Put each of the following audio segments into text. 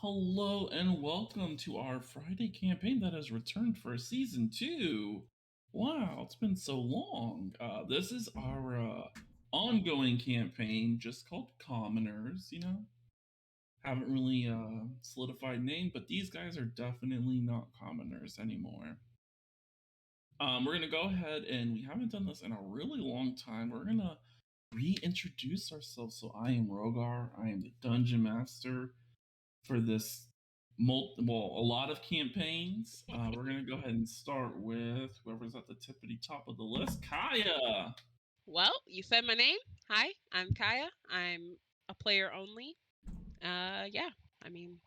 Hello and welcome to our Friday campaign that has returned for season two. Wow, it's been so long. This is our ongoing campaign, just called Commoners. Haven't really solidified name, but these guys are definitely not commoners anymore. We're gonna go ahead and we haven't done this in a really long time. We're gonna reintroduce ourselves. So I am Rogar. I am the dungeon master for this a lot of campaigns. We're gonna go ahead and start with whoever's at the tippity top of the list. Kaya. Well, you said my name. Hi, I'm Kaya. I'm a player only. Yeah. I mean,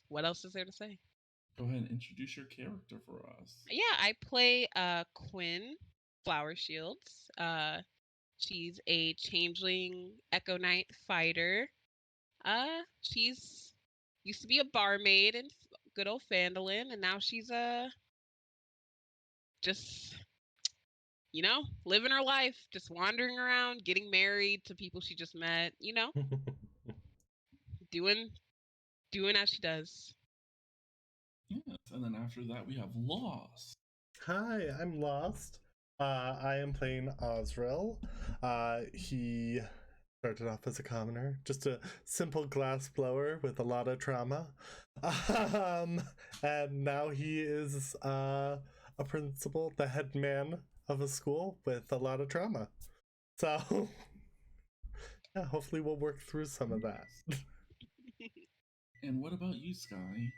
what else is there to say? Go ahead and introduce your character for us. Yeah, I play Quinn Flower Shields. She's a changeling Echo Knight fighter. She's used to be a barmaid in good old Phandalin, and now she's just living her life, just wandering around, getting married to people she just met. Doing as she does. Yes, and then after that we have Lost. Hi, I'm Lost. I am playing Azrael. He started off as a commoner, just a simple glass blower with a lot of trauma. And now he is a principal, the head man of a school with a lot of trauma. So, yeah, hopefully we'll work through some of that. And what about you, Sky?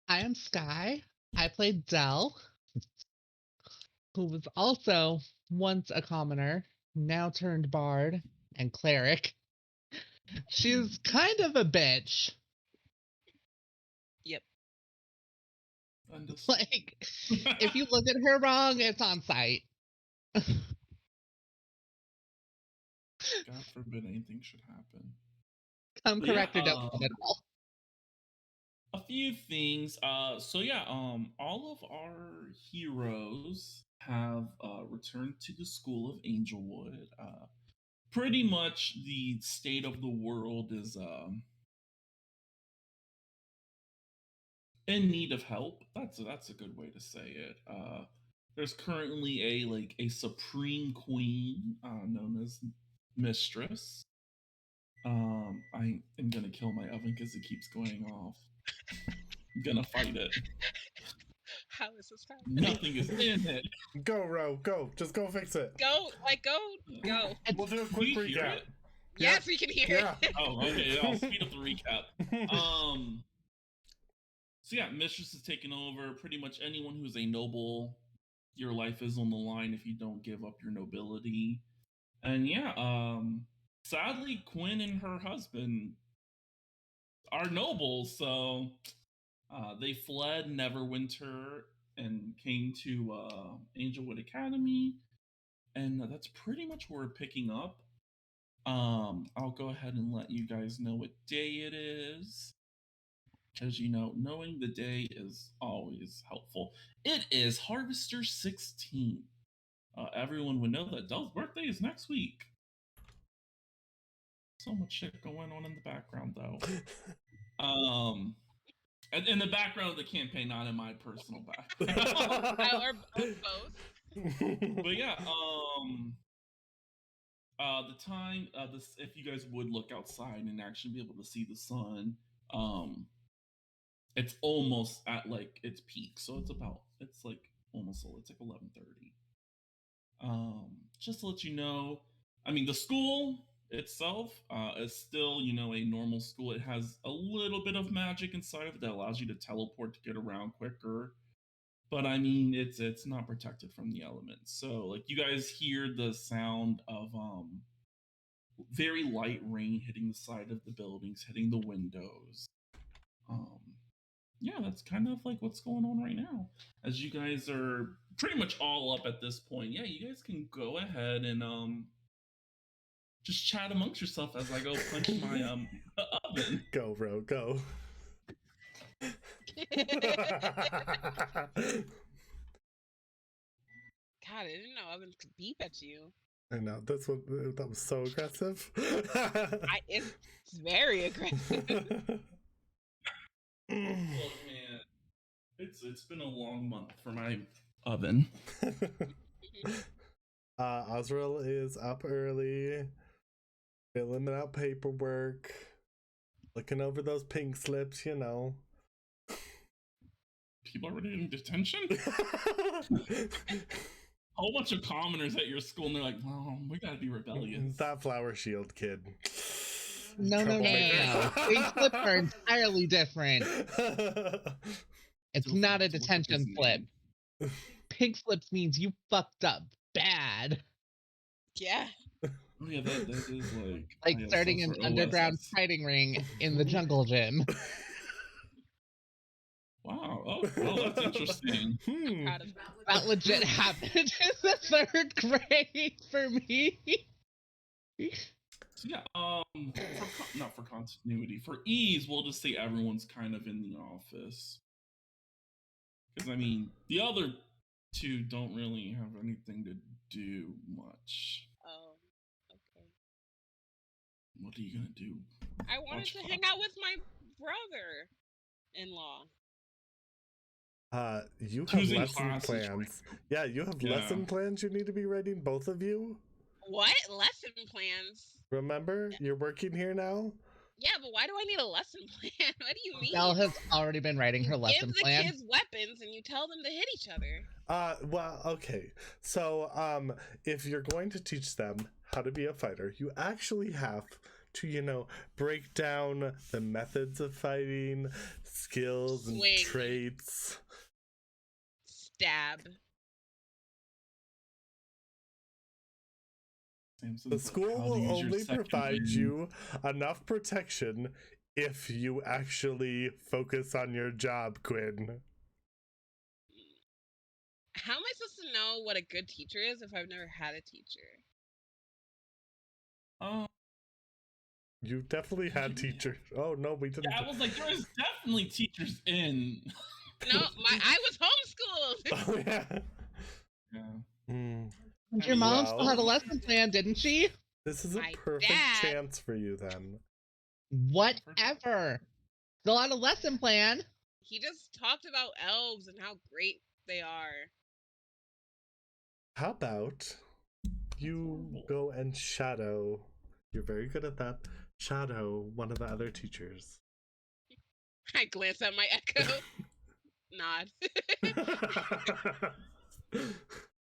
I am Sky. I played Dell, who was also once a commoner, now turned bard and cleric. She's kind of a bitch. Yep. Like, if you look at her wrong, it's on sight. God forbid anything should happen. Come correct or don't at all. A few things. All of our heroes have returned to the School of Angelwood. Pretty much the state of the world is in need of help. That's a good way to say it. There's currently a supreme queen known as Mistress. I am gonna kill my oven because it keeps going off. I'm gonna fight it. How is this happening? Nothing is in it. Go, Ro, go. Just go fix it. Go. We'll do a quick recap. Yes, we can hear it. Oh, okay. I'll speed up the recap. So yeah, Mistress is taking over. Pretty much anyone who's a noble, your life is on the line if you don't give up your nobility. And sadly, Quinn and her husband are nobles, so they fled Neverwinter and came to Angelwood Academy, and that's pretty much where we're picking up. I'll go ahead and let you guys know what day it is, because knowing the day is always helpful. It is Harvester 16. Everyone would know that Dell's birthday is next week. So much shit going on in the background, though. In the background of the campaign, not in my personal background. or both. But yeah, the time, if you guys would look outside and actually be able to see the sun, it's almost at its peak, so it's almost 11:30. Just to let you know, I mean, the school itself is still a normal school. It has a little bit of magic inside of it that allows you to teleport to get around quicker, but I mean it's not protected from the elements. So you guys hear the sound of very light rain hitting the side of the buildings, hitting the windows. That's kind of what's going on right now. As you guys are pretty much all up at this point, you guys can go ahead and just chat amongst yourself as I go punch my oven. Go, bro, go. God, I didn't know ovens could beep at you. I know, that was so aggressive. It's very aggressive. Look, man, it's been a long month for my oven. Azrael is up early, filling out paperwork, looking over those pink slips, you know. People already in detention? A whole bunch of commoners at your school, and they're like, "Well, we gotta be rebellious." That flower shield kid. No. Pink slips are entirely different. It's Feel not free a to look up his detention slip. name. Pink slips means you fucked up bad. Yeah. Oh yeah, that is like Like starting an underground OSS. fighting ring in the jungle gym. Wow. Oh, that's interesting. I'm proud of that. That legit happened in the 3rd grade for me. So yeah, not for continuity, for ease, we'll just say everyone's kind of in the office. Because I mean, the other two don't really have anything to do much. Oh, okay. What are you gonna do? I wanted Watch to Fox. hang out with my brother-in-law. You have Choosing lesson classes, plans. Yeah, you have Yeah. lesson plans you need to be writing, both of you. What? Lesson plans? Remember, you're working here now. Yeah, but why do I need a lesson plan? What do you mean? Belle has already been writing her You lesson give the plan. kids weapons and you tell them to hit each other. Well, okay. So, if you're going to teach them how to be a fighter, you actually have to, break down the methods of fighting, skills and Swing. traits. Stab. Samson's The like, school how to will use your only second provide wind. you enough protection if you actually focus on your job, Quinn. How am I supposed to know what a good teacher is if I've never had a teacher? You definitely had teachers. Oh no, we didn't. Yeah, I was like, there was definitely teachers in. No, I was homeschooled. Oh yeah. Yeah. Mm. And your mom Well. still had a lesson plan, didn't she? This is a My perfect dad. chance for you then. Whatever. Still had a lesson plan. He just talked about elves and how great they are. How about you go and shadow? You're very good at that. Shadow one of the other teachers. I glance at my echo. Nod.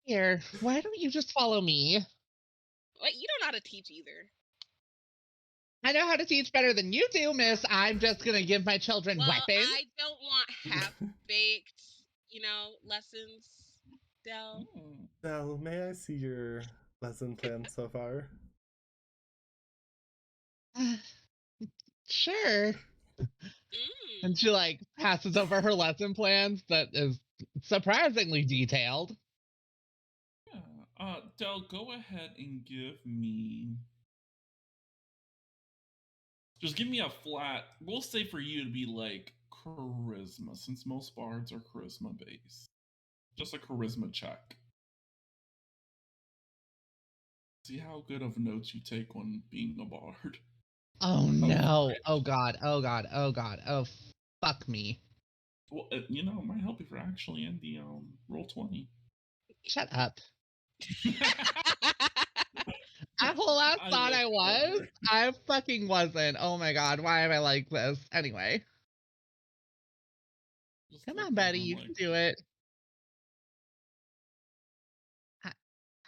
Here, why don't you just follow me? What? You don't know how to teach either. I know how to teach better than you do, miss. I'm just gonna give my children Well, weapons. I don't want half-baked, lessons, Del. Now, may I see your lesson plan so far? Sure. And she passes over her lesson plans that is surprisingly detailed. Yeah. Del, go ahead and give me. Just give me a flat. We'll say for you to be like charisma, since most bards are charisma based. Just a charisma check. See how good of notes you take on being a bard. Oh no. Oh god. Oh god. Oh god. Oh fuck me. Well, it might help if you're actually in the roll 20. Shut up. I whole ass thought I was. I fucking wasn't. Oh my god. Why am I like this? Anyway. Come on, Betty. You can do it.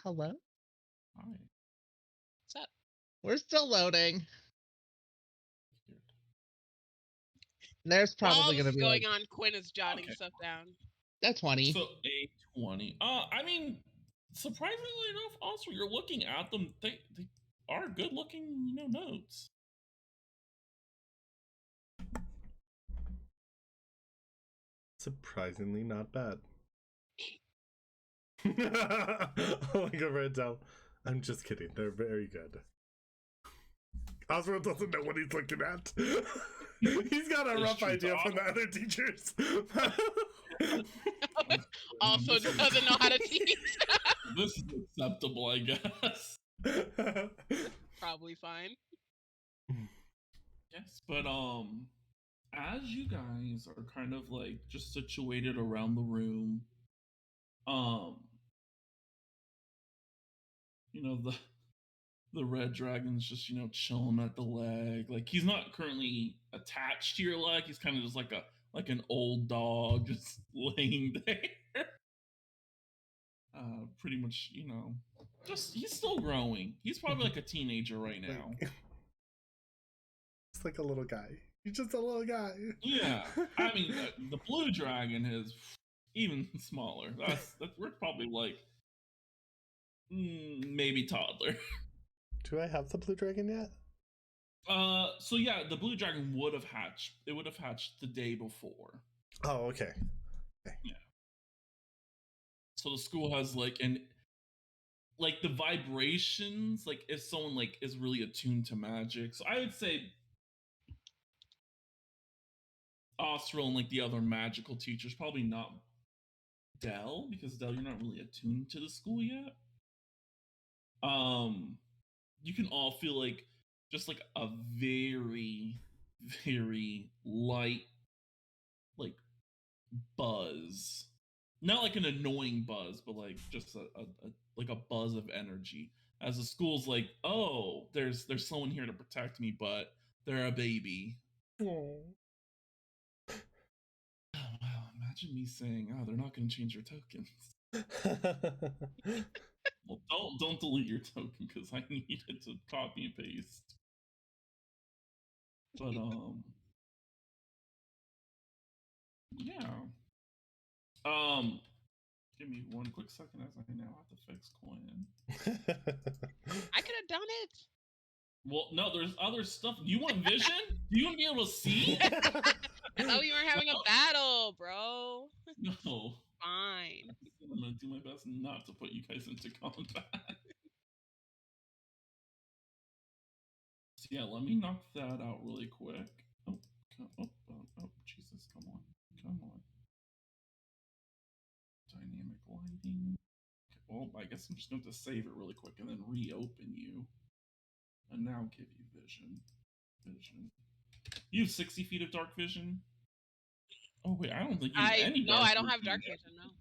Hello? Hi. What's up? We're still loading. There's probably While going to this be is going on, Quinn is jotting stuff down. That's 20. So a 20. I mean, surprisingly enough, also you're looking at them. They are good looking, notes. Surprisingly not bad. Oh my god, Randall. I'm just kidding. They're very good. Azrael doesn't know what he's looking at. He's got a rough idea from the other teachers. Also doesn't know how to teach. This is acceptable, I guess. Probably fine. Yes, but as you guys are kind of like just situated around the room, um, the red dragon's just chilling at the leg. Like he's not currently attached to your leg. He's kind of just like an old dog just laying there. Pretty much, just he's still growing. He's probably like a teenager right now. It's like a little guy. He's just a little guy. Yeah, I mean the blue dragon is even smaller. That's we're probably like maybe toddler. Do I have the blue dragon yet? So yeah, the blue dragon would have hatched. It would have hatched the day before. Oh, okay. Yeah. So the school has like the vibrations, like if someone like is really attuned to magic. So I would say Azrael and like the other magical teachers, probably not Dell, because Dell, you're not really attuned to the school yet. You can all feel like just like a very, very light like buzz. Not like an annoying buzz, but like just a buzz of energy. As the school's like, oh, there's someone here to protect me, but they're a baby. Oh. Oh, wow, imagine me saying, oh, they're not going to change your tokens. Well, don't delete your token because I needed to copy and paste. But yeah. Give me one quick second as I now have to fix Quinn. I could have done it. Well, no, there's other stuff. Do you want vision? Do you want to be able to see? I thought we weren't having a battle, bro. No. Fine. I'm gonna do my best not to put you guys into combat. So yeah, let me knock that out really quick. Oh, Jesus, come on. Dynamic lighting. Okay, well, I guess I'm just going to save it really quick and then reopen you. And now give you vision. You have 60 feet of dark vision? Oh, wait, I don't think you have any dark vision. No, I don't have dark vision, no.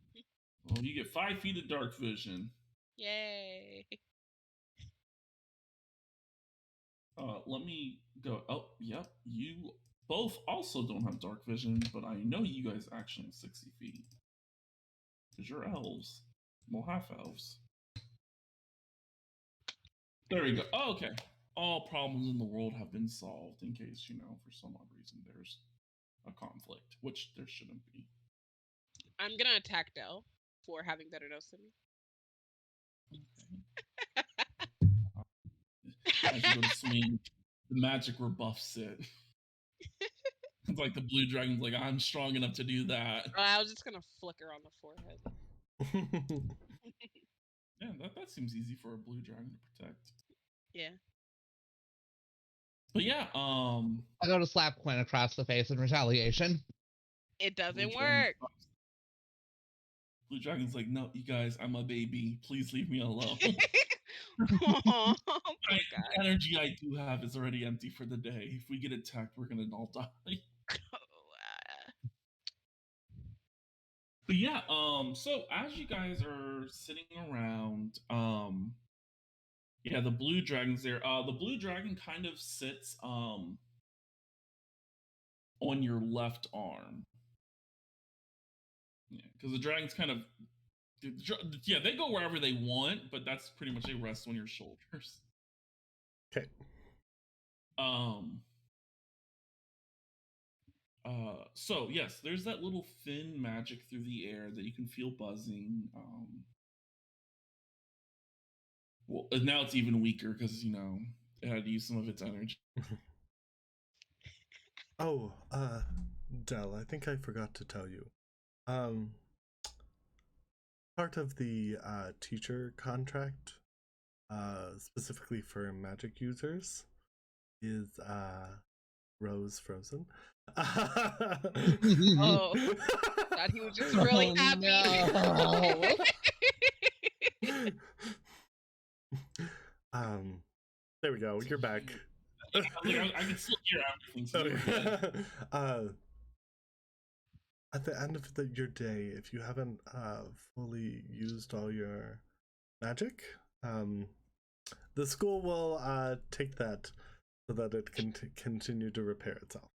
Well, you get 5 feet of dark vision. Yay. Let me go. Oh, yep. You both also don't have dark vision, but I know you guys actually have 60 feet. Because you're elves. Well, half elves. There we go. Oh, okay. All problems in the world have been solved in case, for some odd reason there's a conflict, which there shouldn't be. I'm going to attack Dell for having better notes than me. Okay. As you go to swing, the magic rebuffs it. It's like the blue dragon's like, I'm strong enough to do that. I was just going to flicker on the forehead. Yeah, that seems easy for a blue dragon to protect. Yeah. But yeah, I go to slap Quinn across the face in retaliation. It doesn't work. Blue dragon's like, no, you guys, I'm a baby. Please leave me alone. Oh, The energy I do have is already empty for the day. If we get attacked, we're gonna all die. But yeah, so as you guys are sitting around, yeah, the blue dragon's there. The blue dragon kind of sits on your left arm. Yeah, because the dragons kind of, yeah, they go wherever they want, but that's pretty much they rest on your shoulders. Okay. So yes, there's that little thin magic through the air that you can feel buzzing. Well, now it's even weaker because it had to use some of its energy. Oh, Dell, I think I forgot to tell you. Part of the teacher contract, specifically for magic users, is Rose Frozen. Oh, thought he was just really happy. No. There we go. You're back. I can still hear everything. So you're good. At the end of your day, if you haven't fully used all your magic, the school will take that so that it can continue to repair itself.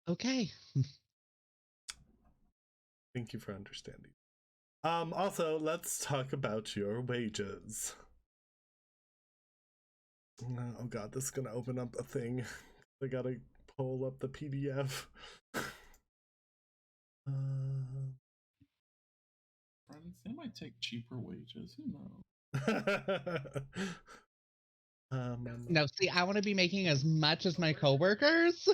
Okay. Thank you for understanding. Also, let's talk about your wages. Oh god, this is gonna open up a thing. I gotta pull up the PDF. Friends, they might take cheaper wages. Who knows? No, see, I want to be making as much as my coworkers.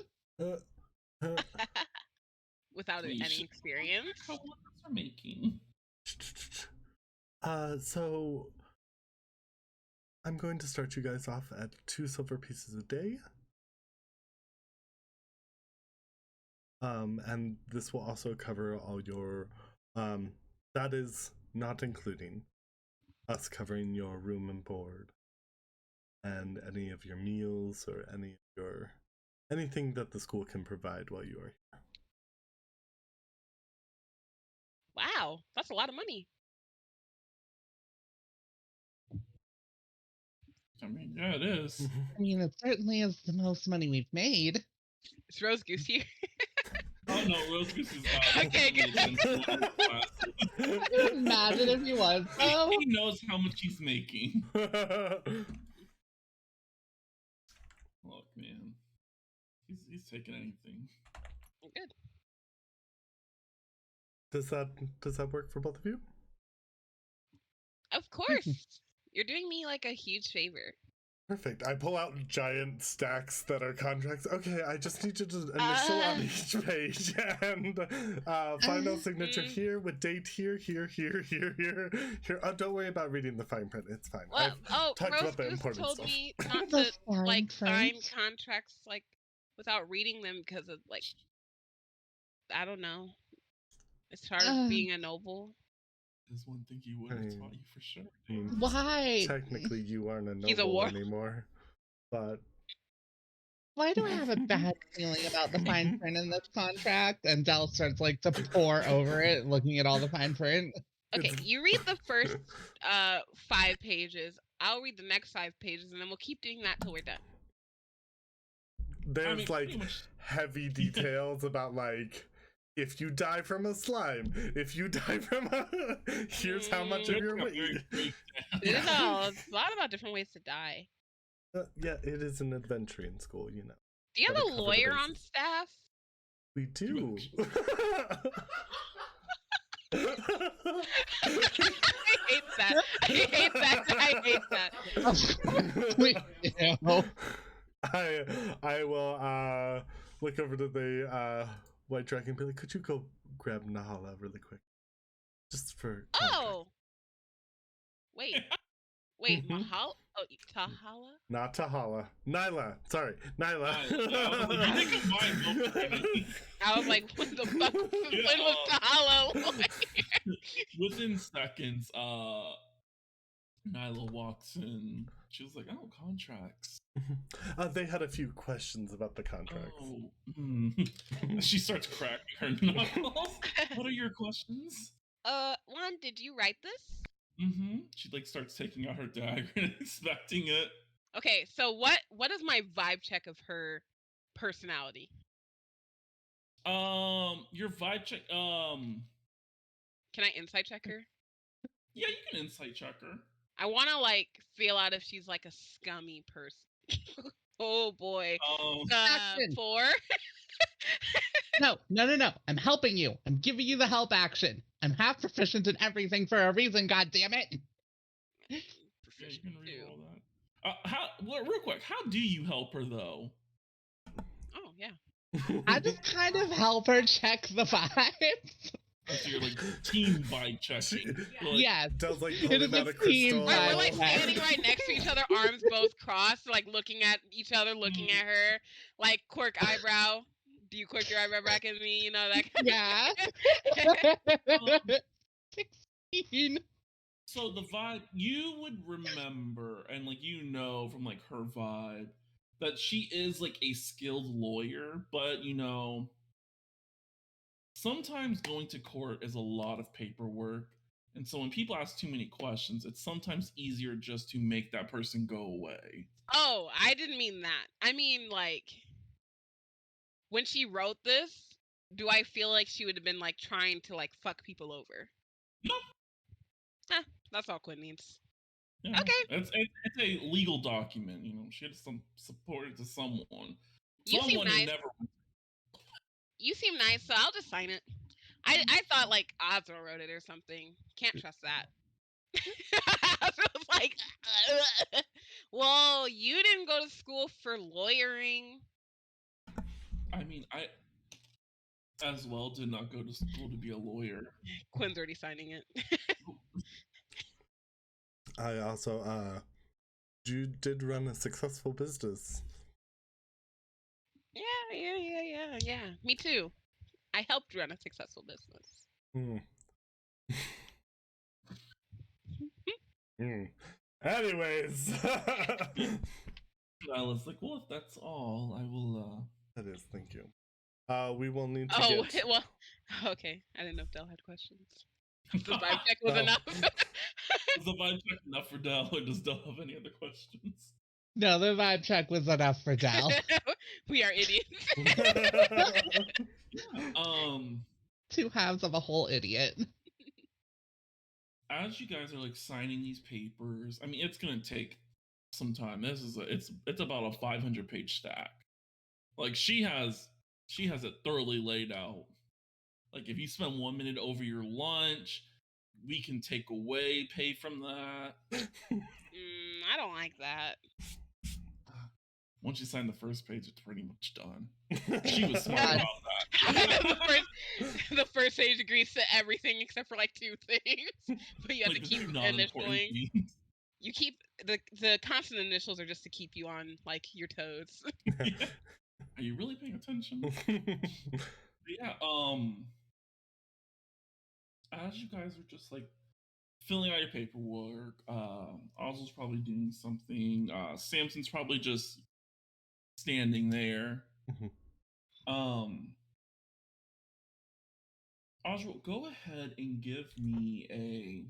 Without Please, any experience. How coworkers are making? So I'm going to start you guys off at 2 silver pieces a day. And this will also cover all your, that is not including us covering your room and board and any of your meals or anything that the school can provide while you are here. Wow, that's a lot of money. I mean, yeah, it is. I mean, it certainly is the most money we've made. It's Rose Goose here. Oh no, Rose Goose is Okay, good. Imagine if he was. Oh, He knows how much he's making. Look, man, he's taking anything. Good. Does that work for both of you? Of course. You're doing me like a huge favor. Perfect. I pull out giant stacks that are contracts. Okay, I just need you to initial on each page and final signature here with date here. Oh, don't worry about reading the fine print. It's fine. Well, talked Rose about the Goose important told stuff. me not The to fine like sign print. contracts like without reading them because of like I don't know. It's part of being a noble. There's one thing he would have taught you for sure. I mean, why? technically, you aren't a He's a noble war- anymore, but Why do I have a bad feeling about the fine print in this contract? And Dell starts like to pore over it, looking at all the fine print. Okay, you read the first 5 pages. I'll read the next 5 pages, and then we'll keep doing that till we're done. there's like pretty much- heavy details about like if you die from a slime, if you die from a here's how much of your weight. It's a lot about different ways to die. Yeah, it is an adventuring school, you know. Do you have Gotta a cover the lawyer on bases. staff? We do. I hate that. I hate that. I will look over to the white dragon and be like, could you go grab Nahala really quick? Just for context. Oh! Wait, Mhm. Mahal? Oh, Tahala? Not Tahala. Nyla. Sorry, Nyla. I was like, what the fuck? When was Tahala? Within seconds, Nyla walks in. She was like, "Oh, contracts." They had a few questions about the contracts. Oh, she starts cracking her knuckles. What are your questions? One, did you write this? She like starts taking out her dagger and inspecting it. Okay, so what is my vibe check of her personality? Your vibe check. Can I insight check her? Yeah, you can insight check her. I want to like feel out if she's like a scummy person. Oh boy. 4. No. I'm helping you. I'm giving you the help action. I'm half proficient in everything for a reason, goddammit. Yeah, you can reroll that. Real quick, how do you help her though? Oh yeah. I just kind of help her check the vibes. So you're like team vibe checking. Like, Yes. Does like It is pulling out a a team crystal. We're like vibe. standing right next to each other, arms both crossed, like looking at each other, looking at her, like quirk eyebrow. Do you quirk your eyebrow back at me? You know that. Yeah. 16. So the vibe you would remember, and like from like her vibe, that she is like a skilled lawyer, but sometimes going to court is a lot of paperwork. And so when people ask too many questions, it's sometimes easier just to make that person go away. Oh, I didn't mean that. I mean, like, when she wrote this, do I feel like she would have been like trying to like fuck people over? No. That's all Quinn needs. Yeah. Okay. It's a legal document, she had some support it to someone. You seem Someone who nice. never You seem nice, so I'll just sign it. I thought like Azrael wrote it or something. Can't trust that. Azrael's like, well, you didn't go to school for lawyering. I mean, I as well did not go to school to be a lawyer. Quinn's already signing it. I also, you did run a successful business. Yeah. Me too. I helped run a successful business. Anyways. I was like, well, if that's all, I will. That is, thank you. We will need to get... well, okay. I didn't know if Del had questions. The vibe check was enough. Is the vibe check enough for Del, or does Del have any other questions? No, the vibe check was enough for Del. We are idiots. Two halves of a whole idiot. As you guys are like signing these papers, I mean, it's gonna take some time. It's about a 500-page stack. Like she has it thoroughly laid out. Like if you spend 1 minute over your lunch, we can take away pay from that. I don't like that. Once you sign the first page, it's pretty much done. She was smart about that. the first page agrees to everything except for like 2 things, but you have to keep initialing. You keep the constant initials are just to keep you on like your toes. Yeah. Are you really paying attention? Yeah. As you guys are just like filling out your paperwork, Ozzel's probably doing something. Samson's probably just standing there. Azrael, go ahead and give me a...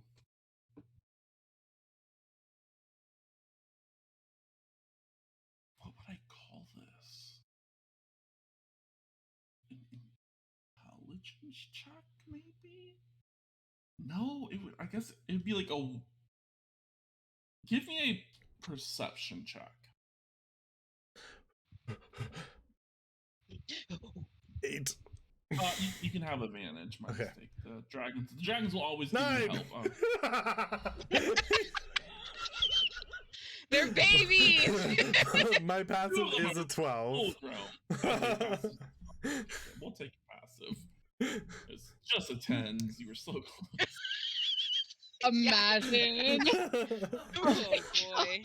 What would I call this? An intelligence check, maybe? No, it would. I guess it'd be like a... Give me a perception check. 8. You can have advantage. My mistake. The dragons will always 9. give you help. They're babies. My passive is a 12. We'll take passive. It's just a 10. You were so close. Imagine. Oh boy.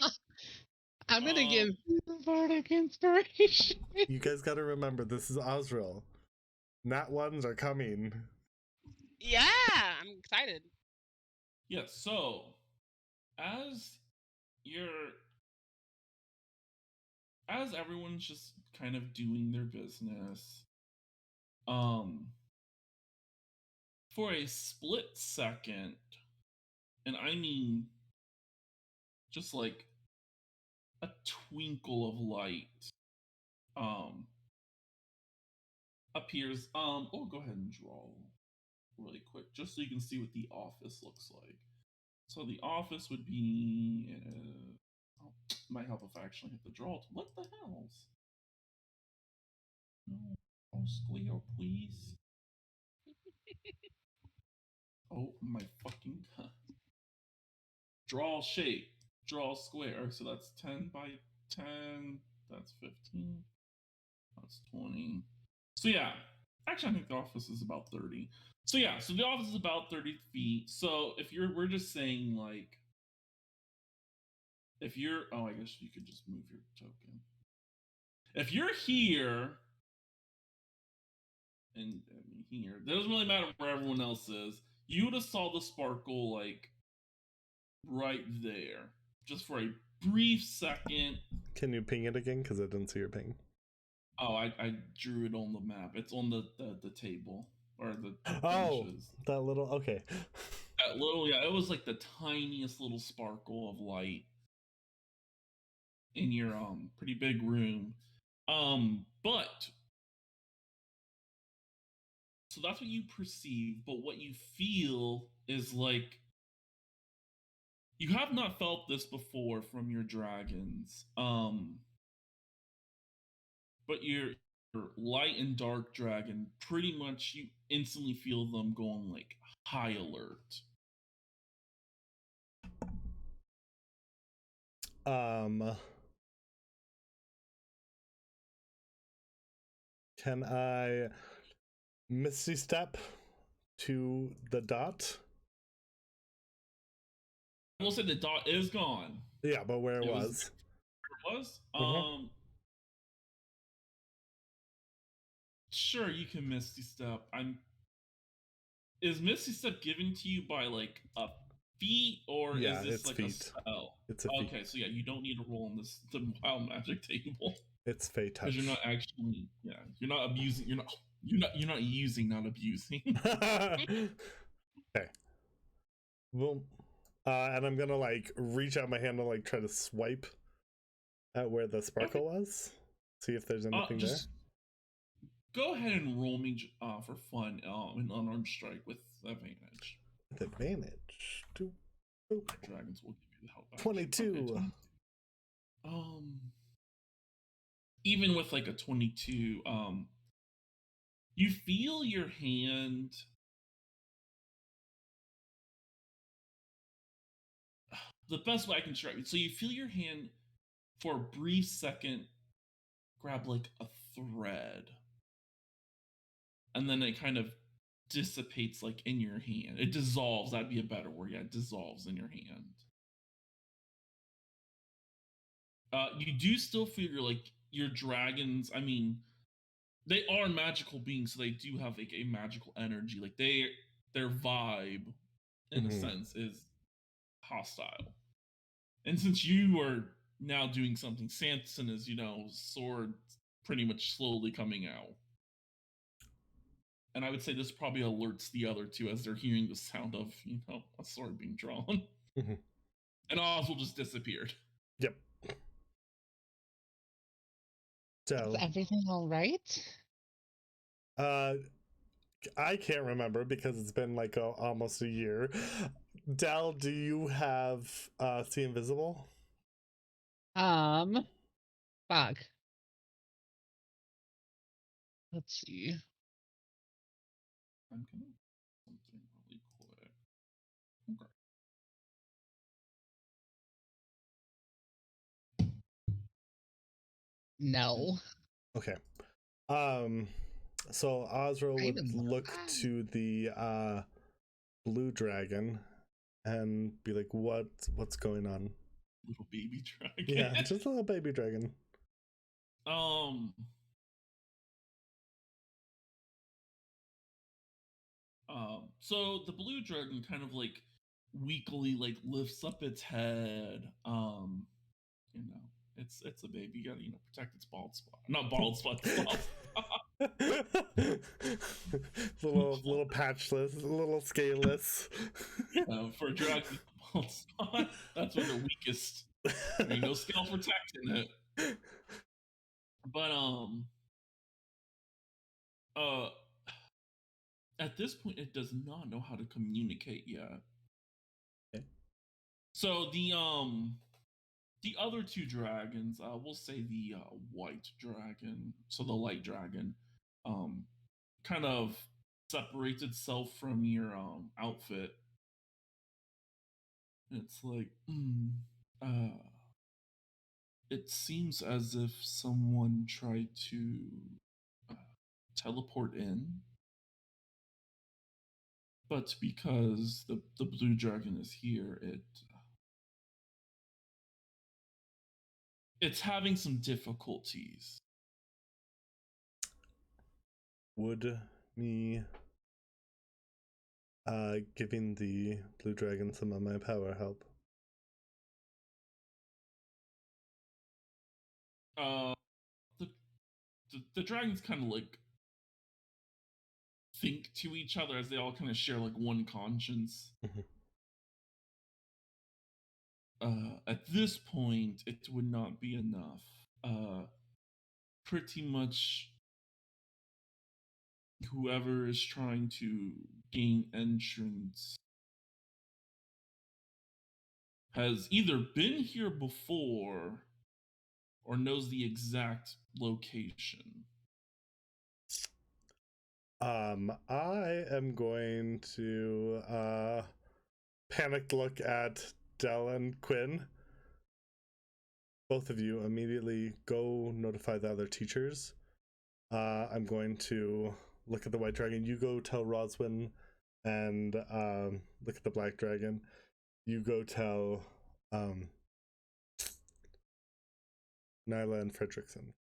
I'm gonna give bardic inspiration. You guys gotta remember, this is Azrael. Nat ones are coming. Yeah, I'm excited. Yeah, so as everyone's just kind of doing their business, for a split second, and I mean just like a twinkle of light, appears. Go ahead and draw really quick, just so you can see what the office looks like. So the office would be... might help if I actually hit the draw. What the hell? No, square, please. Oh my fucking god. Draw shape. Draw square. So that's 10 by 10. That's 15. That's 20. So yeah. Actually, I think the office is about 30. So yeah, so the office is about 30 feet. So if we're just saying like, if you're... Oh, I guess you could just move your token. If you're here, and here, it doesn't really matter where everyone else is, you would have saw the sparkle like right there, just for a brief second. Can you ping it again? Because I didn't see your ping. Oh, I drew it on the map. It's on the table or the Oh, benches. that little. Okay. That little, yeah, it was like the tiniest little sparkle of light in your pretty big room. But so that's what you perceive, but what you feel is like you have not felt this before from your dragons. But your light and dark dragon, pretty much you instantly feel them going like high alert. Can I Misty Step to the dot? I will say the dot is gone. Yeah, but where it was. Where it was? Mhm. Sure, you can Misty Step. Is Misty Step given to you by like a feat, or Yeah, is this it's like feat. a spell? It's a feat. Okay, so yeah, you don't need to roll on the wild magic table. It's Fey touch. Because you're not actually, yeah, you're not abusing. You're not using, not abusing. Okay. Well, and I'm gonna like reach out my hand and like try to swipe at where the sparkle was. See if there's anything there. Go ahead and roll me for fun an unarmed strike with advantage. With advantage. Dragons will give you the help. 22. Okay, even with like a 22, you feel your hand. The best way I can describe it. So you feel your hand for a brief second grab like a thread, and then it kind of dissipates like in your hand. It dissolves. That'd be a better word. Yeah, it dissolves in your hand. You do still feel your dragons. I mean, they are magical beings, so they do have like a magical energy. Like their vibe, in a sense, is hostile. And since you are now doing something, Samson is, sword pretty much slowly coming out. And I would say this probably alerts the other two as they're hearing the sound of, a sword being drawn. Mm-hmm. And Oswald just disappeared. Yep. So, is everything all right? I can't remember because it's been like almost a year. Dal, do you have See Invisible? Fuck. Let's see. I'm gonna something really quick. Okay. No. Okay. So Azrael would look to the blue dragon and be like, what's going on? Little baby dragon. Yeah, just a little baby dragon. So the blue dragon kind of like weakly like lifts up its head. It's a baby. You gotta, protect its bald spot. Not bald spot, bald spot. little patchless, little scaleless. For a dragon with a bald spot, that's one of the weakest. I mean, no scale protecting it. But at this point, it does not know how to communicate yet. Okay. So the other two dragons, we'll say the white dragon, so the light dragon, kind of separates itself from your outfit. It's like, it seems as if someone tried to teleport in, but because the blue dragon is here, it's having some difficulties. Would me giving the blue dragon some of my power help? the the dragons kind of like think to each other as they all kind of share like one conscience. At this point, it would not be enough. Pretty much whoever is trying to gain entrance has either been here before or knows the exact location. I am going to panicked look at Dell and Quinn. Both of you immediately go notify the other teachers. I'm going to look at the white dragon. You go tell Roswin, and look at the black dragon. You go tell Nyla and Fredrickson.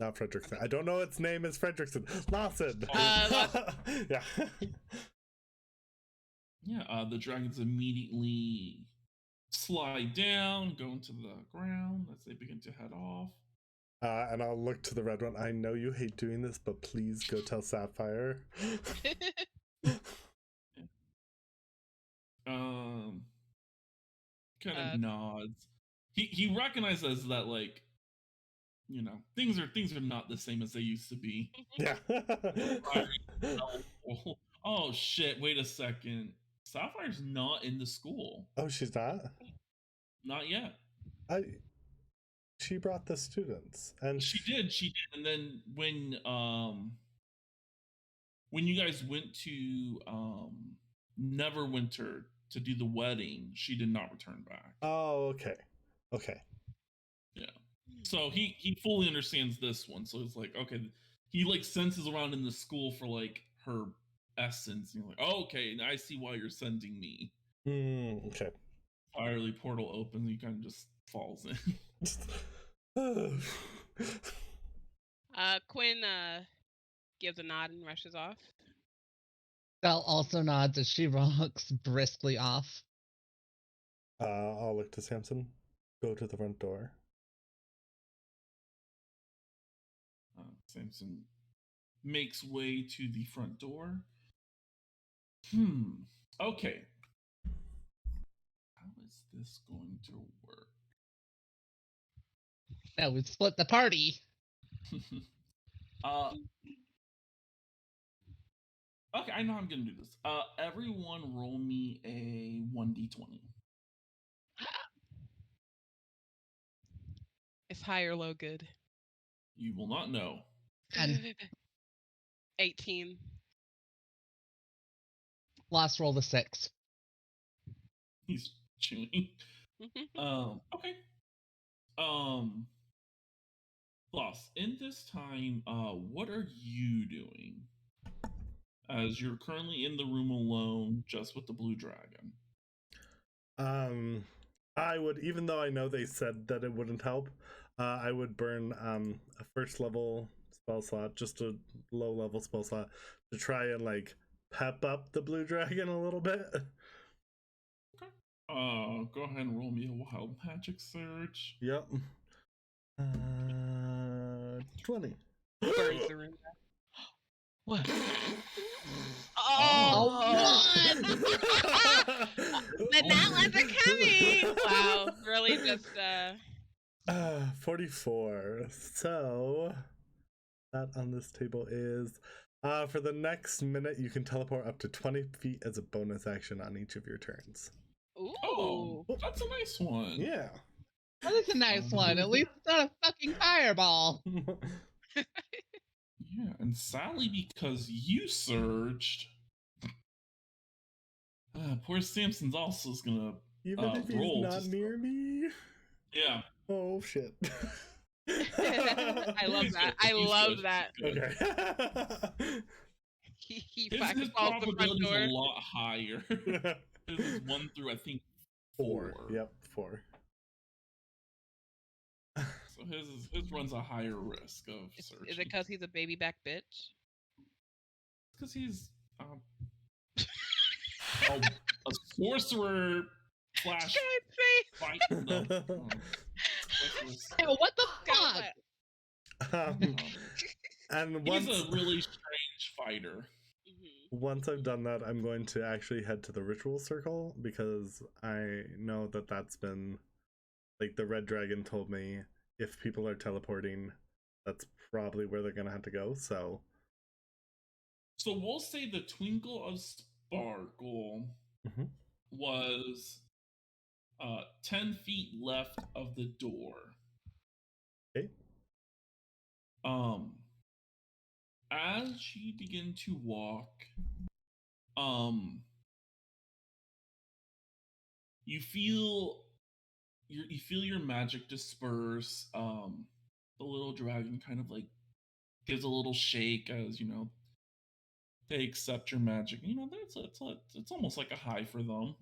Not Fredrickson. I don't know its name is Fredrickson. Lawson. Yeah. Yeah, the dragons immediately slide down, go into the ground as they begin to head off. And I'll look to the red one. I know you hate doing this, but please go tell Sapphire. Kind of nods. He recognizes that, like, you know, things are not the same as they used to be. Yeah. Oh shit! Wait a second. Sapphire's not in the school. Oh, she's not? Not yet. She brought the students, and she did. And then when you guys went to Neverwinter to do the wedding, she did not return back. Oh, okay. Yeah. So he fully understands this one. So it's like, okay, he like senses around in the school for like her essence. And you're like, oh, okay, I see why you're sending me. Okay. Firely portal opens, he kind of just falls in. Quinn gives a nod and rushes off. Belle also nods as she walks briskly off. I'll look to Samson. Go to the front door. Samson makes way to the front door. Okay. How is this going to work? Now we split the party. Okay, I know I'm gonna do this. Everyone roll me a 1d20. Is high or low good? You will not know. 18. Last roll the 6. He's chewing. Okay. Boss, in this time, what are you doing? As you're currently in the room alone, just with the blue dragon. I would, even though I know they said that it wouldn't help, I would burn a first level spell slot, just a low level spell slot, to try and like pep up the blue dragon a little bit. Okay. Go ahead and roll me a wild magic search. Yep. 20. Burns the room. What? Oh, The nat ones are coming! Wow, really just 44. So that on this table is for the next minute you can teleport up to 20 feet as a bonus action on each of your turns. Ooh. Oh, that's a nice one. Yeah. that is a nice one. At least it's not a fucking fireball. Yeah, and sadly, because you surged, poor Samson's also is gonna Even if he's roll not near me. Yeah. Oh shit. I love that. I love that. Okay. He His falls the front probability is door. a lot higher. His is 1 through, I think, 4. Yep, 4. So his runs a higher risk of searching. Is it because he's a baby back bitch? Because he's a sorcerer slash fight. virtuous. What the Sky fuck? Um, and He's once a really strange fighter. once I've done that, I'm going to actually head to the ritual circle because I know that that's been like the red dragon told me if people are teleporting, that's probably where they're gonna have to go. So we'll say the Twinkle of Sparkle Mhm. was 10 feet left of the door. Okay. As you begin to walk, you feel your magic disperse. The little dragon kind of like gives a little shake as they accept your magic. It's almost like a high for them.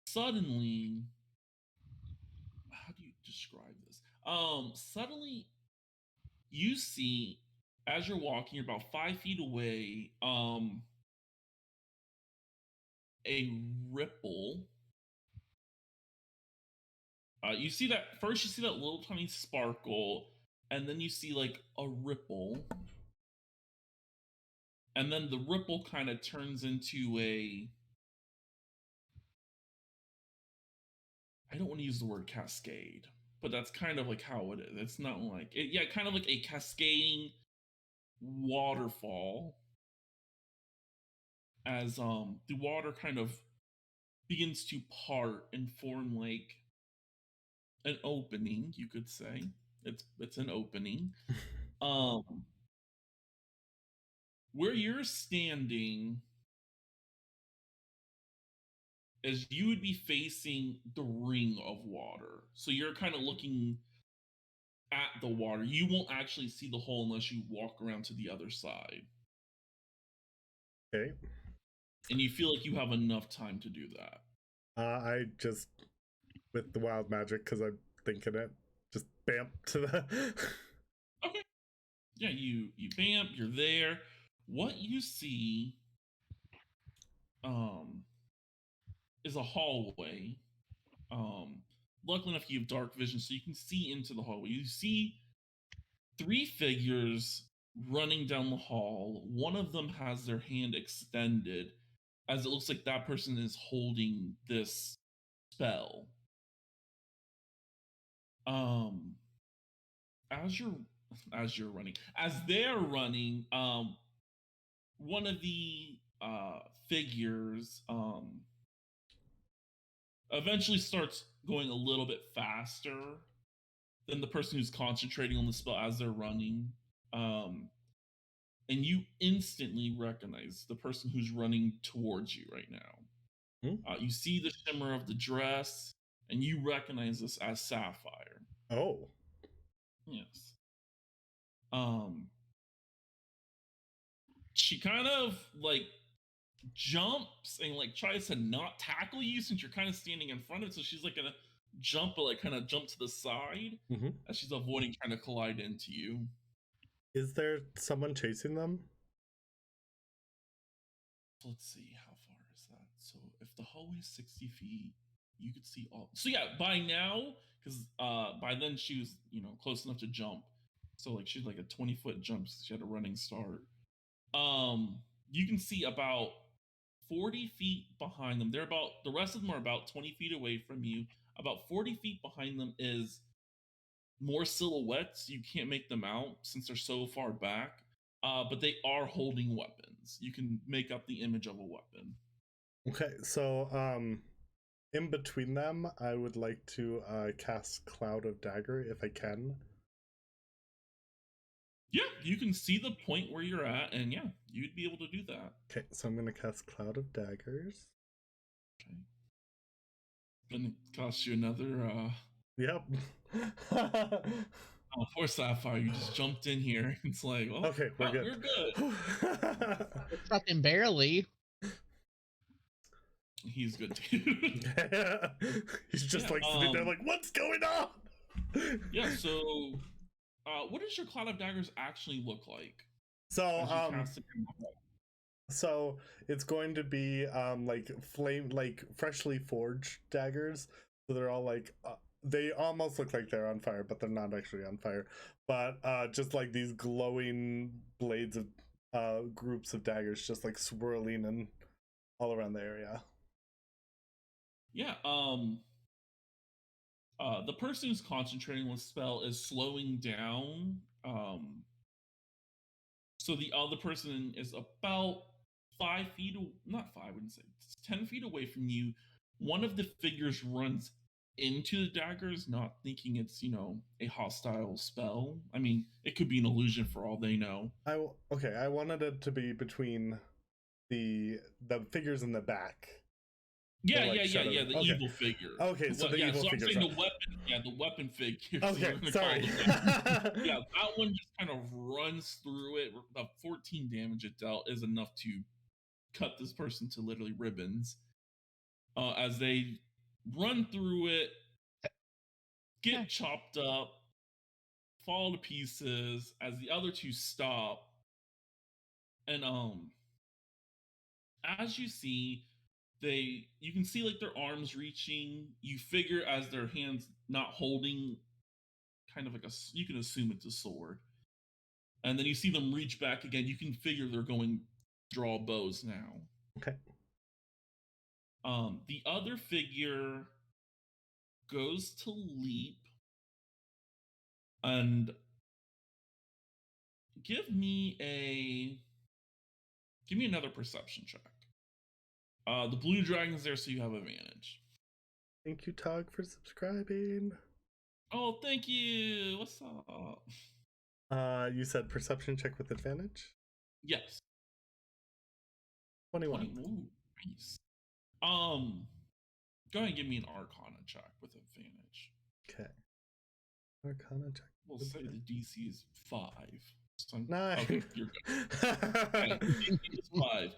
Suddenly, how do you describe this? Suddenly you see, as you're walking, you're about 5 feet away, a ripple. You see that first. You see that little tiny sparkle, and then you see like a ripple, and then the ripple kind of turns into a. I don't want to use the word cascade, but that's kind of like how it is. It's not like it, yeah, kind of like a cascading waterfall. As the water kind of begins to part and form like an opening, you could say. It's an opening. Um where you're standing is you would be facing the ring of water. So you're kind of looking at the water. You won't actually see the hole unless you walk around to the other side. Okay. And you feel like you have enough time to do that. I just with the wild magic because I'm thinking it. Just bam to the. Okay. Yeah, you bam, you're there. What you see is a hallway. Luckily enough, you have dark vision, so you can see into the hallway. You see 3 figures running down the hall. One of them has their hand extended, as it looks like that person is holding this spell. As you're running, as they're running, one of the figures eventually starts going a little bit faster than the person who's concentrating on the spell as they're running. And you instantly recognize the person who's running towards you right now. You see the shimmer of the dress, and you recognize this as Sapphire. Oh. Yes. She kind of like jumps and like tries to not tackle you since you're kind of standing in front of it. So she's like gonna jump, but like kind of jump to the side as she's avoiding trying to collide into you. Is there someone chasing them? Let's see, how far is that? So if the hallway is 60 feet, you could see all. So yeah, by now, because by then she was close enough to jump. So like she's like a 20-foot jump. So she had a running start. You can see about 40 feet behind them. The rest of them are about 20 feet away from you. About 40 feet behind them is more silhouettes. You can't make them out since they're so far back. But they are holding weapons. You can make up the image of a weapon. Okay, so in between them, I would like to cast Cloud of Dagger if I can. Yeah, you can see the point where you're at, and yeah, you'd be able to do that. Okay, so I'm gonna cast Cloud of Daggers. Okay. Gonna cost you another Yep. Oh, poor Sapphire, you just jumped in here. It's like, well, okay, we're good. We're good. Fucking barely. He's good too. He's just like sitting there like, what's going on? Yeah, so what does your Cloud of Daggers actually look like? So So it's going to be like freshly forged daggers. So they're all like they almost look like they're on fire, but they're not actually on fire. But just like these glowing blades of groups of daggers just like swirling and all around the area. Yeah, the person who's concentrating on the spell is slowing down. So the other person is about 5 feet, not 5, I wouldn't say, 10 feet away from you. One of the figures runs into the daggers, not thinking it's, a hostile spell. I mean, it could be an illusion for all they know. Okay, I wanted it to be between the figures in the back. Yeah, the evil figure. Okay, so the evil figure. I'm saying the weapon figure. Okay, sorry. Yeah, that one just kind of runs through it. The 14 damage it dealt is enough to cut this person to literally ribbons. As they run through it, get chopped up, fall to pieces, as the other two stop. And as you see, you can see like their arms reaching. You figure as their hands not holding kind of like you can assume it's a sword. And then you see them reach back again. You can figure they're going draw bows now. Okay. The other figure goes to leap and give me another perception check. The blue dragon's there, so you have advantage. Thank you, Tog, for subscribing. Oh, thank you. What's up? You said perception check with advantage? Yes. 21. Ooh, nice. Go ahead and give me an Arcana check with advantage. Okay. Arcana check. We'll say the DC is 5. So Nice. Okay, you're good. Okay, DC is 5.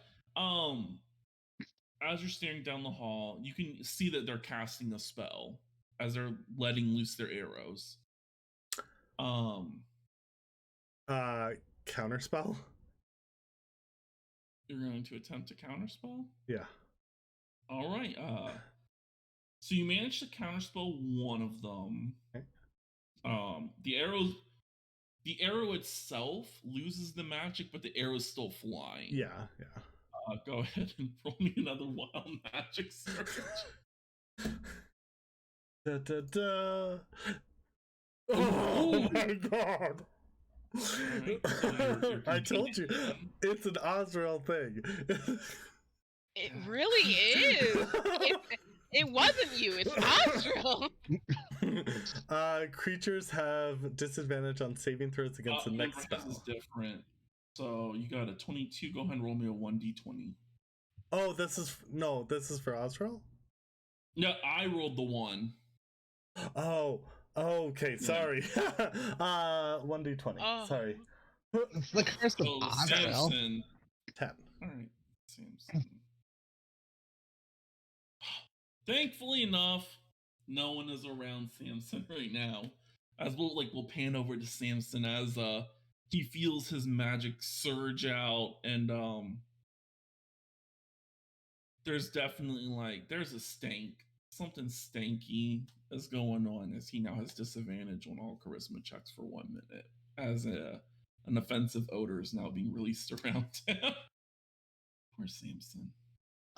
As you're staring down the hall, you can see that they're casting a spell as they're letting loose their arrows. Counterspell? You're going to attempt a counterspell? Yeah. All right. So you managed to counterspell one of them. Okay. The arrow itself loses the magic, but the arrow is still flying. Yeah. Go ahead and roll me another wild magic search. Da, da, da. Oh my god! Right, so you're I told you, it's an Azrael thing. It really is. It wasn't you. It's Azrael. Creatures have disadvantage on saving throws against the next spell. This is different. So you got a 22. Go ahead and roll me a 1d20. Oh, this is for Azrael? No, I rolled the 1. Oh, okay. Sorry. 1d20. Oh. Sorry. It's the curse of Azrael. Samson. 10. All right, Samson. Thankfully enough, no one is around Samson right now. As we'll pan over to Samson as he feels his magic surge out, and there's definitely there's a stank. Something stanky is going on as he now has disadvantage on all charisma checks for 1 minute, as an offensive odor is now being released around him. Poor Samson.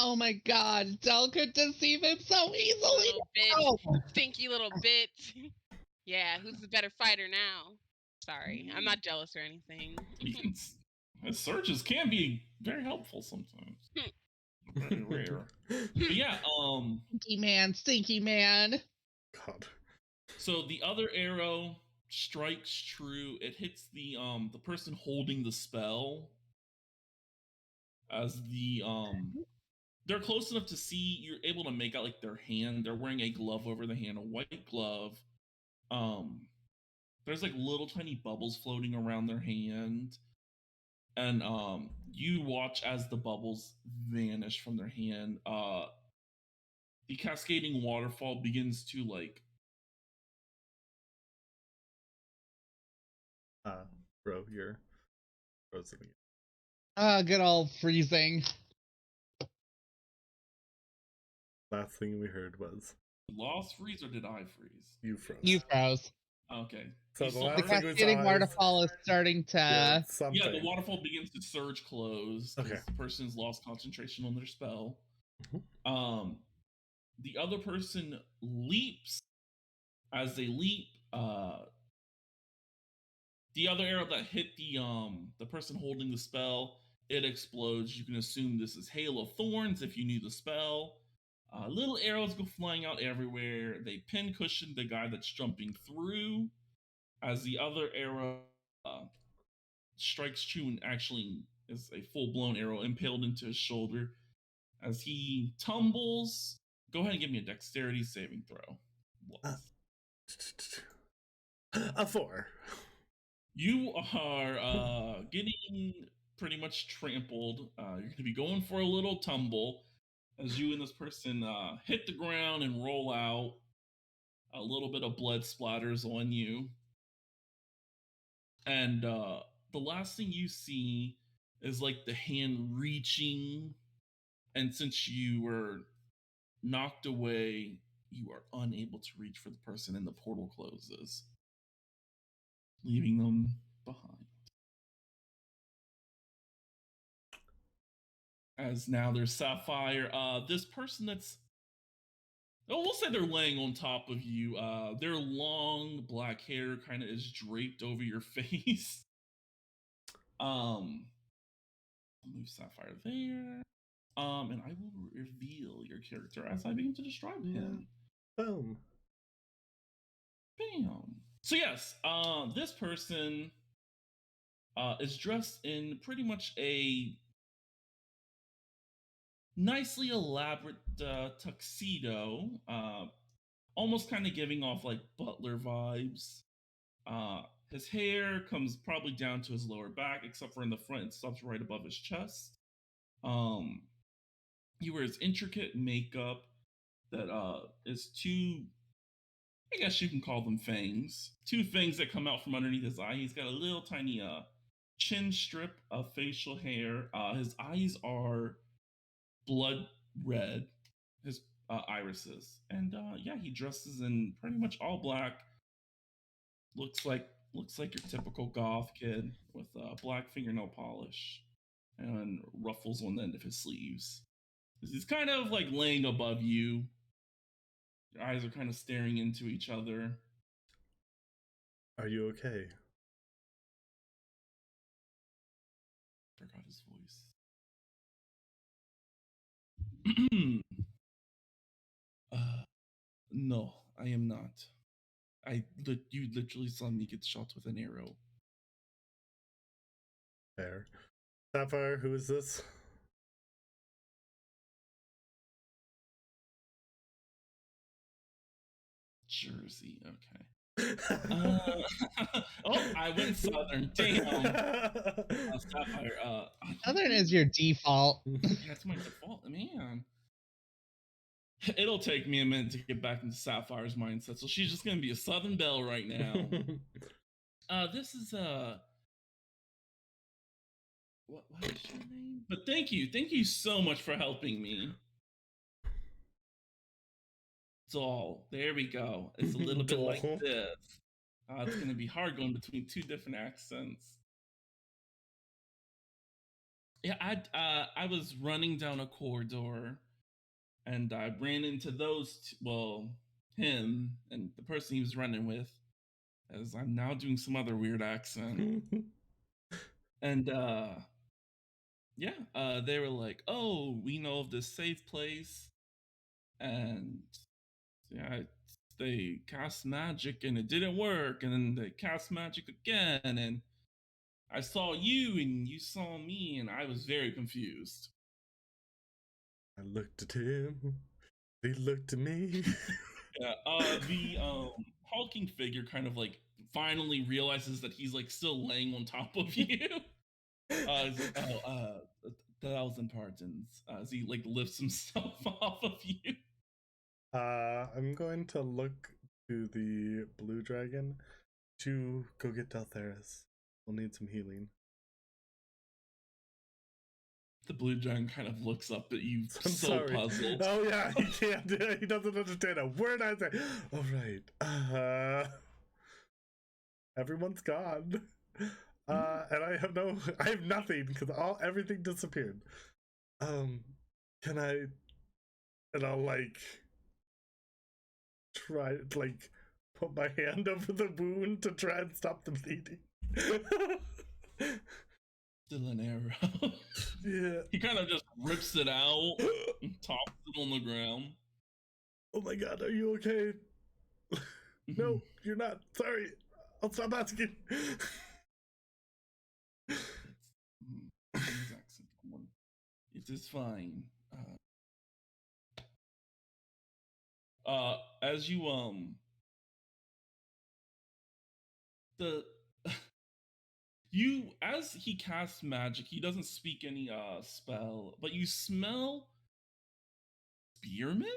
Oh my god, Del could deceive him so easily. Little bit. Oh. Stinky little bit. Yeah, who's the better fighter now? Sorry, I'm not jealous or anything. His surges can be very helpful sometimes. Very rare. But yeah, Stinky man. God. So the other arrow strikes true. It hits the person holding the spell. As they're close enough to see, you're able to make out their hand. They're wearing a glove over the hand, a white glove. There's little tiny bubbles floating around their hand. And you watch as the bubbles vanish from their hand. The cascading waterfall begins to Bro, you're frozen again. Good old freezing. Last thing we heard was Lost freeze or did I freeze? you froze. You froze. Okay. So You the still last The heard thing me? we cascading saw is waterfall is starting yeah, to. something. Yeah, the waterfall begins to surge close because Okay. the person's lost concentration on their spell. Mhm. The other person leaps. As they leap, the other arrow that hit the person holding the spell, it explodes. You can assume this is Hail of Thorns if you knew the spell. Little arrows go flying out everywhere. They pin cushion the guy that's jumping through. As the other arrow uh, strikes true and actually is a full blown arrow impaled into his shoulder. As he tumbles, go ahead and give me a dexterity saving throw. A 4. You are getting pretty much trampled. You're going to be going for a little tumble as you and this person hit the ground and roll out. A little bit of blood splatters on you. And the last thing you see is like the hand reaching. And since you were knocked away, you are unable to reach for the person, and the portal closes, leaving them behind. As now there's Sapphire. This person that's we'll say they're laying on top of you. Their long black hair kind of is draped over your face. I'll move Sapphire there. And I will reveal your character as I begin to describe him. Boom. Bam. So yes, this person is dressed in pretty much a nicely elaborate tuxedo, almost kind of giving off like butler vibes. His hair comes probably down to his lower back, except for in the front, it stops right above his chest. He wears intricate makeup that is two, I guess you can call them fangs. Two fangs that come out from underneath his eye. He's got a little tiny chin strip of facial hair. His eyes are blood red, his irises. And yeah, he dresses in pretty much all black. Looks like your typical goth kid with black fingernail polish and ruffles on the end of his sleeves. He's kind of like laying above you. Your eyes are kind of staring into each other. Are you okay? Forgot his voice. No, I am not. You literally saw me get shot with an arrow. Fair. Sapphire, who is this? Jersey, okay. Oh, I went Southern. Damn. Sapphire. Southern is your default. That's my default, man. It'll take me a minute to get back into Sapphire's mindset, so she's just gonna be a Southern Belle right now. This is what is your name? But thank you so much for helping me. Doll, there we go. It's a little bit like this. It's gonna be hard going between two different accents. Yeah, I was running down a corridor, and I ran into him and the person he was running with, as I'm now doing some other weird accent. And yeah, they were like, "Oh, we know of this safe place," and yeah, they cast magic and it didn't work, and then they cast magic again, and I saw you and you saw me, and I was very confused. I looked at him. He looked at me. Yeah, the hulking figure kind of like finally realizes that he's like still laying on top of you. He's like, "Oh, 1,000 pardons." As he like lifts himself off of you. I'm going to look to the blue dragon to go get Deltheris. We'll need some healing. The blue giant kind of looks up at you, I'm so sorry. puzzled. Oh yeah, he can't. He doesn't understand a word I say. All right. Everyone's gone. And I have nothing because everything disappeared. Can I? And I'll try put my hand over the wound to try and stop the bleeding. Still an arrow. Yeah. He kind of just rips it out and tosses it on the ground. Oh my god, are you okay? No, you're not. Sorry. I'll stop asking. It is fine. As you as he casts magic, he doesn't speak any spell, but you smell spearmint.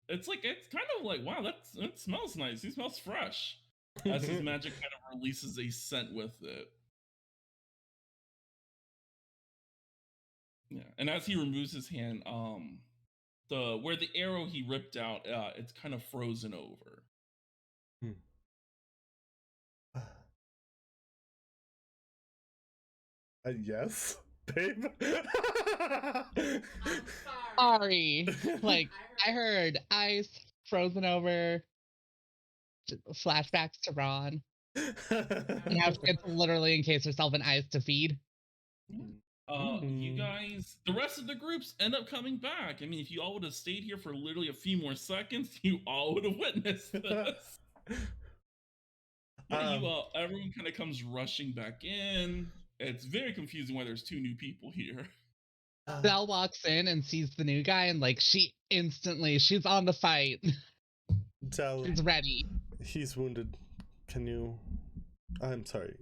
It's kind of like, wow, that smells nice. He smells fresh. As his magic kind of releases a scent with it. Yeah, and as he removes his hand, where the arrow he ripped out, it's kind of frozen over. Yes, babe. Sorry. I heard ice, frozen over, flashbacks to Ron. And how she literally encased herself in ice to feed. You guys, the rest of the groups end up coming back. I mean, if you all would have stayed here for literally a few more seconds, you all would have witnessed this. Everyone kind of comes rushing back in. It's very confusing why there's two new people here. Belle walks in and sees the new guy, and she's on the fight. She's ready. He's wounded. Can you? I'm sorry.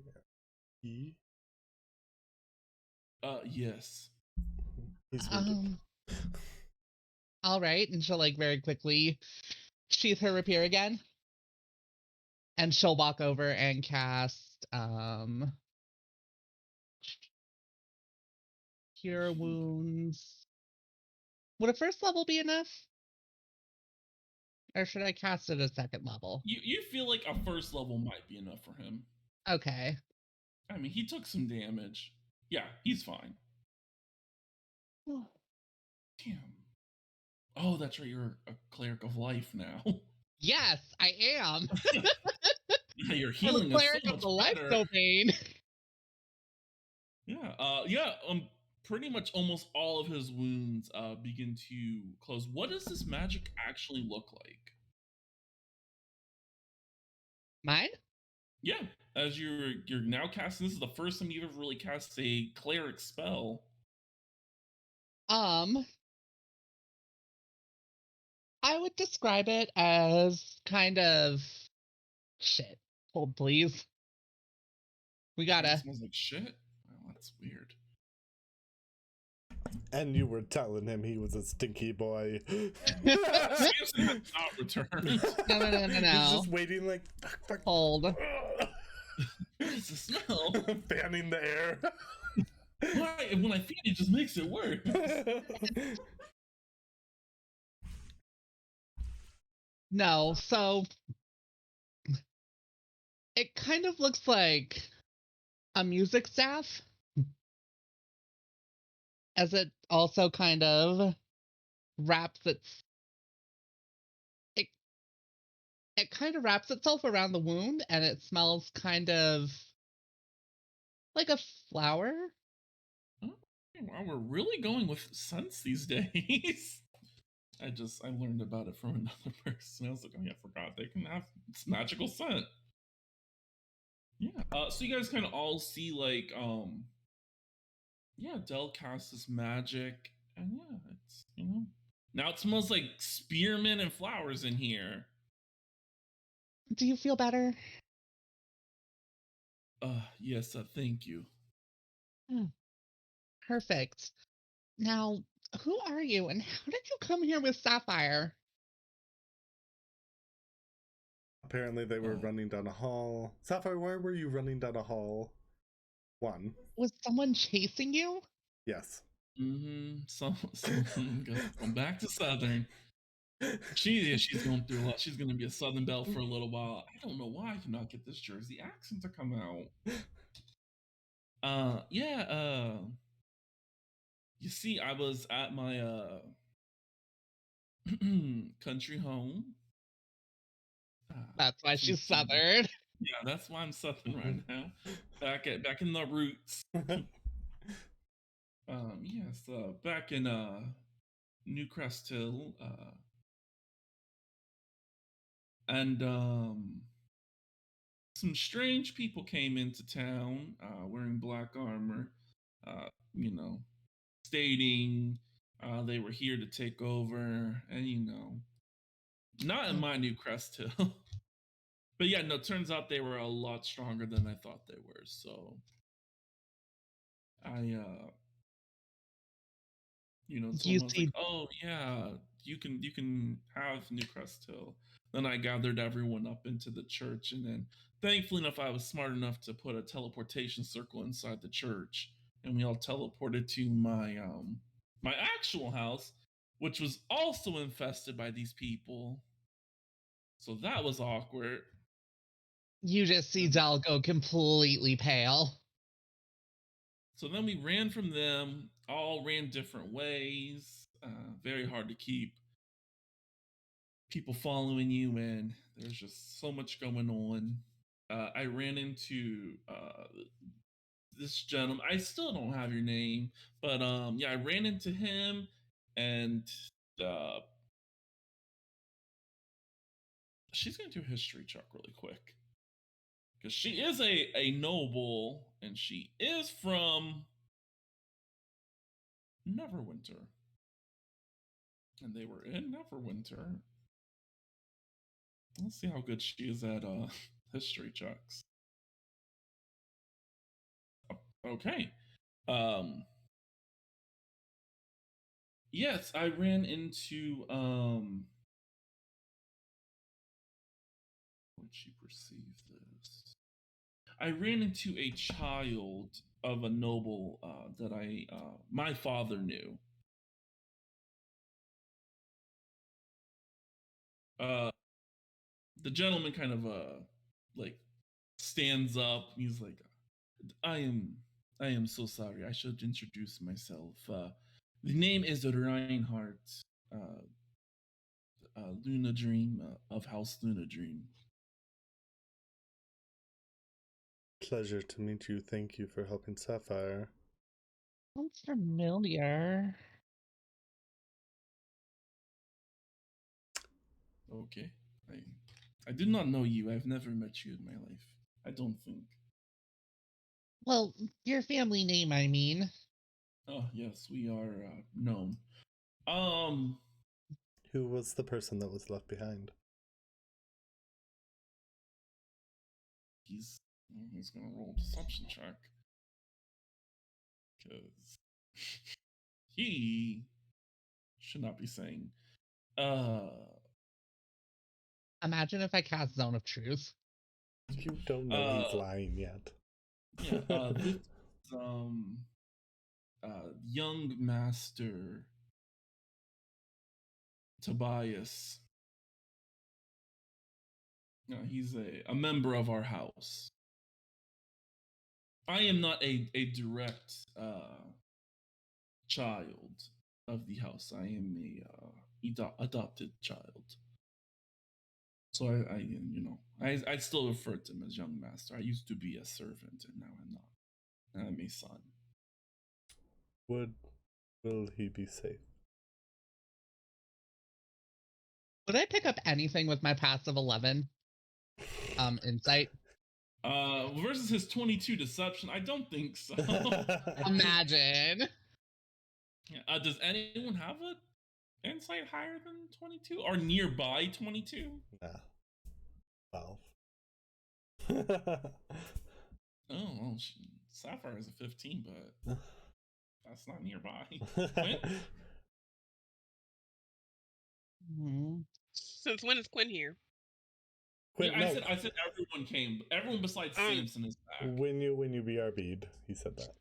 Yes. He's wounded. All right, and she'll very quickly sheath her rapier again, and she'll walk over and cast Cure Wounds. Would a first level be enough? Or should I cast it a second level? You feel like a first level might be enough for him. Okay. I mean, he took some damage. Yeah, he's fine. Damn. Oh, that's right. You're a cleric of life now. Yes, I am. Yeah, you're healing us so much better. Life pain. Yeah. Pretty much almost all of his wounds begin to close. What does this magic actually look like? Mine? Yeah, as you're now casting, this is the first time you've ever really cast a cleric spell. I would describe it as kind of shit. Hold, please. We gotta. It smells like shit. Oh, that's weird. And you were telling him he was a stinky boy. Samson has not returned. No. He's just waiting fuck. Hold. What is the smell? Fanning the air. Why? And when I feed it just makes it worse. No, so it kind of looks like a music staff, as it also kind of wraps it kind of wraps itself around the wound, and it smells kind of like a flower. Wow, we're really going with scents these days. I learned about it from another person. I was like, oh yeah, I forgot they can have this magical scent. Yeah. So you guys kind of all see Del casts this magic, and yeah, it's now it smells like spearmint and flowers in here. Do you feel better? Yes. Thank you. Perfect. Now, who are you, and how did you come here with Sapphire? Apparently they were running down a hall. Sapphire, why were you running down a hall? 1. Was someone chasing you? Yes. So going back to Southern. She's going through a lot. She's gonna be a Southern Belle for a little while. I don't know why I cannot get this Jersey accent to come out. You see, I was at my country home. That's why she's Southern. Yeah, that's why I'm Southern right now. Back in the roots. Back in New Crest Hill, and some strange people came into town wearing black armor, stating they were here to take over, and not in my New Crest Hill. But yeah, no, turns out they were a lot stronger than I thought they were. So I You someone was like, see, "Oh yeah, you can have New Crest Hill." Then I gathered everyone up into the church, and then thankfully enough, I was smart enough to put a teleportation circle inside the church, and we all teleported to my actual house, which was also infested by these people. So that was awkward. you just see Del go completely pale. So then we ran from them, all ran different ways. Very hard to keep people following you, and there's just so much going on. I ran into this gentleman. I still don't have your name, but yeah, I ran into him, and uh, she's gonna do a history check really quick because she is a noble, and she is from Neverwinter, and they were in Neverwinter. Let's see how good she is at history checks. Okay. Yes, I ran into would she perceive this? I ran into a child of a noble that my father knew. Uh the gentleman kind of like stands up. He's like, I am so sorry. I should introduce myself. The name is Reinhardt, uh, Luna Dream of House Luna Dream. Pleasure to meet you. Thank you for helping Sapphire. Sounds familiar. Okay, I do not know you. I've never met you in my life. I don't think. Well, your family name, I mean. Oh yes, we are known. Who was the person that was left behind? He's gonna roll a deception check because he should not be saying. Imagine if I cast Zone of Truth. You don't know he's lying yet. Yeah, this young master Tobias. He's a member of our house. I am not a direct child of the house. I am a adopted child. So I still refer to him as young master. I used to be a servant, and now I'm not. Now I'm a son. Will he be safe? Would I pick up anything with my passive 11? Insight. Versus his 22 deception, I don't think so. Imagine. Yeah, does anyone have a insight higher than 22 or nearby 22? Nah. 12. Oh, well, Sapphire is a 15, but that's not nearby. Quinn? Since when is Quinn here? Quinn, Yeah, I said everyone came. Everyone besides Samson is back. back. When you BRB'd, he said that.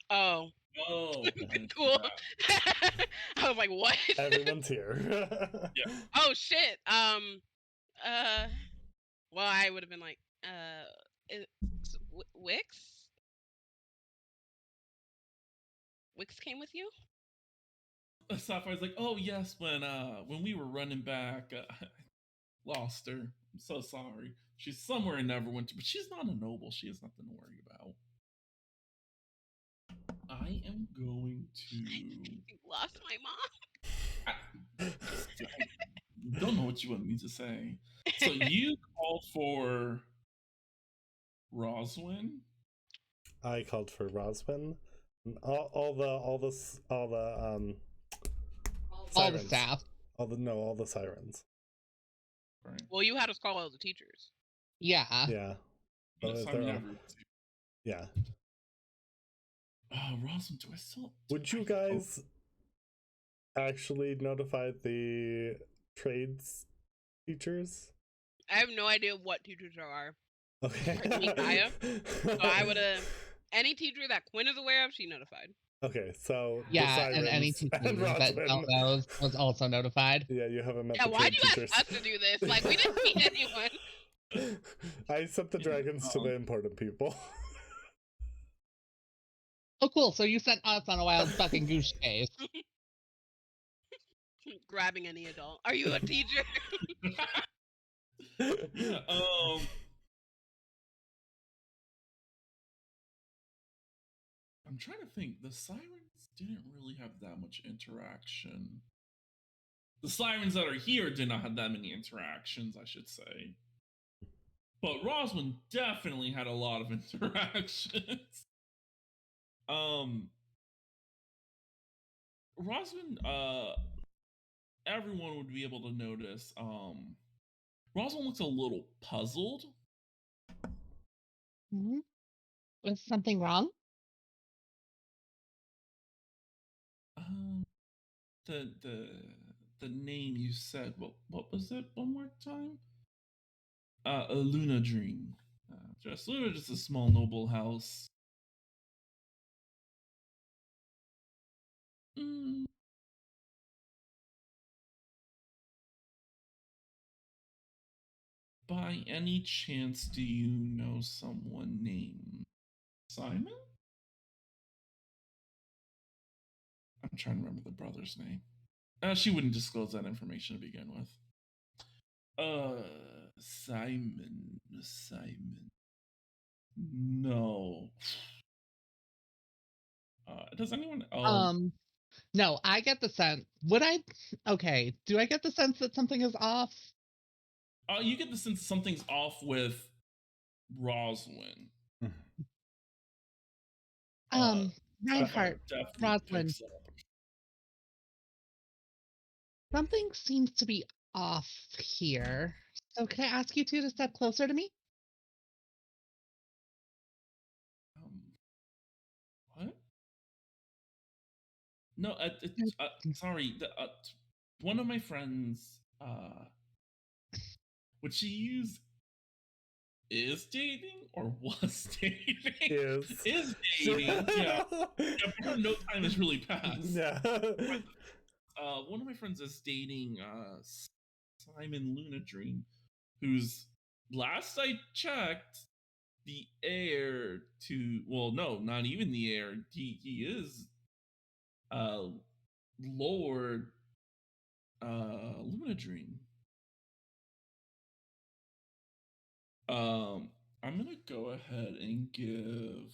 Oh, Oh, cool. I was like, what? Everyone's here. Yeah. Oh shit. Well, I would have been like, Wix? Wix came with you? Sapphire's like, oh yes, when we were running back, I lost her. I'm so sorry. She's somewhere in Neverwinter, but she's not a noble. She has nothing to worry about. I am going to. You lost my mom? I don't know what you want me to say. So you called for Roswin. I called for Roswin. All the sirens. staff. All the sirens. Right. Well, you had us call all the teachers. Yeah. Yeah. Yes, I mean, everyone. Yeah. Roswin, do I still? Would you guys actually notify the trades teachers? I have no idea what teachers there are. Okay. So I would have. Any teacher that Quinn is aware of, she notified. Okay, so Yeah, and any teacher that Del knows was also notified. Yeah, you haven't met Yeah, the why'd trade you teachers. ask us to do this? Like, we didn't meet anyone. I sent the dragons to the important people. Oh, cool. So you sent us on a wild fucking goose chase. Grabbing any adult. Are you a teacher? Yeah, I'm trying to think. The sirens didn't really have that much interaction. The sirens that are here did not have that many interactions, I should say. But Roswin definitely had a lot of interactions. Roswin, everyone would be able to notice. Roswin looks a little puzzled. Mm-hmm. Was something wrong? The name you said. What was it? One more time. A Luna Dream. Just a small noble house. By any chance, do you know someone named Simon? I'm trying to remember the brother's name. She wouldn't disclose that information to begin with. Simon. No. Does anyone? No, I get the sense. Okay, do I get the sense that something is off? You get the sense something's off with Roswin. Reinhardt, Roswin. Something seems to be off here. So can I ask you two to step closer to me? What? No, sorry. One of my friends, would she use is dating or was dating? Is dating. Yeah. For her, no time has really passed. Yeah. One of my friends is dating Simon Luna Dream, who's last I checked, the heir to no, not even the heir. He is Lord Luna Dream. I'm gonna go ahead and give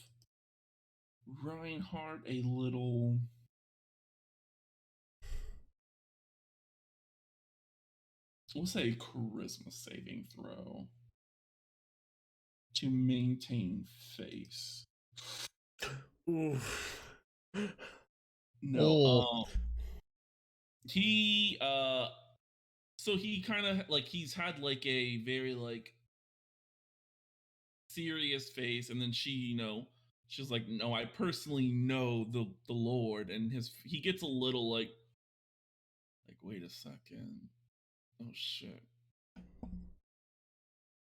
Reinhardt a little. We'll say charisma saving throw to maintain face. Oof. No. He so he kind of like he's had like a very like serious face, and then she, she's like, no, I personally know the Lord, and he gets a little like wait a second. Oh shit.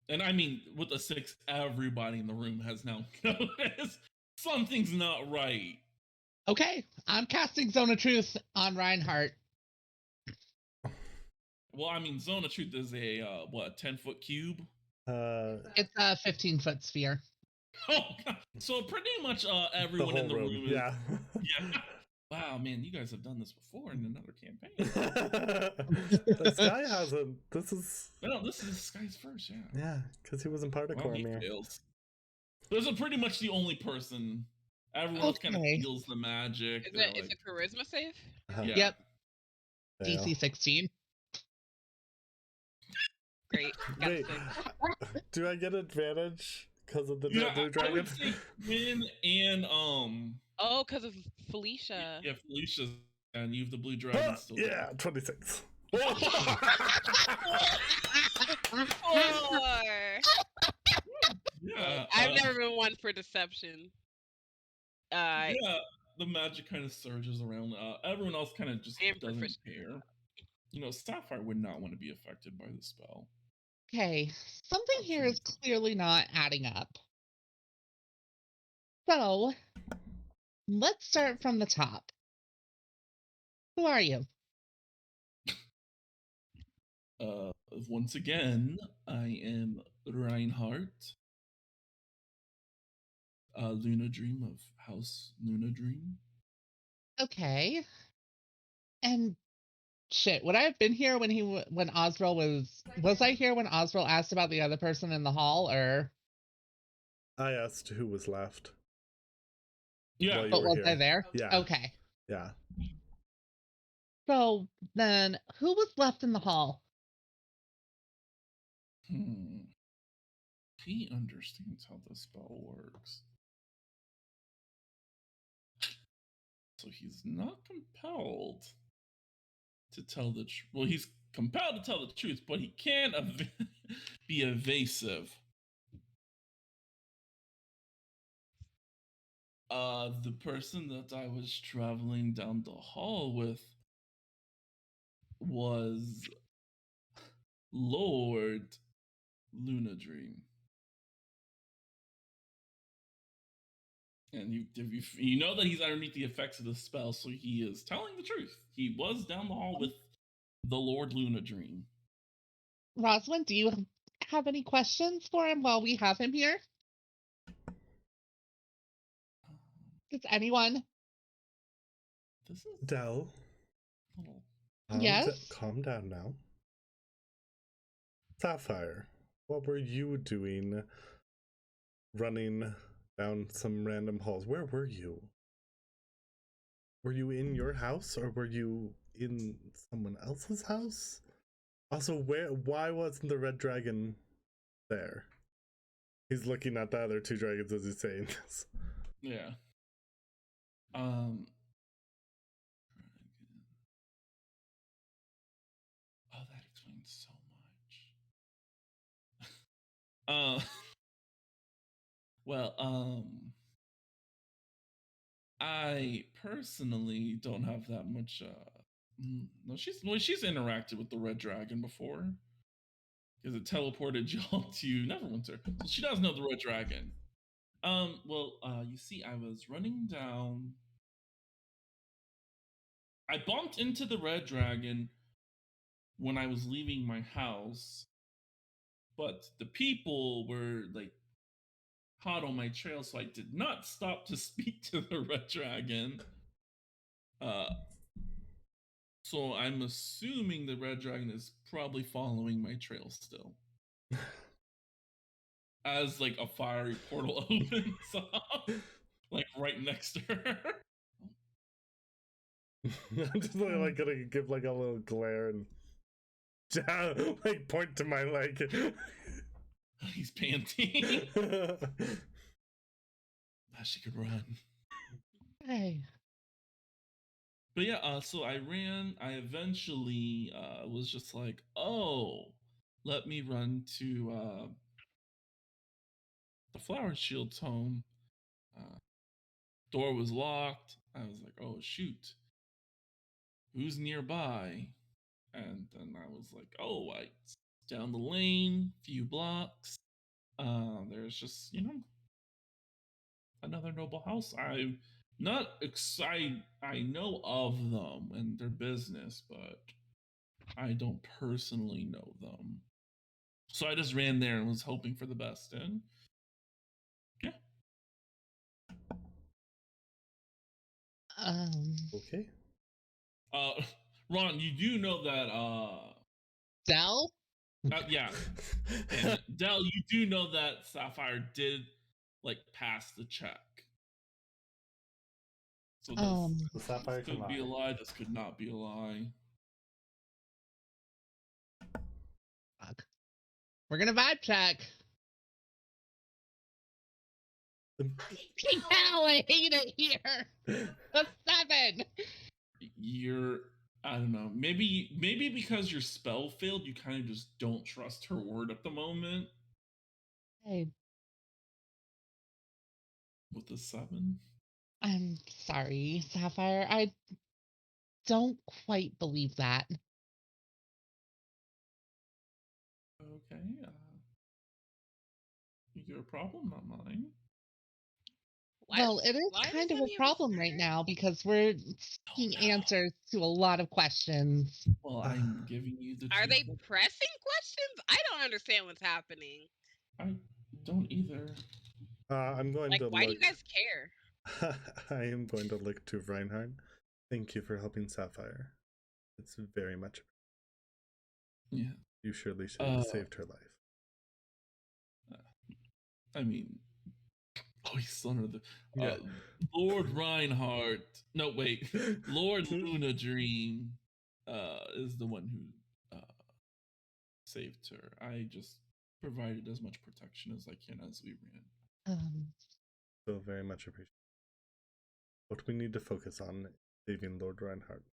And I mean, with a 6, everybody in the room has now noticed something's not right. Okay, I'm casting Zone of Truth on Reinhardt. Well, I mean, Zone of Truth is a 10-foot cube. It's a 15-foot sphere. Oh, God. So pretty much everyone in the room is. Yeah. Yeah. Wow, man, you guys have done this before in another campaign. The Sky hasn't. This is. No, this is this guy's first, yeah. Yeah, because he wasn't part of Well, he Cormier. fails. Those are pretty much the only person. Everyone else kind of Okay. feels the magic. Is They're it is like, it charisma save? yeah. Yep. Fail. DC 16. Great. Got Wait, a 6. do I get advantage because of the Yeah, blue I dragon? would say Quinn and Oh, because of Felicia. yeah, Felicia, and you have the blue dragon still. there. Yeah, 26. 4. Yeah, I've never been one for deception. yeah, the magic kind of surges around. Everyone else kind of just I am doesn't proficient. care. You know, Sapphire would not want to be affected by the spell. Okay, something here is clearly not adding up. So, let's start from the top. Who are you? Once again, I am Reinhardt, Luna Dream of House Luna Dream. Okay. And shit, would I have been here when when Azrael was I here when Azrael asked about the other person in the hall, or I asked who was left. Yeah, Well, you but were was here. I there? Yeah. Okay. Yeah. So then who was left in the hall? He understands how the spell works. So he's not compelled to tell the truth. Well, he's compelled to tell the truth, but he can't be evasive. The person that I was traveling down the hall with was Lord Luna Dream. And you know that he's underneath the effects of the spell, so he is telling the truth. He was down the hall with the Lord Luna Dream. Rosalind, do you have any questions for him while we have him here? Does anyone? This is Dell, a little. Yes? calm down now. Sapphire, what were you doing running down some random halls? Where were you? Were you in your house or were you in someone else's house? Also, why wasn't the red dragon there? He's looking at the other 2 dragons as he's saying this. Yeah. Oh, that explains so much. Well, I personally don't have that much. No, she's interacted with the red dragon before because it teleported y'all to Neverwinter, so she does know the red dragon. Well, you see, I was running down. I bumped into the red dragon when I was leaving my house, but the people were like hot on my trail, so I did not stop to speak to the red dragon. So I'm assuming the red dragon is probably following my trail still. As like a fiery portal opens up, like right next to her. I'm just like gonna give like a little glare and like point to my leg. He's panting. She could run. Hey. But yeah, so I ran. I eventually was just like, oh, let me run to the Flower Shield's home. Door was locked. I was like, oh, shoot. Who's nearby? And then I was like, oh, down the lane, few blocks. there's just, another noble house. I'm not excited. I know of them and their business, but I don't personally know them. So I just ran there and was hoping for the best. And yeah. Okay. Ron, you do know that Dell? yeah. And Dell, you do know that Sapphire did pass the check. So The Sapphire this could can be a lie. lie, this could not be a lie. Fuck. We're gonna vibe check. Hell, I hate it here. A 7. I don't know. Maybe because your spell failed, you kind of just don't trust her word at the moment. Hey, With a 7. I'm sorry, Sapphire. I don't quite believe that. Okay. Your problem, not mine. Well, it is Why kind does of a any of us problem right matter? now because we're seeking answers to a lot of questions. Well, I'm giving you the Are they truth. pressing questions? I don't understand what's happening. I don't either. I'm going Like, to why do look. you guys care? I am going to look to Reinhardt. Thank you for helping Sapphire. It's very much. Yeah. You surely saved her life. I mean, he's son of the Yeah. Lord Reinhardt. No, wait. Lord Luna Dream is the one who saved her. I just provided as much protection as I can as we ran. So very much appreciated. What we need to focus on is saving Lord Reinhardt.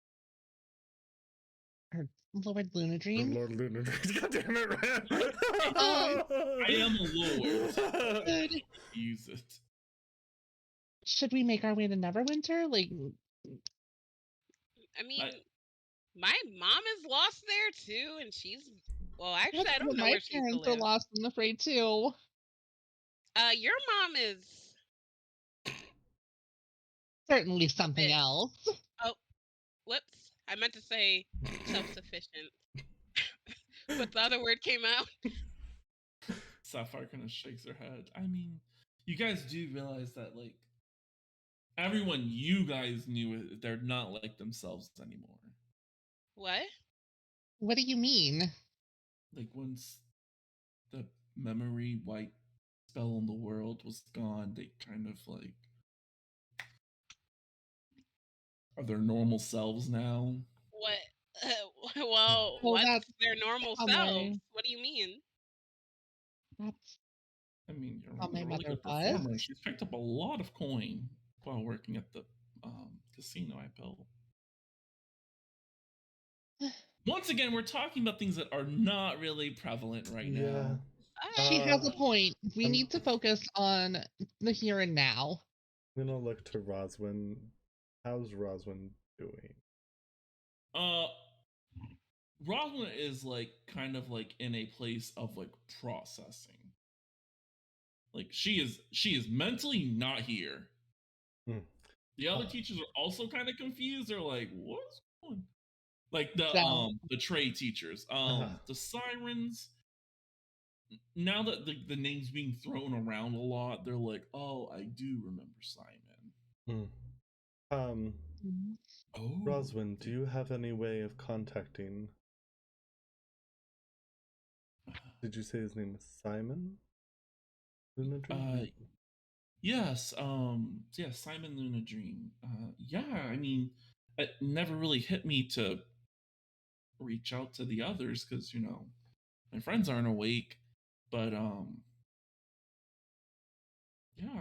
Or Lord Luna Dream? Lord Luna Dream. God damn it, Ryan! I am a lord. Good. Use it. Should we make our way to Neverwinter? Like, I mean, my mom is lost there too, and she's actually, I don't know my where she used to parents are live. lost and afraid too. Your mom is Certainly something bit- else. Oh, whoops! I meant to say self-sufficient, but the other word came out. Sapphire kind of shakes her head. I mean, you guys do realize that everyone you guys knew, they're not like themselves anymore. What? What do you mean? Once the memory wipe spell on the world was gone, they kind of are their normal selves now. What? Well, What's that's their normal how selves? What do you mean? That's I mean, your how mom's my a really mother good was. performer. She's picked up a lot of coin while working at the casino I built. Once again, we're talking about things that are not really prevalent right now. She has a point. We need to focus on the here and now. I'm gonna look to Roswin. How's Roswin doing? Roslyn is kind of in a place of processing. She is mentally not here. The other teachers are also kind of confused. They're like, what's going on? The trade teachers. The sirens. Now that the name's being thrown around a lot, they're like, oh, I do remember Simon. Roswin, do you have any way of contacting? Did you say his name is Simon? Luna Dream? Yes. Yeah, Simon Luna Dream. Yeah, I mean, it never really hit me to reach out to the others because my friends aren't awake. But yeah,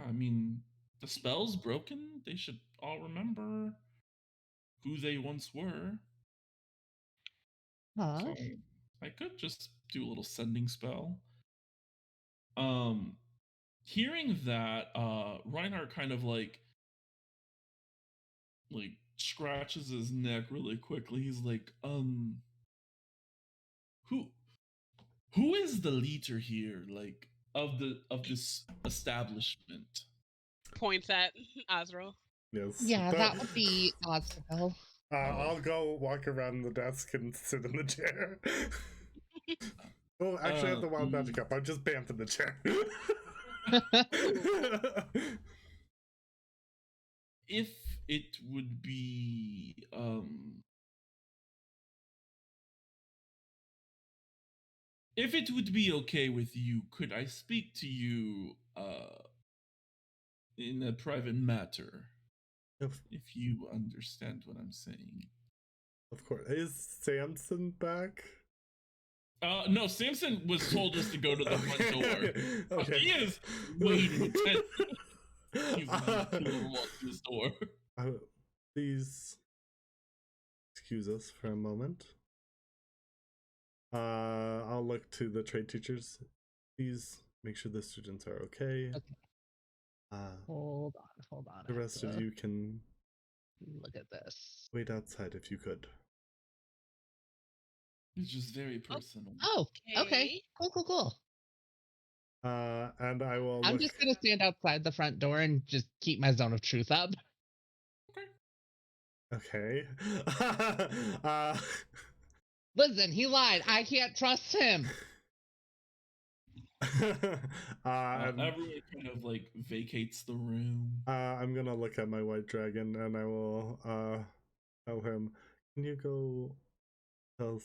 I mean, the spell's broken. They should all remember who they once were. So I could just do a little sending spell. Hearing that, Reinhardt kind of scratches his neck really quickly. He's like, who is the leader here? of this establishment. Points at Azrael. Yes. Yeah, that would be Azrael. I'll go walk around the desk and sit in the chair. Oh, actually, I have the wild magic up. I'll just bamf in the chair. If it would be if it would be okay with you, could I speak to you in a private matter? If you understand what I'm saying. Of course. Is Samson back? No, Samson was told us to go to the front door. Okay. He is waiting. He's walk through this door. Please excuse us for a moment. I'll look to the trade teachers. Please make sure the students are okay. Hold on. The rest of you can look at this. wait outside if you could. It's just very personal. Oh, okay. Cool. And I will. I'm just gonna stand outside the front door and just keep my zone of truth up. Okay. Listen, he lied. I can't trust him. Everyone kind of like vacates the room. I'm gonna look at my white dragon and I will tell him, can you go tell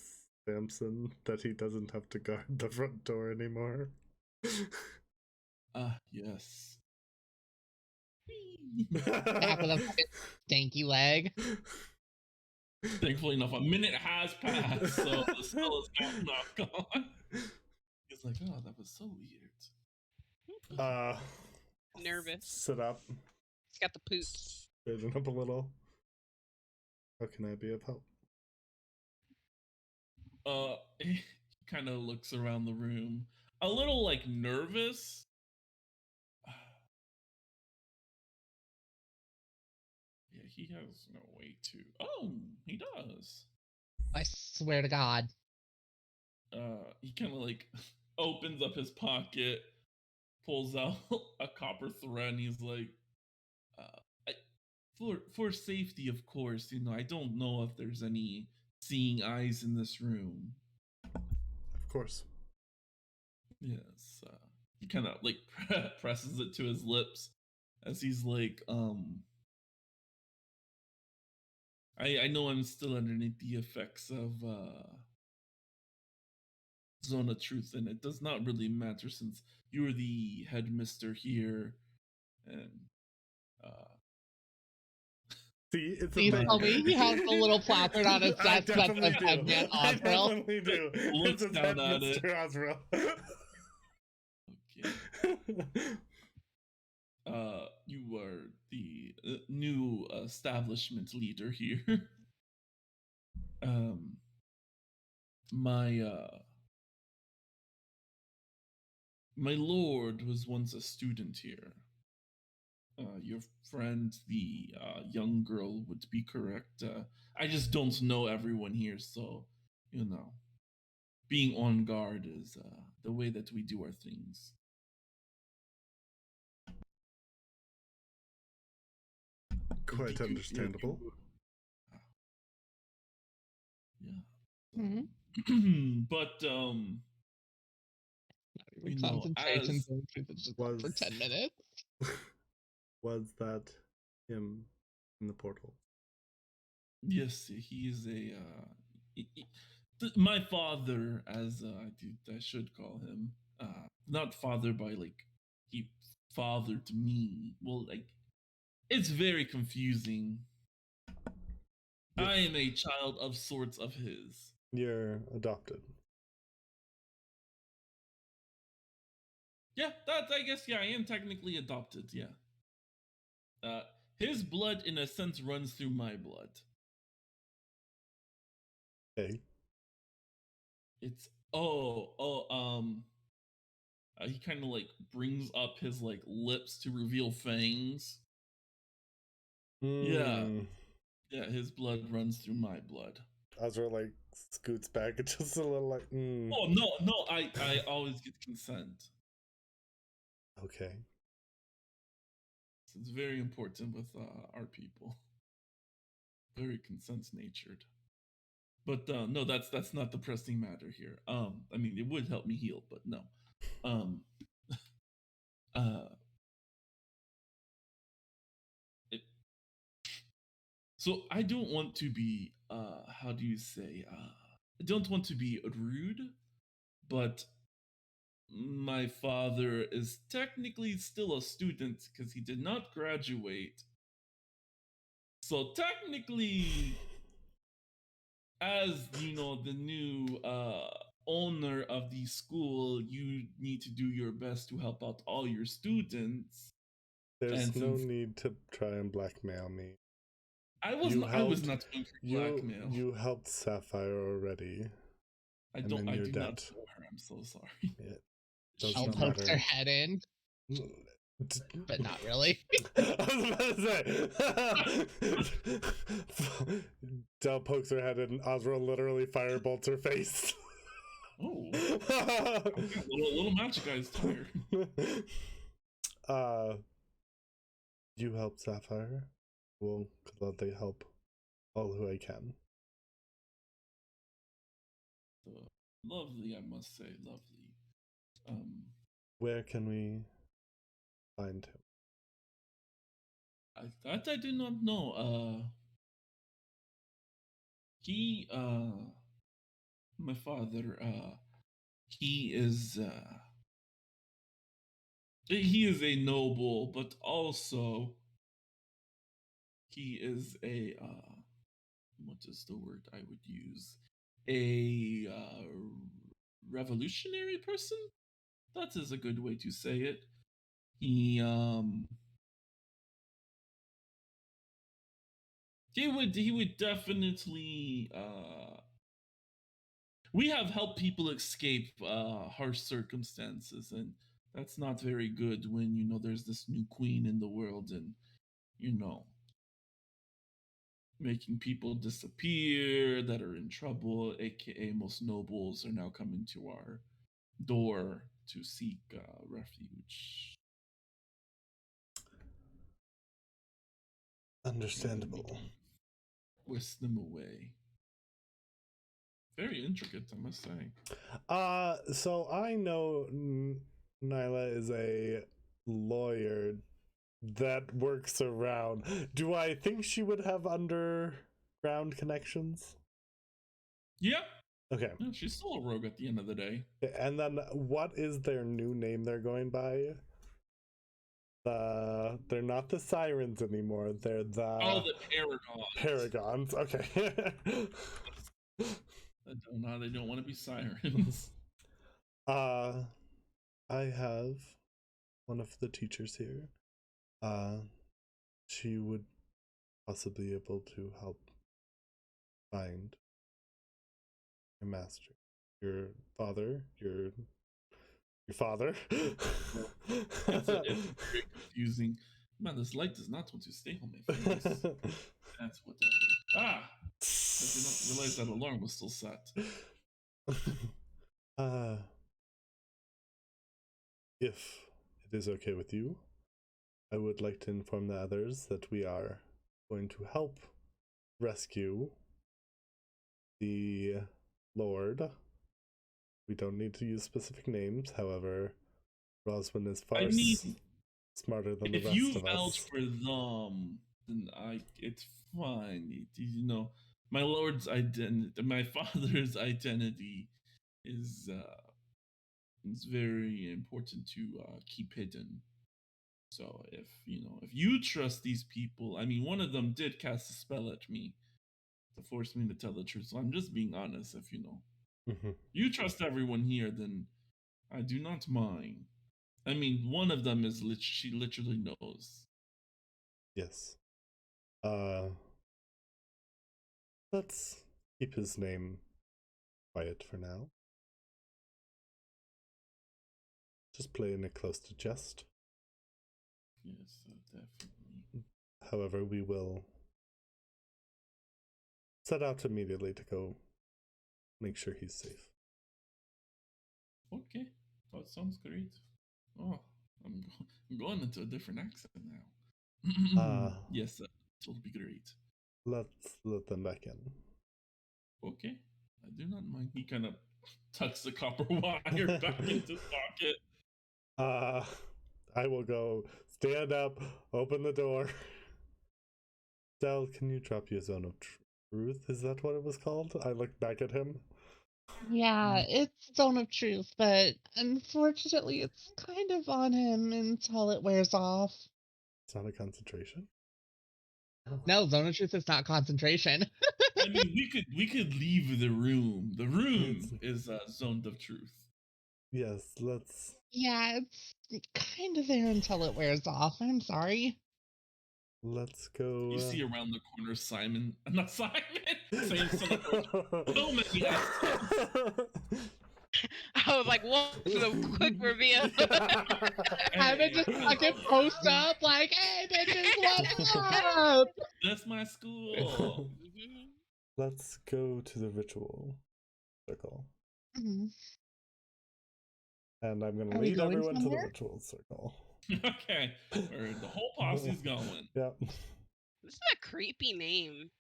Samson that he doesn't have to guard the front door anymore? Yes. Back with a stanky leg. Thankfully enough, a minute has passed, so the spell is not gone. He's like, oh, that was so weird. Nervous. Sit up. He's got the poops. Straighten up a little. How can I be of help? He kind of looks around the room, a little like nervous. Yeah, he has no way to. Oh, he does. I swear to God. He kind of like opens up his pocket, pulls out a copper thread, and he's like, for safety, of course. You know, I don't know if there's any seeing eyes in this room. Of course. Yes. He kind of like presses it to his lips as he's like, I know I'm still underneath the effects of Zone of Truth, and it does not really matter since you're the headmister here, and See, it's Please tell me he has a little placard on his desk that says Headman Azrael. I definitely do. Looks It's down at Mr. it. Azrael. Okay. You are the new establishment leader here. My lord was once a student here. Your friend, the young girl, would be correct. I just don't know everyone here, so, you know, being on guard is the way that we do our things. Quite understandable. Yeah. Mm-hmm. But, you know, concentration as going through this for 10 minutes. Was that him in the portal? yes, he is my father, as I should call him. Not father by like he fathered me. Well, like it's very confusing. Yes. I am a child of sorts of his. You're adopted. Yeah, I guess, yeah, I am technically adopted, yeah. His blood, in a sense, runs through my blood. Okay. It's, he kind of, like, brings up his, like, lips to reveal fangs. Yeah. Yeah, his blood runs through my blood. Azrael, like, scoots back and just a little like, Oh, no, I always get consent. Okay. So it's very important with our people. Very consent-natured. But no, that's not the pressing matter here. I mean, it would help me heal, but no. Um, uh, it, so I don't want to be how do you say I don't want to be rude, but my father is technically still a student because he did not graduate. So technically, as you know, the new owner of the school, you need to do your best to help out all your students. There's And no since need to try and blackmail me. I was not going for blackmail. You helped Sapphire already. I and don't. then I you're do dead. not know her. I'm so sorry. It does I'll not poke matter. their head in, but not really. I was about to say. Del pokes her head and Azrael literally firebolts her face. Oh, okay, little magic guy is tired. You help Sapphire. Will gladly help all who I can. Lovely, I must say, lovely. Where can we find him? That I do not know. He, my father, he is, he is a noble, but also he is a, what is the word I would use? A revolutionary person? That is a good way to say it. He would definitely we have helped people escape harsh circumstances, and that's not very good when you know there's this new queen in the world, and you know making people disappear that are in trouble, aka most nobles are now coming to our door to seek refuge. Understandable. Whisk them away. Very intricate, I must say. So I know Nyla is a lawyer that works around. Do I think she would have underground connections? Yeah. Okay. Yeah, she's still a rogue at the end of the day. And then what is their new name they're going by? They're not the Sirens anymore. They're the Paragons. Paragons. Okay. They don't want to be sirens. I have one of the teachers here. She would possibly be able to help find your master, your father, your father. It's very confusing. Man, this light does not want to stay on my face. That's whatever. Ah! I did not realize that alarm was still set. If it is okay with you, I would like to inform the others that we are going to help rescue the Lord. We don't need to use specific names, however, Roswin is far smarter than the rest of us. If you vouch for them, then it's fine. You know, my lord's identity, my father's identity is very important to keep hidden. So if you trust these people, I mean, one of them did cast a spell at me to force me to tell the truth. So I'm just being honest. If you trust everyone here, then I do not mind. I mean, one of them is she literally knows. Yes. Let's keep his name quiet for now. Just playing it close to chest. Yes, definitely. However, we will set out immediately to go make sure he's safe. Okay, that sounds great. Oh, I'm going into a different accent now. Yes, it'll be great. Let's let them back in. Okay, I do not mind. He kind of tucks the copper wire back into his pocket. I will go stand up, open the door. Del, can you drop your zone of truth? Is that what it was called? I looked back at him. Yeah, it's Zone of Truth, but unfortunately it's kind of on him until it wears off. It's not a concentration? No, Zone of Truth is not concentration. I mean, we could leave the room. The room is zoned of truth. Yes, let's... Yeah, it's kind of there until it wears off. I'm sorry. Let's go... You see around the corner Simon. Not Simon! Same son of so many accents. I was like, whoa, the quick reveal. Simon just fucking post up like, hey, bitches, what up? That's my school. Let's go to the ritual circle. Mhm. And I'm going to Are we lead going everyone to the somewhere? ritual circle. Okay, the whole posse's going. Yep. This is a creepy name.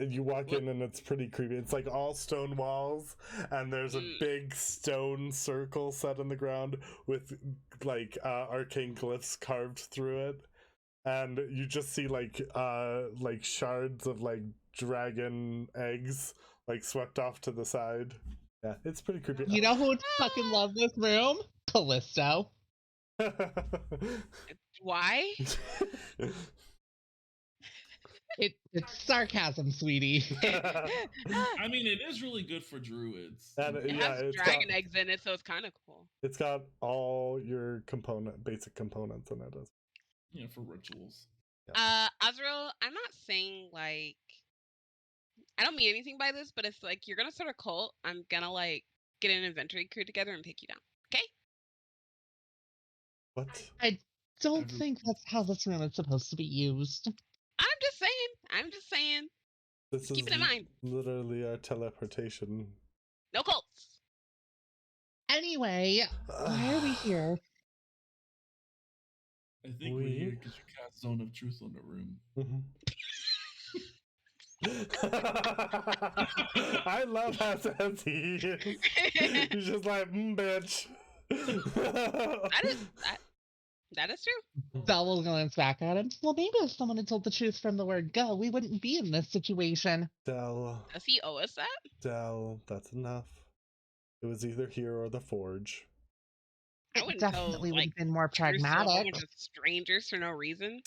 You walk in and it's pretty creepy. It's like all stone walls, and there's a big stone circle set in the ground with like arcane glyphs carved through it, and you just see like shards of like dragon eggs like swept off to the side. Yeah, it's pretty creepy. You know who would fucking love this room? Callisto. Why? It's sarcasm, sweetie. I mean, it is really good for druids. And It has dragon eggs in it, so it's kind of cool. It's got all your basic components in it. Yeah, for rituals. Azrael, I'm not saying like I don't mean anything by this, but if like you're gonna start a cult, I'm gonna like get an inventory crew together and take you down. Okay? What? I don't think that's how this room is supposed to be used. I'm just saying. This Keep is it in mind. literally our teleportation. No cults. Anyway, why are we here? I think we're here because you cast Zone of Truth on the room. I love how sassy he is. He's just like, bitch. That is true. Del will glance back at him. Well, maybe if someone had told the truth from the word go, we wouldn't be in this situation. Del. Does he owe us that? Del, that's enough. It was either here or the forge. It definitely would have been more pragmatic. Strangers for no reason.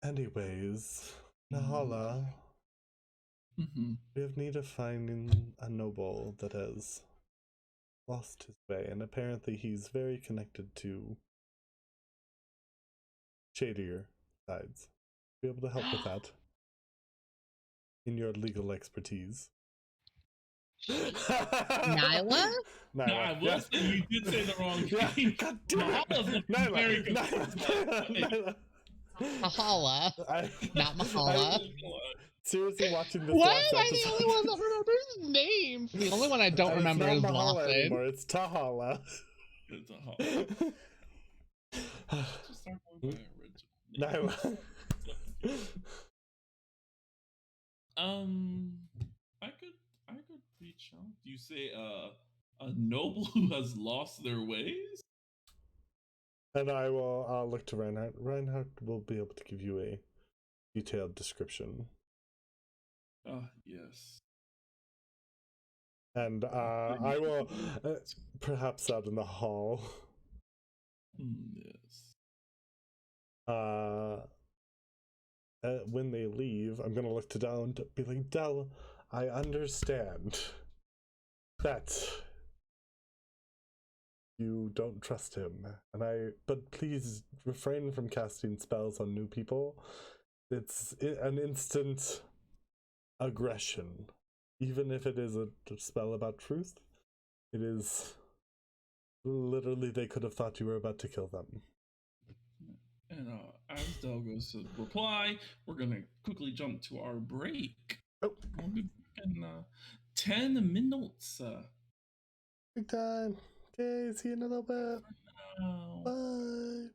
Anyways, Nahala. We have need of finding a noble that has lost his way, and apparently he's very connected to shadier sides. Be able to help with that in your legal expertise. Nyla? No, I will say you did say the wrong thing. God damn it. Nyla. Mahala. Not Mahala. Seriously, watching this Why last am I episode. the only one that remembers names? The only one I don't remember is Mahala Lawson. anymore. It's Tahala. It's Tahala. Just start going by original. I could reach out. Do you say a noble who has lost their ways? And I will look to Reinhardt. Reinhardt will be able to give you a detailed description. Yes. And I will perhaps out in the hall. Yes. When they leave, I'm gonna look to Del and be like, Del, I understand that you don't trust him, but please refrain from casting spells on new people. It's an instant aggression. Even if it is a spell about truth, it is literally they could have thought you were about to kill them. And as Del goes to reply, we're gonna quickly jump to our break. Oh. We'll be back in 10 minutes. Big time. Okay, see you in a little bit. No. Bye.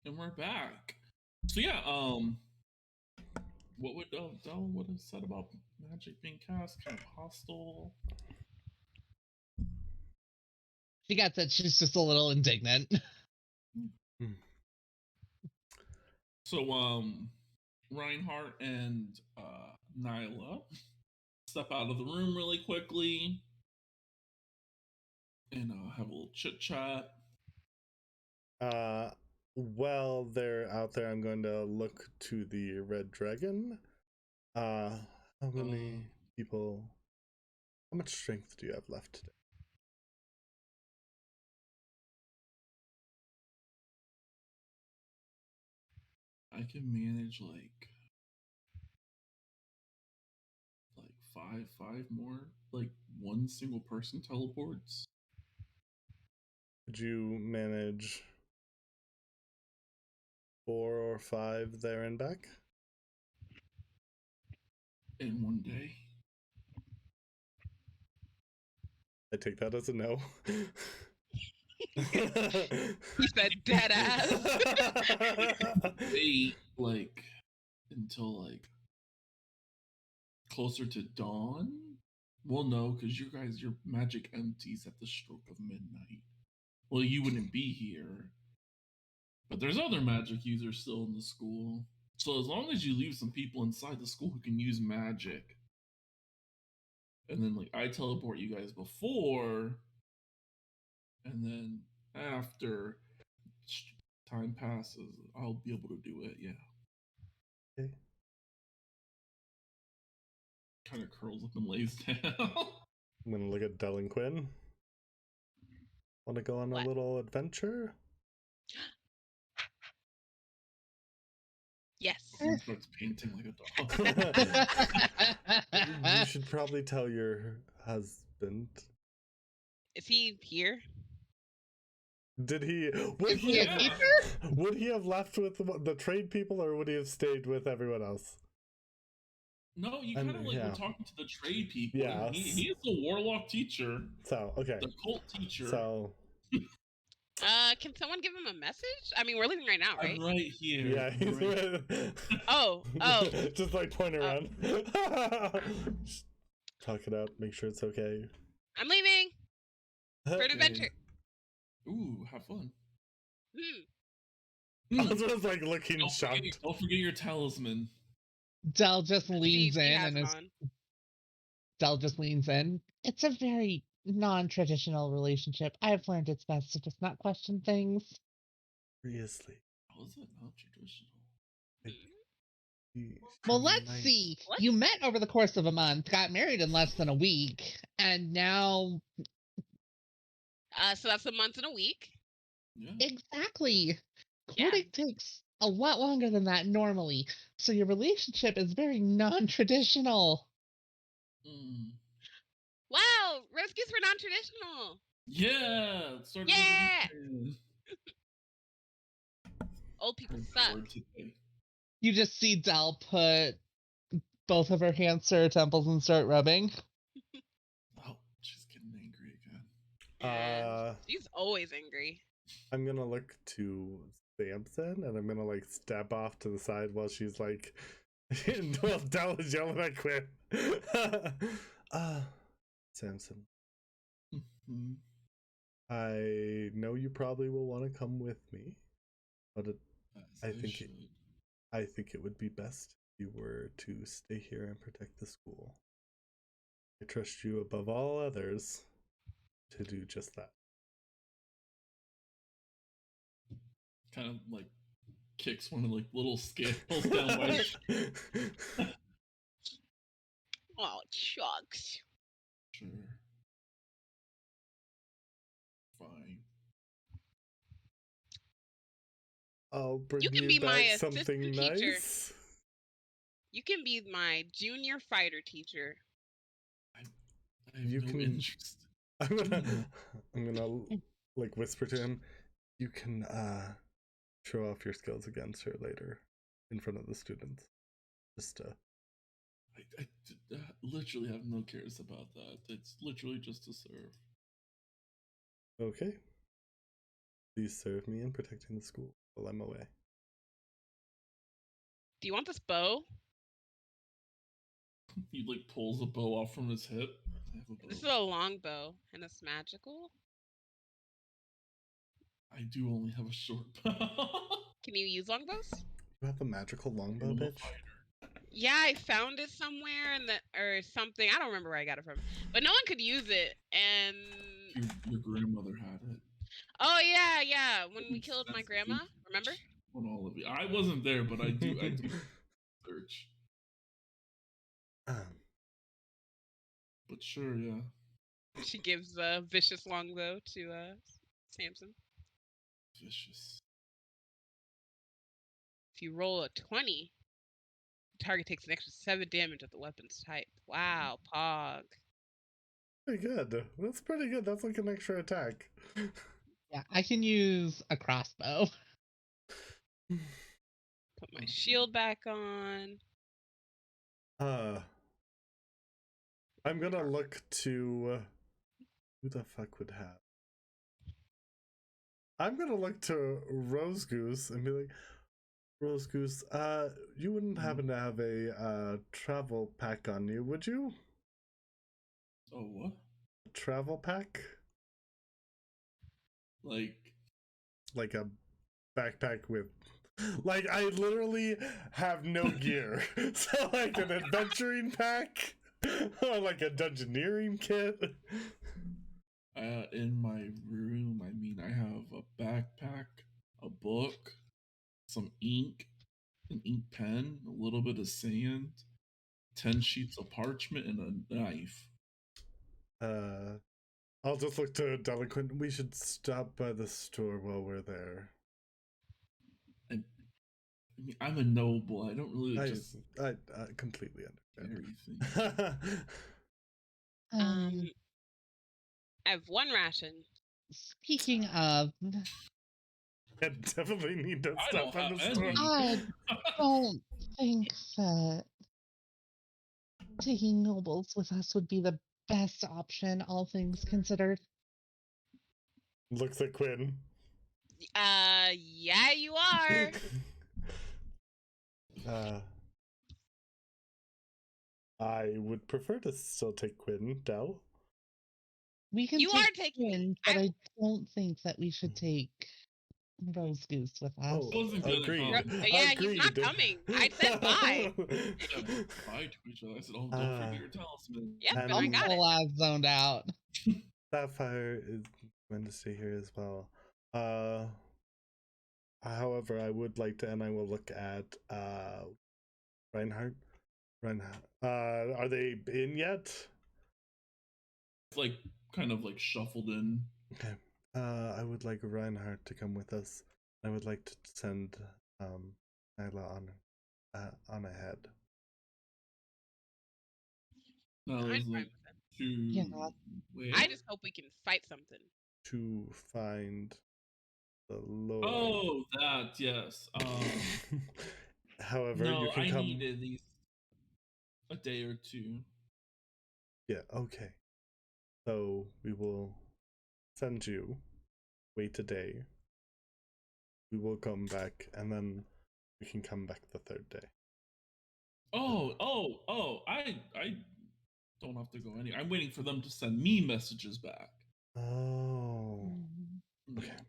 And we're back. So yeah, what would Del would have said about magic being cast? Kind of hostile. She got that. She's just a little indignant. So Reinhardt and Nyla step out of the room really quickly and have a little chit chat. While they're out there, I'm going to look to the Red Dragon. How many people? How much strength do you have left today? I can manage like five more, like one single person teleports. Could you manage 4 or 5 there and back? In one day. I take that as a no. He said dead ass. Wait, like until like closer to dawn? Well, no, because your magic empties at the stroke of midnight. Well, you wouldn't be here. But there's other magic users still in the school. So as long as you leave some people inside the school who can use magic, and then like I teleport you guys before, and then after time passes, I'll be able to do it. Yeah. Okay. Kind of curls up and lays down. I'm gonna look at Del and Quinn. Want to go on a little adventure? Yes. He starts painting like a dog. You should probably tell your husband. Is he here? Did he? Is he a teacher? Would he have left with the trade people, or would he have stayed with everyone else? No, you kind of like were talking to the trade people. Yeah, He is the warlock teacher. So okay, the cult teacher. So. Can someone give him a message? I mean, we're leaving right now, right? I'm right here. Yeah, he's right. Oh. Just like point around. Just talk it out. Make sure it's okay. I'm leaving for an adventure. Ooh, have fun. I was just like looking shocked. Don't forget your talisman. Del just leans in Del just leans in. It's a very non-traditional relationship. I've learned it's best to just not question things. Seriously. How is it not traditional? Well, let's see. What? You met over the course of a month, got married in less than a week, and now... So that's a month and a week. Yeah. Exactly. Courting takes a lot longer than that normally, so your relationship is very non-traditional. Wow, rescues were non-traditional. Yeah. Yeah. Old people suck. You just see Del put both of her hands to her temples and start rubbing. Oh, she's getting angry again. She's always angry. I'm gonna look to Samson, and I'm gonna like step off to the side while she's like, well, Del is yelling at Quinn. Samson. Mm-hmm. I know you probably will want to come with me, but I think it would be best if you were to stay here and protect the school. I trust you above all others to do just that. Kind of like kicks one of like little scales down my Oh, shucks. Sure. Fine. I'll bring you back something nice. You can be my junior fighter teacher. I have no interest. I'm gonna like whisper to him. You can show off your skills against her later in front of the students. Just I literally have no cares about that. It's literally just to serve. Okay. Please serve me in protecting the school. while I'm away. Do you want this bow? He like pulls a bow off from his hip. I have a bow. This is a long bow, and it's magical. I do only have a short bow. Can you use longbows? You have a magical longbow, I'm a bitch? fighter. Yeah, I found it somewhere or something. I don't remember where I got it from, but no one could use it. And Your grandmother had it. oh yeah, when we killed my grandma, remember? On all of you. I wasn't there, but I do search. But sure, yeah. She gives a vicious longbow to Samson. Vicious. If you roll a 20, the target takes an extra 7 damage of the weapon's type. Wow, Pog. Pretty good. That's pretty good. That's like an extra attack. Yeah, I can use a crossbow. Put my shield back on. I'm gonna look to who the fuck would have. I'm gonna look to Rose Goose and be like, Rose Goose, you wouldn't happen to have a travel pack on you, would you? Oh, what? A travel pack? Like a backpack with, like, I literally have no gear. So like an adventuring pack or like a dungeoneering kit. In my room, I mean, I have a backpack, a book, some ink, an ink pen, a little bit of sand, 10 sheets of parchment, and a knife. I'll just look to Delinquent. We should stop by the store while we're there. I mean, I'm a noble. I don't really I completely understand everything. I have 1 ration. Speaking of, I definitely need to stop by the store. I don't think that taking nobles with us would be the best option, all things considered. Looks at Quinn. Yeah, you are. I would prefer to still take Quinn, Del. We can You take are taking Quinn, but I don't think that we should take Rose Goose with us. Oh, agreed. Yeah, he's not coming. I said bye. Bye to each other. I said, oh, don't forget your talisman. Yep, and I I'm got it. all zoned out. Sapphire is going to stay here as well. However, I would like to, and I will look at Reinhardt. Are they in yet? It's like kind of like shuffled in. Okay. I would like Reinhardt to come with us. I would like to send Nyla on ahead. No, there's like Yeah. I just hope we can fight something. To find the Lord. Oh, that, yes. However, no, you can I come. need at least a day or 2. Yeah, okay. So we will send you. Wait a day. We will come back, and then we can come back the 3rd day. I don't have to go anywhere. I'm waiting for them to send me messages back. Oh. Okay. Yeah.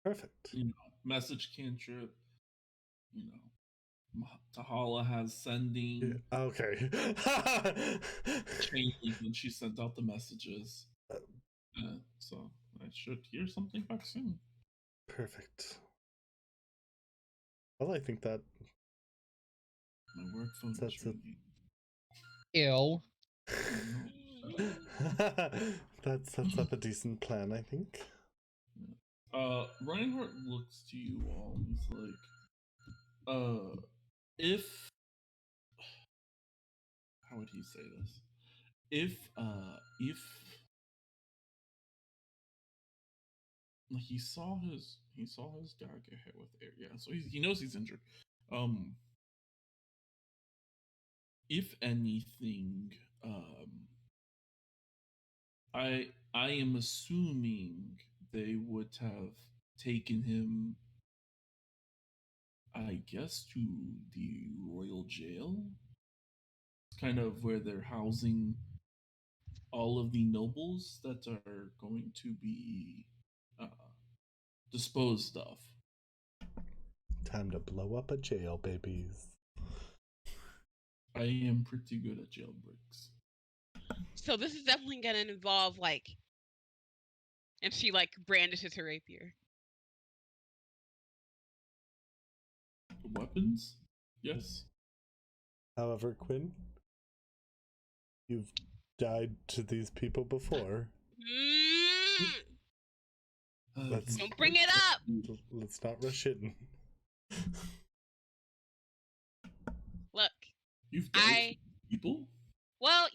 Perfect. You know, message cantrip. You know, Tahala has sending. Yeah, okay. Chain link when she sent out the messages. So I should hear something back soon. Perfect. Well, I think that my work phone is ringing. Ew. That's up a decent plan, I think. Reinhardt looks to you all and he's like, if how would he say this? If he saw his dad get hit with air, yeah, so he knows he's injured. If anything, I am assuming they would have taken him I guess, to the royal jail. It's kind of where they're housing all of the nobles that are going to be uh, disposed of. Time to blow up a jail, babies. I am pretty good at jailbreaks. So this is definitely gonna involve like, and she like brandishes her rapier. Weapons? Yes. However, Quinn, you've died to these people before. Let's Don't bring it up. let's not rush in. Look, You've died to people? well,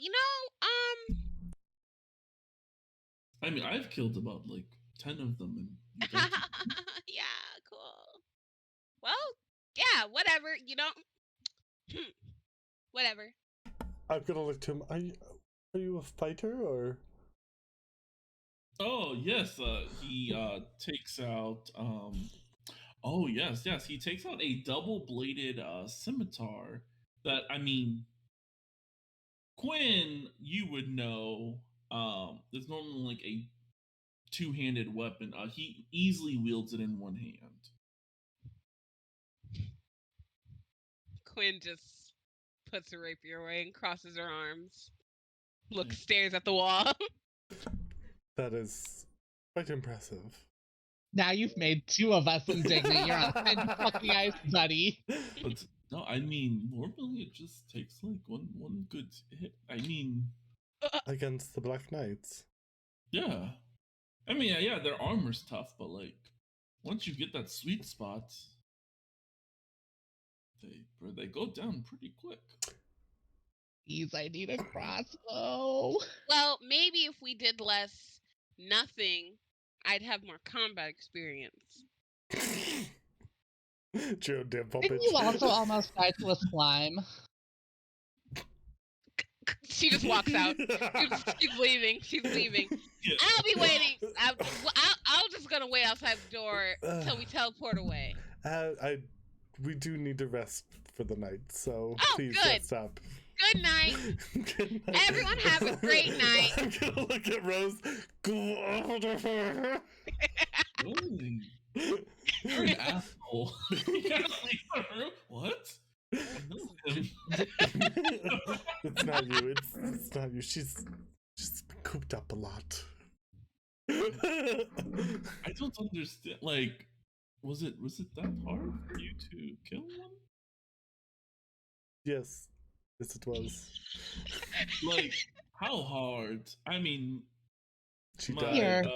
I mean, I've killed about like 10 of them, and you died to them. yeah, cool. Well, yeah, whatever. Whatever. I'm gonna look to him. Are you a fighter or? Oh yes, he takes out oh yes, he takes out a double-bladed scimitar that, I mean, Quinn, you would know, there's normally like a two-handed weapon. He easily wields it in one hand. Quinn just puts her rapier away and crosses her arms. Stares at the wall. That is quite impressive. Now you've made two of us indignant. You're on thin fucking ice, buddy. But no, I mean, normally it just takes like one good hit. I mean, Against the Black Knights. yeah. I mean, yeah, their armor's tough, but like once you get that sweet spot, they go down pretty quick. Please, I need a crossbow. Well, maybe if we did less nothing, I'd have more combat experience. Joe Dimple, Didn't you also almost die to a slime? She just walks out. She's leaving. She's leaving. Yeah. I'll be waiting. I'm just gonna wait outside the door until we teleport away. We do need to rest for the night, so Oh, please good. rest up. Good night. Good night. Everyone have a great night. I'm gonna look at Rose. Go over her. Really? You're an asshole. You gotta leave the room. What? I know him. It's not you. It's not you. She's been cooped up a lot. I don't understand. Like, was it that hard for you to kill one? Yes, it was. Like, how hard? I mean, She my died.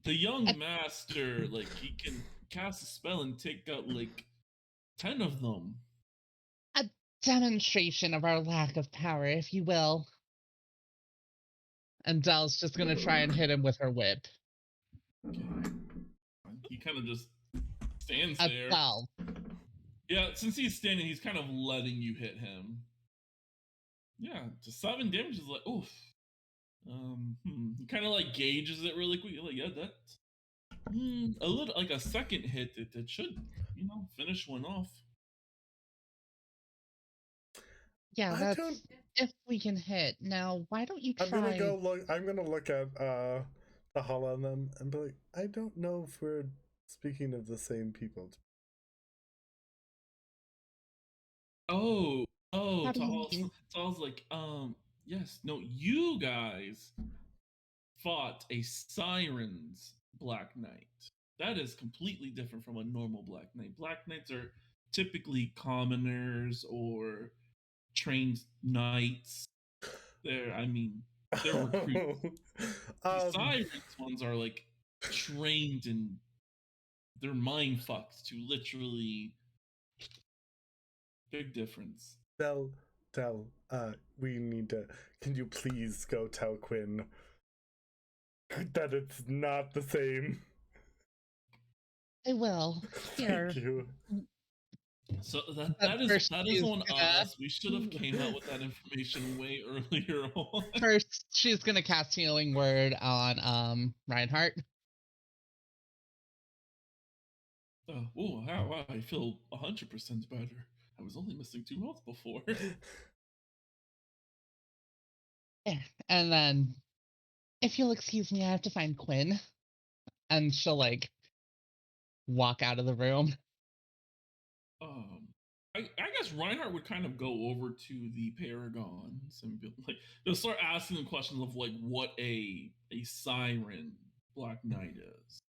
the young master, like, he can cast a spell and take out like 10 of them. A demonstration of our lack of power, if you will. And Dell's just gonna try and hit him with her whip. Okay. He kind of just stands A there. 12. Yeah, since he's standing, he's kind of letting you hit him. Yeah, to 7 damage is like, oof. He kind of like gauges it really quick. Like, yeah, that a little like a second hit. It should, finish one off. Yeah, that's if we can hit. Now, why don't you try? I'm gonna look at the hall on them and be like, I don't know if we're speaking of the same people. Oh, How do you mean? Tal's like, yes, no, you guys fought a siren's Black Knight. That is completely different from a normal Black Knight. Black Knights are typically commoners or trained knights. They're recruits. The sirens ones are like trained and they're mind fucked to literally. Big difference. Del, we need to. Can you please go tell Quinn that it's not the same? I will. Here. Thank you. So that is on us. We should have came out with that information way earlier on. First, she's gonna cast Healing Word on Reinhardt. Wow, I feel 100% better. I was only missing 2 health before. Yeah. And then, if you'll excuse me, I have to find Quinn. And she'll, like, walk out of the room. I guess Reinhardt would kind of go over to the Paragons and be like, they'll start asking them questions of like what a siren Black Knight is.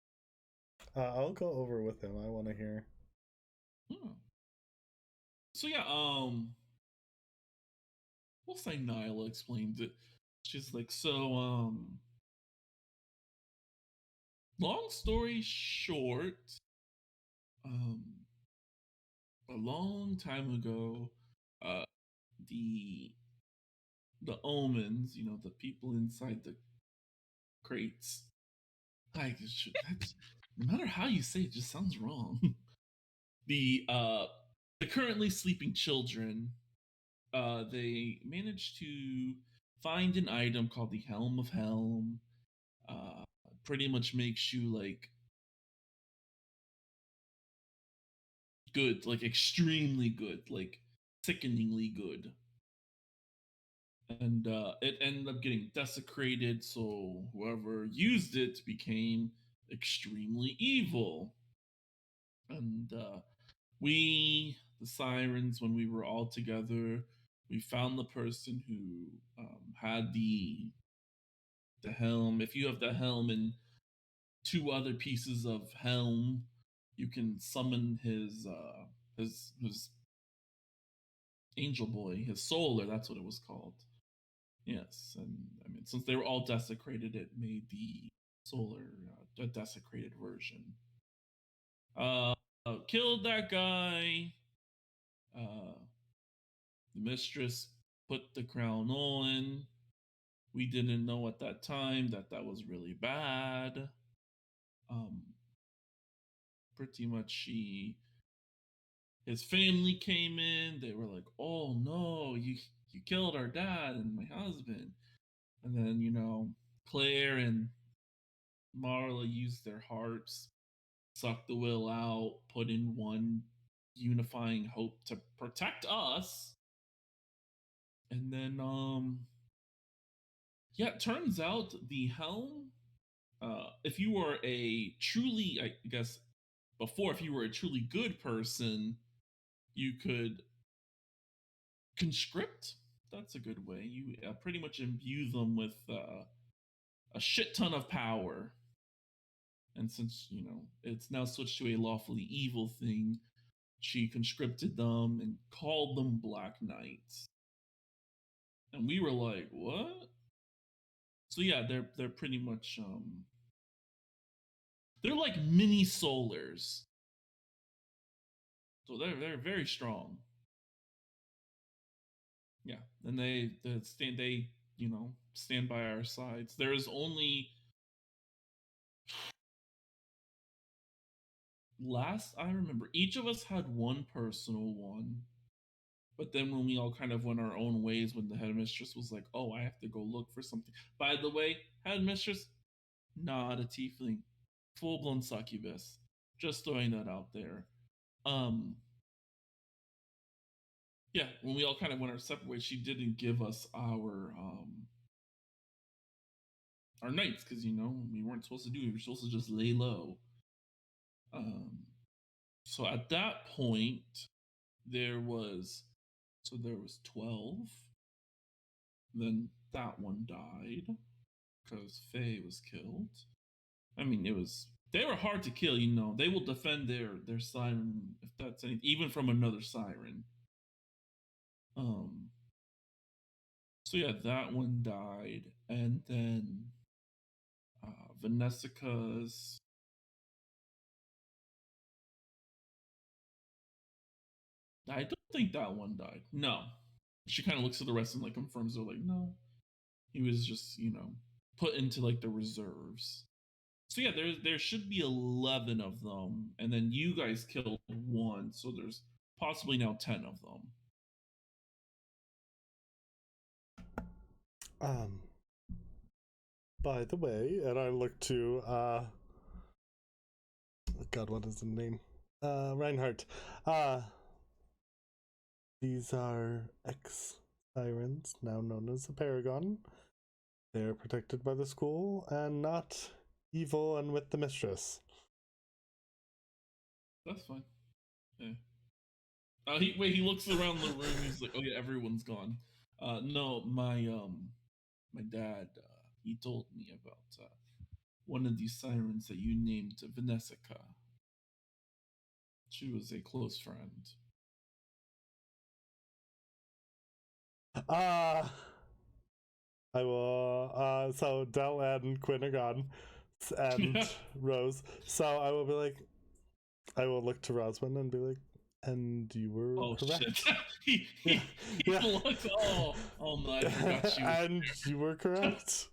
I'll go over with him. I want to hear. So yeah, we'll say Nyla explains it. She's like, so long story short, a long time ago, the omens, the people inside the crates. No matter how you say it, just sounds wrong. The currently sleeping children, they managed to find an item called the Helm of Helm. Pretty much makes you like good, like extremely good, like sickeningly good. And it ended up getting desecrated, so whoever used it became extremely evil. And we, the sirens, when we were all together, we found the person who had the helm. If you have the helm and 2 other pieces of helm, you can summon his angel boy, his solar. That's what it was called. Yes, and I mean, since they were all desecrated, it made the solar a desecrated version. Killed that guy. The mistress put the crown on. We didn't know at that time that that was really bad. Pretty much his family came in. They were like, "Oh no, you killed our dad and my husband." And then Claire and Marla used their hearts, sucked the will out, put in one unifying hope to protect us. And then yeah, it turns out the helm, if you were a truly, I guess before, if you were a truly good person, you could conscript. That's a good way. You pretty much imbue them with a shit ton of power. And since, it's now switched to a lawfully evil thing, she conscripted them and called them Black Knights. And we were like, what? So yeah, they're pretty much they're like mini solars. So they're very strong. Yeah, and they stand by our sides. There is only, last I remember, each of us had one personal one. But then when we all kind of went our own ways, when the headmistress was like, "Oh, I have to go look for something." By the way, headmistress, not a tiefling, full blown succubus. Just throwing that out there. Yeah, when we all kind of went our separate ways, she didn't give us our nights because we weren't supposed to do it. We were supposed to just lay low. So at that point, there was 12. Then that one died because Faye was killed. I mean, they were hard to kill. They will defend their siren if that's anything, even from another siren. So yeah, that one died, and then Vanessa's. I don't think that one died. No, she kind of looks at the rest and like confirms. They're like, no, he was just put into like the reserves. So yeah, there should be 11 of them, and then you guys killed one, so there's possibly now 10 of them. By the way, and I look to God, what is the name? Reinhardt. These are ex-sirens, now known as the Paragon. They're protected by the school and not evil and with the mistress. That's fine. Yeah. He looks around the room. He's like, oh yeah, everyone's gone. No, my dad, he told me about one of these sirens that you named Vanessa. She was a close friend. I will, so Del and Quinn are gone, and Rose. So I will be like, I will look to Rosman and be like, and you were correct. Shit. he looks, oh no, I forgot you. And you were correct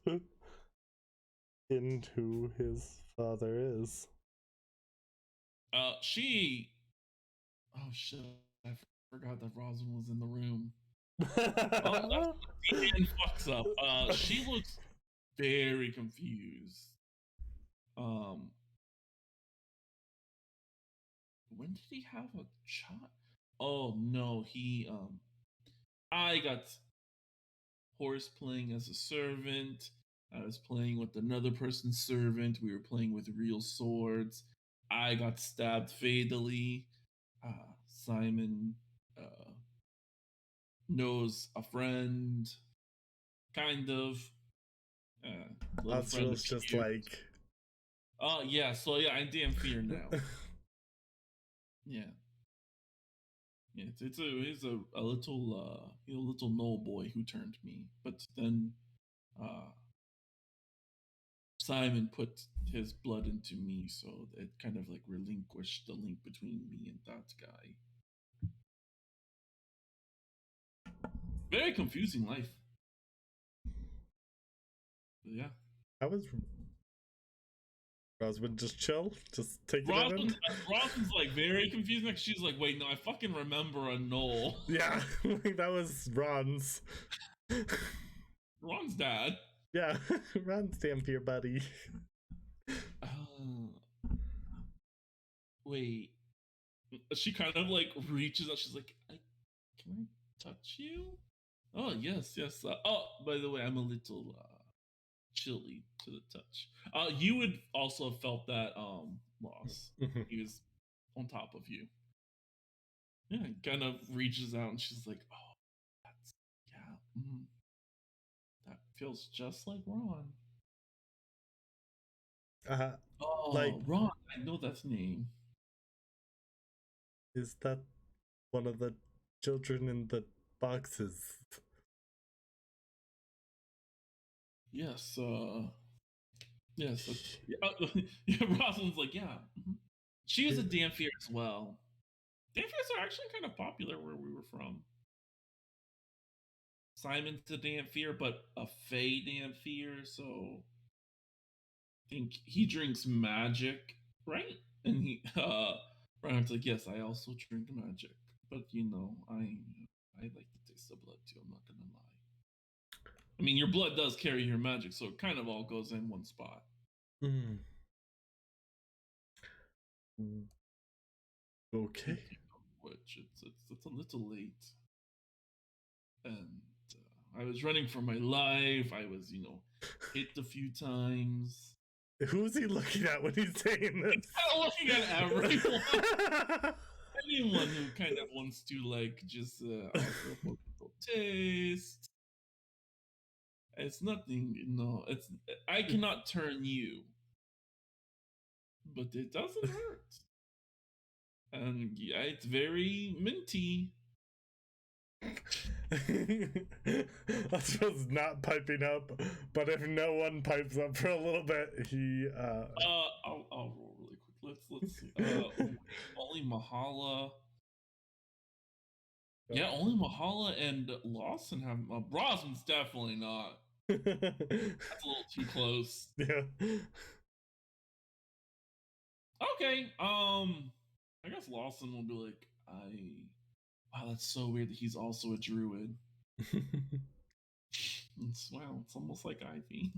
in who his father is. Oh shit, I forgot that Rosalind was in the room. Oh, the fucks up. She looks very confused. When did he have a child? Oh no, I got horse playing as a servant. I was playing with another person's servant. We were playing with real swords. I got stabbed fatally. Simon knows a friend, kind of. Azrael's just cute. like. Oh yeah, so yeah, I damn fear now. Yeah. Yeah, it's a little null boy who turned me, but then Simon put his blood into me, so it kind of like relinquished the link between me and that guy. Very confusing life. But yeah. How was Rosman just chill? Just take it in? Rosalind's like very confused. Like she's like, wait, no, I fucking remember a Knoll. Yeah, that was Ron's. Ron's dad. Yeah, Ron's Dampier buddy. Wait. She kind of like reaches out. She's like, can I touch you? Oh, yes. Oh, by the way, I'm a little chilly to the touch. You would also have felt that loss. He was on top of you. Yeah, he kind of reaches out and she's like, oh, that feels just like Ron. Like Ron, I know that name. Is that one of the children in the boxes? Yes, yeah, Rosalind's like, yeah. She was a Dampier as well. Dampiers are actually kind of popular where we were from. Simon's a Dampier, but a Fey Dampier, so I think he drinks magic, right? And Ryan's like, yes, I also drink magic, but I like the taste of blood too. I'm not gonna lie. I mean, your blood does carry your magic, so it kind of all goes in one spot. Okay. Which it's a little late, and I was running for my life. I was, hit a few times. Who's he looking at when he's saying this? I'm looking at everyone. Anyone who kind of wants to just offer a little taste. It's nothing, I cannot turn you, but it doesn't hurt. And yeah, it's very minty. Astro's not piping up, but if no one pipes up for a little bit, he I'll roll really quick. Let's see. Only Mahala. Yeah, only Mahala and Lawson have. Brosman's definitely not. That's a little too close. Yeah. Okay. I guess Lawson will be like, wow, that's so weird that he's also a druid. Wow, it's almost like Ivy.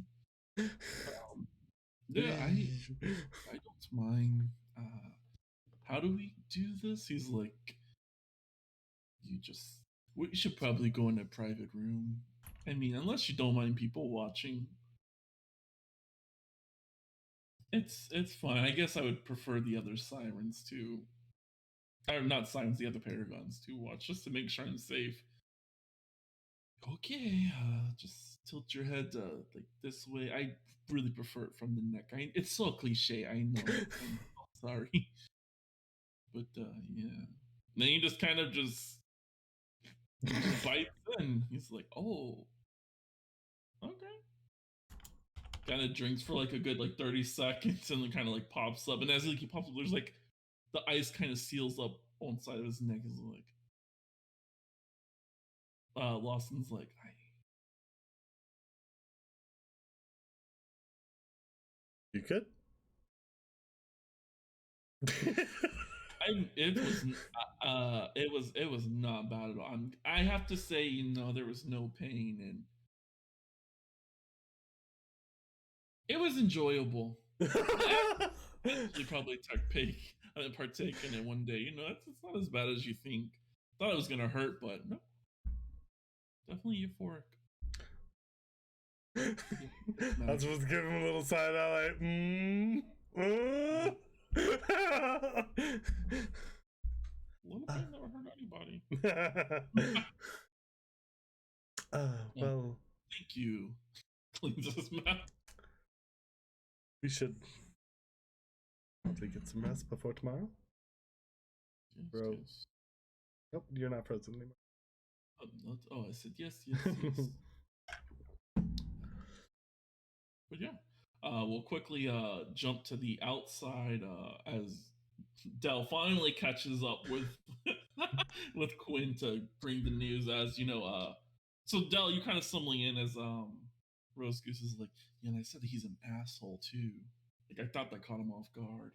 Yeah, I don't mind. how do we do this? He's like, we should probably go in a private room. I mean, unless you don't mind people watching. It's fine. I guess I would prefer the other sirens to, or not sirens, the other paragons to watch, just to make sure I'm safe. Okay, just tilt your head like this way. I really prefer it from the neck. It's so cliche. I know. I'm sorry, but yeah. Then he just kind of just bites in. He's like, "Oh, okay." Kind of drinks for like a good like 30 seconds, and then kind of like pops up. And as he pops up, there's like the ice kind of seals up on side of his neck. Is like, Lawson's like, You good? it was not bad at all. I have to say, there was no pain, and it was enjoyable. You probably partake in it one day. It's not as bad as you think. Thought it was gonna hurt, but no, definitely euphoric. I was supposed to give him a little side eye, like, Little pain never hurt anybody. Well, thank you. Cleans his mouth. We should hopefully get some rest before tomorrow. Yes, Bro. yes. Nope, you're not frozen anymore. I said yes. But yeah, we'll quickly jump to the outside as Del finally catches up with with Quinn to bring the news. As so Del, you kind of stumbling in as Rose Goose is like, yeah, and I said that he's an asshole too. Like I thought that caught him off guard.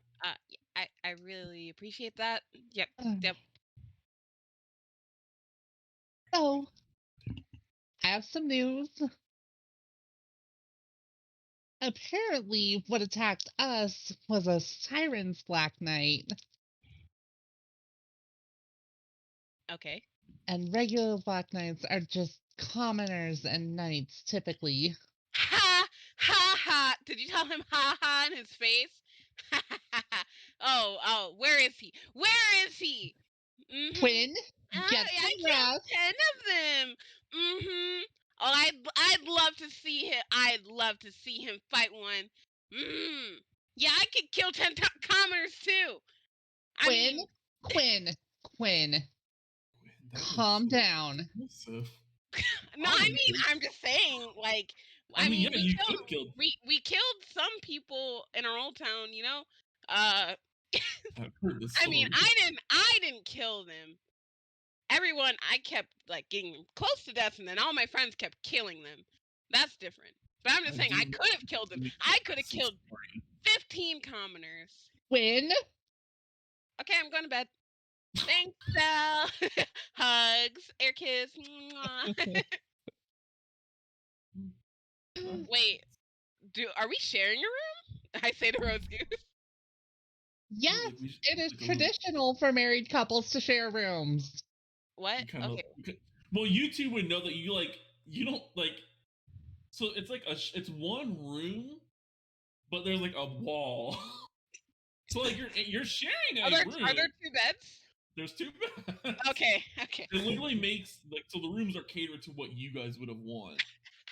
I really appreciate that. Yep. So, I have some news. Apparently, what attacked us was a Siren's Black Knight. Okay. And regular Black Knights are just commoners and knights, typically. Ha! Ha ha! Did you tell him ha ha in his face? Oh, where is he? Where is he? Quinn, get I some killed rest. 10 of them. Oh, I'd love to see him. I'd love to see him fight one. Yeah, I could kill 10 commoners too. Quinn, calm down. No, I mean, I'm just saying, like, yeah, we killed some people in our old town, I've heard this story. I didn't kill them. Everyone, I kept like getting them close to death, and then all my friends kept killing them. That's different. But I'm just saying, I could have killed them. I could have killed 15 commoners. Quinn? Okay, I'm going to bed. Thanks, Sal. Hugs, air kiss. Wait, are we sharing a room? I say to Rose Goose. Yes, it is traditional for married couples to share rooms. What? Okay. Well, you two would know that you don't like. So it's like it's one room, but there's like a wall. So like you're sharing a room. Are there two beds? There's two beds. Okay. It literally makes so the rooms are catered to what you guys would have wanted.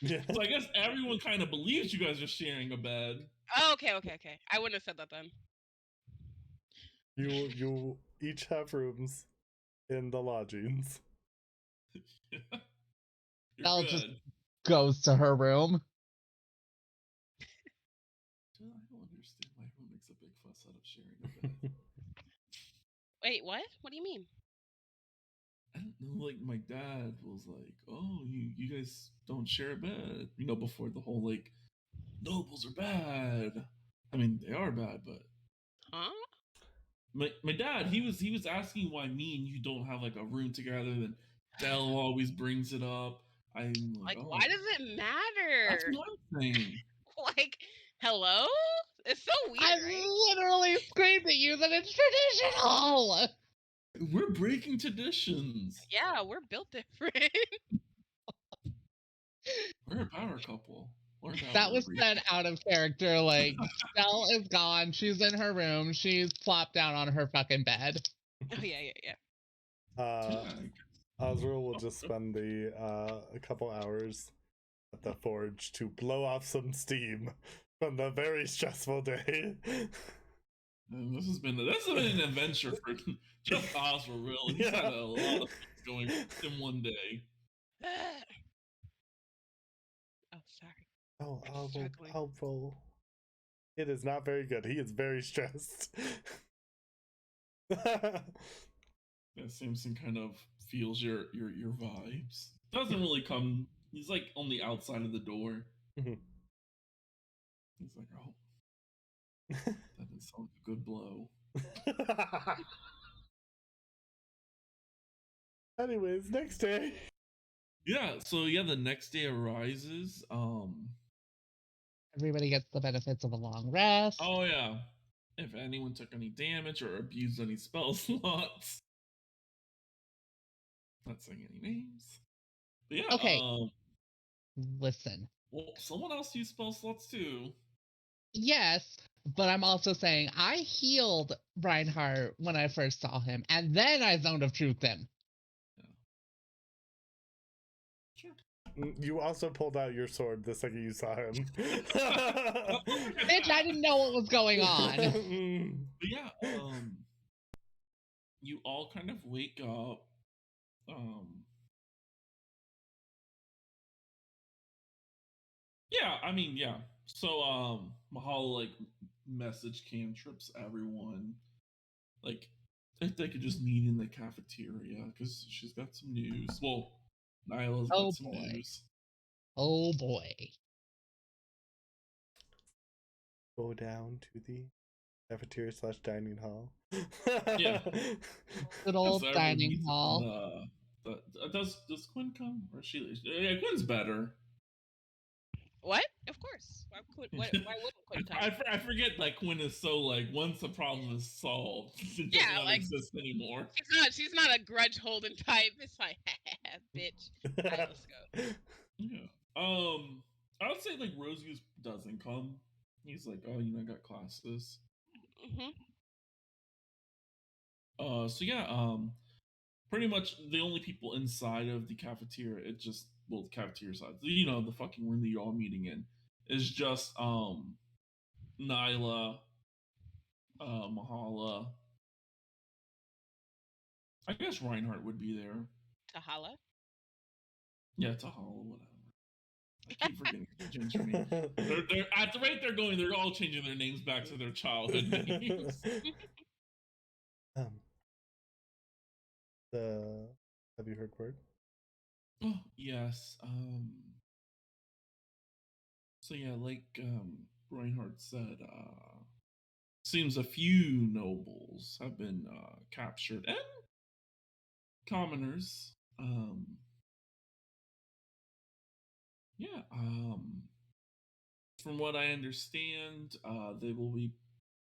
Yeah. So I guess everyone kind of believes you guys are sharing a bed. Oh, okay. I wouldn't have said that then. You each have rooms in the lodgings. Elle just goes to her room. I don't understand why everyone makes a big fuss out of sharing a bed. Wait, what? What do you mean? I don't know, like my dad was like, "Oh, you guys don't share a bed," before the whole like nobles are bad. I mean, they are bad, but my dad, he was asking why me and you don't have like a room together. Then Del always brings it up. I'm like, why does it matter? That's what I'm saying. Like, hello? It's so weird, I right? literally screamed at you that it's traditional. We're breaking traditions. Yeah, we're built different. We're a power couple. Or That was said out of character. Like, Stell is gone. She's in her room. She's plopped down on her fucking bed. Oh yeah. Azrael will just spend a couple hours at the forge to blow off some steam from the very stressful day. And this has been an adventure for just Oswald, really. He's had a lot of things going in one day. Oh, sorry. Oh, Struggling. helpful. It is not very good. He is very stressed. Yeah, Samson kind of feels your vibes. Doesn't really come. He's like on the outside of the door. Mhm. He's like, oh, that didn't sound like a good blow. Anyways, next day. Yeah, so the next day arises. Everybody gets the benefits of a long rest. Oh yeah. If anyone took any damage or abused any spell slots. Not saying any names. But yeah, Okay. Listen. well, someone else used spell slots too. Yes, but I'm also saying I healed Reinhardt when I first saw him, and then I Zone of Truth him. Sure. You also pulled out your sword the second you saw him. Bitch, I didn't know what was going on. But yeah, you all kind of wake up. Yeah, I mean, yeah. So Mahalo like message cantrips everyone. Like if they could just meet in the cafeteria because she's got some news. Well, Nyla's got some news. Oh boy. Go down to the cafeteria / dining hall. Yeah. Good old So everyone dining meets hall. does Quinn come or she? Yeah, Quinn's better. What? Of course. Why wouldn't Quinn come? I forget that Quinn is so like once the problem is solved, it does Yeah, not like, exist anymore. She's not a grudge holding type. It's like, bitch. Alright, let's go. Yeah. I would say like Rosie's doesn't come. He's like, oh, I got classes. Mm-hmm. So yeah, pretty much the only people inside of the cafeteria, the cafeteria side, the fucking room that you're all meeting in, is just Nyla, Mahala. I guess Reinhardt would be there. Tahala? Yeah, Tahala, whatever. I keep forgetting to change their name. They're at the rate they're going, they're all changing their names back to their childhood names. Have you heard word? Oh, yes. So yeah, like Reinhardt said, seems a few nobles have been captured and commoners. Yeah, from what I understand, they will be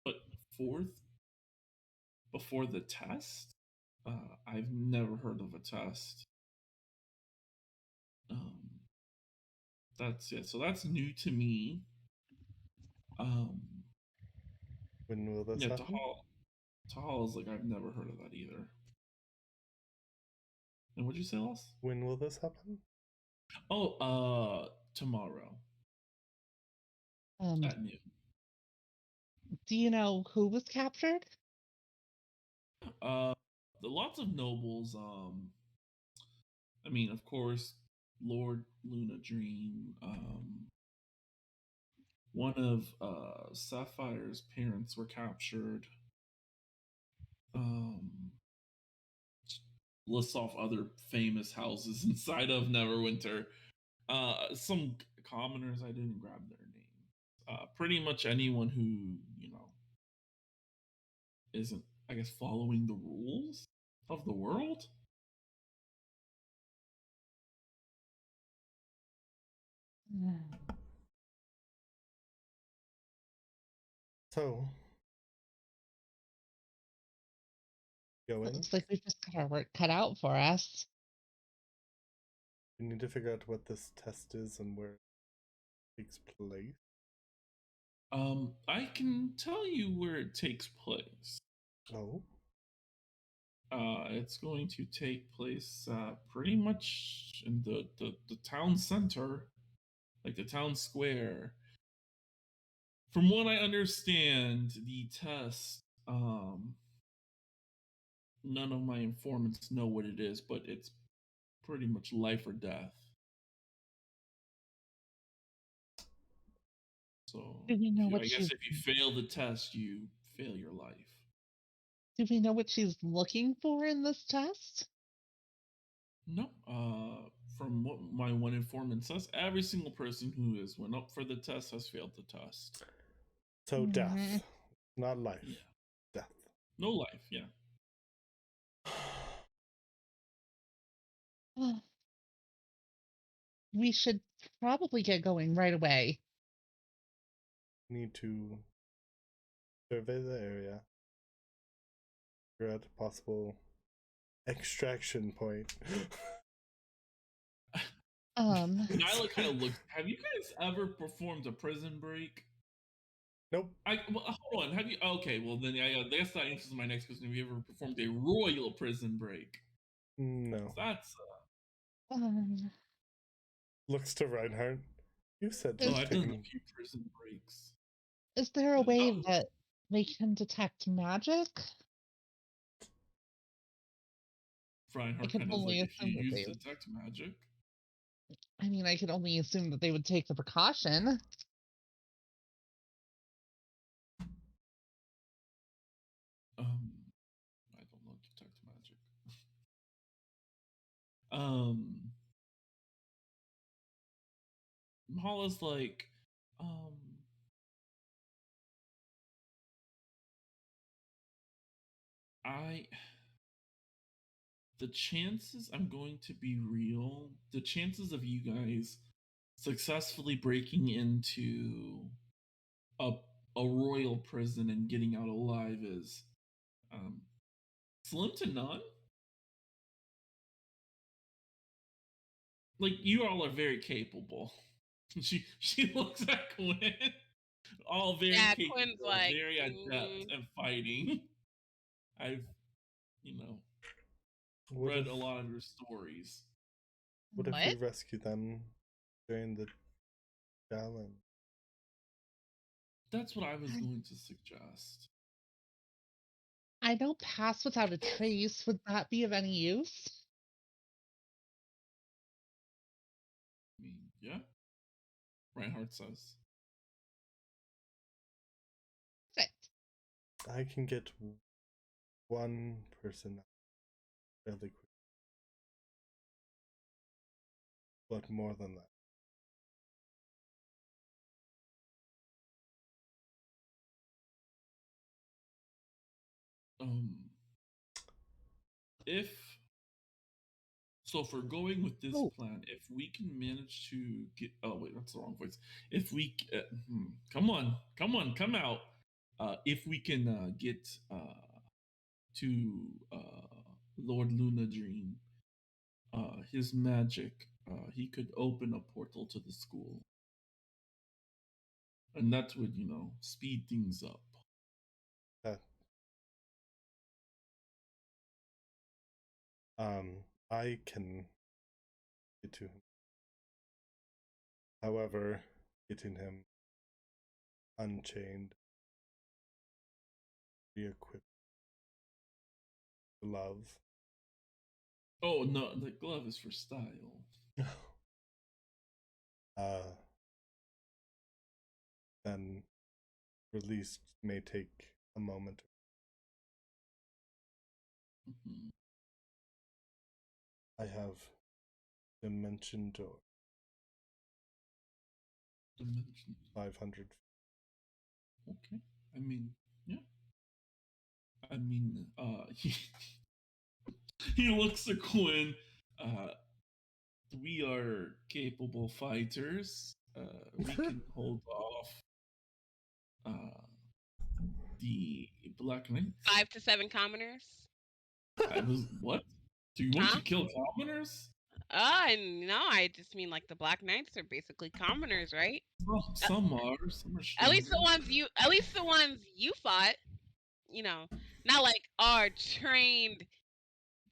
put forth before the test. I've never heard of a test. So that's new to me. When will this happen? Tahal is like, I've never heard of that either. And what'd you say, Loss? When will this happen? Oh, tomorrow. At noon. Do you know who was captured? Lots of nobles. I mean, of course, Lord Luna Dream. One of Sapphire's parents were captured. Lists off other famous houses inside of Neverwinter. Some commoners, I didn't grab their names. Pretty much anyone who isn't, I guess, following the rules of the world. So, go It in. looks like we've just got our work cut out for us. You need to figure out what this test is and where it takes place. I can tell you where it takes place. Oh, It's going to take place pretty much in the town center, like the town square. From what I understand, the test, none of my informants know what it is, but it's pretty much life or death. So, Do we know what I guess she's? if you fail the test, you fail your life. Do we know what she's looking for in this test? No, from what my one informant says, every single person who has went up for the test has failed the test. so death, not life. Yeah. Death. No life, yeah. We should probably get going right away. Need to survey the area. Figure out a possible extraction point. Nyla kind of looks. Have you guys ever performed a prison break? Nope. Hold on. Have you? Okay, well then, I guess that answers my next question. Have you ever performed a royal prison break? No. That's. Looks to Reinhardt. You said Oh, you've I've done a taken. few prison breaks. Is there a way Oh. that they can detect magic? Reinhardt can kind of only like, if you assume that use they would. detect magic. I mean, I could only assume that they would take the precaution. I don't know detect magic. um, Mahala's like, I the chances, I'm going to be real, the chances of you guys successfully breaking into a a royal prison and getting out alive is slim to none. Like, you all are very capable. She looks at Quinn. All very Yeah, capable, Quinn's like, very adept at fighting. I've, you know, What read if, a lot of your stories. what if we rescue them during the challenge? That's what I was going to suggest. I don't pass without a trace. Would that be of any use? I mean, yeah. Reinhardt says. Perfect. I can get one person fairly quick. But more than that. If so, if we're going with this Oh. plan, if we can manage to get, oh wait, that's the wrong voice. If we, come on, come out. If we can get to Lord Luna Dream, his magic, he could open a portal to the school, and that would, speed things up. I can get to him. However, getting him unchained, re-equipped, glove. Oh no, the glove is for style. Then release may take a moment. Mm-hmm. I have dimension door. Dimension 500. Okay. I mean, yeah. I mean, he looks at Quinn. We are capable fighters. We can hold off the Black Knights. 5 to 7 commoners. I was what? Do you want Huh? to kill commoners? No, I just mean like the Black Knights are basically commoners, right? Well, some are At least the stronger. ones you fought, you know, not like our trained,